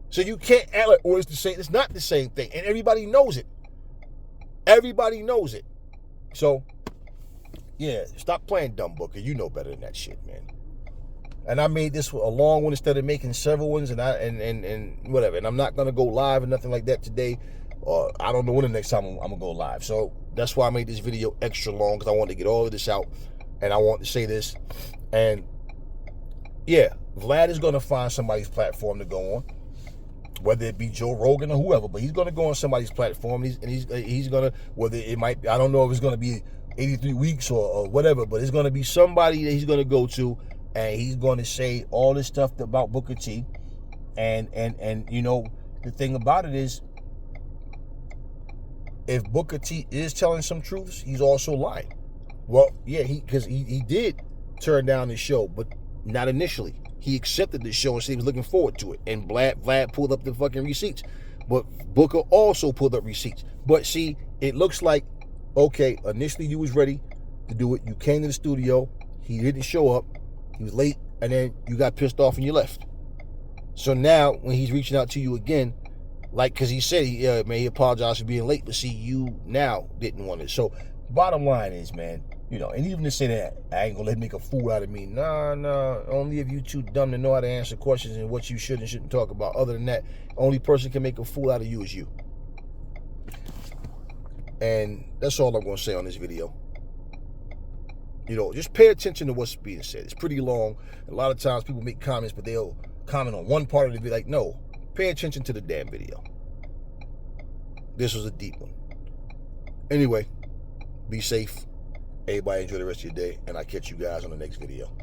So you can't act like, it's the same. It's not the same thing, and everybody knows it. Everybody knows it. So, yeah, stop playing dumb, Booker. You know better than that shit, man. And I made this a long one instead of making several ones, and whatever. And I'm not gonna go live or nothing like that today. Or I don't know when the next time I'm gonna go live. So that's why I made this video extra long, because I wanted to get all of this out, and I want to say this. And yeah, Vlad is gonna find somebody's platform to go on, whether it be Joe Rogan or whoever. But he's gonna go on somebody's platform, and he's gonna, whether it might, I don't know if it's gonna be 83 weeks or whatever, but it's going to be somebody that he's going to go to, and he's going to say all this stuff about Booker T. And the thing about it is, if Booker T is telling some truths, he's also lying. Well, yeah, because he did turn down the show, but not initially. He accepted the show and said he was looking forward to it. And Vlad pulled up the fucking receipts. But Booker also pulled up receipts. But see, it looks like, okay, initially you was ready to do it. You came to the studio. He didn't show up. He was late, and then you got pissed off and you left. So now, when he's reaching out to you again, like, because he said he apologized for being late, but see, you now didn't want it. So, bottom line is, man, and even to say that, I ain't gonna let him make a fool out of me. Nah, only if you too dumb to know how to answer questions and what you should and shouldn't talk about. Other than that, only person can make a fool out of you is you. And that's all I'm going to say on this video. Just pay attention to what's being said. It's pretty long. A lot of times people make comments, but they'll comment on one part of the video. Like, no, pay attention to the damn video. This was a deep one. Anyway, be safe. Everybody enjoy the rest of your day, and I'll catch you guys on the next video.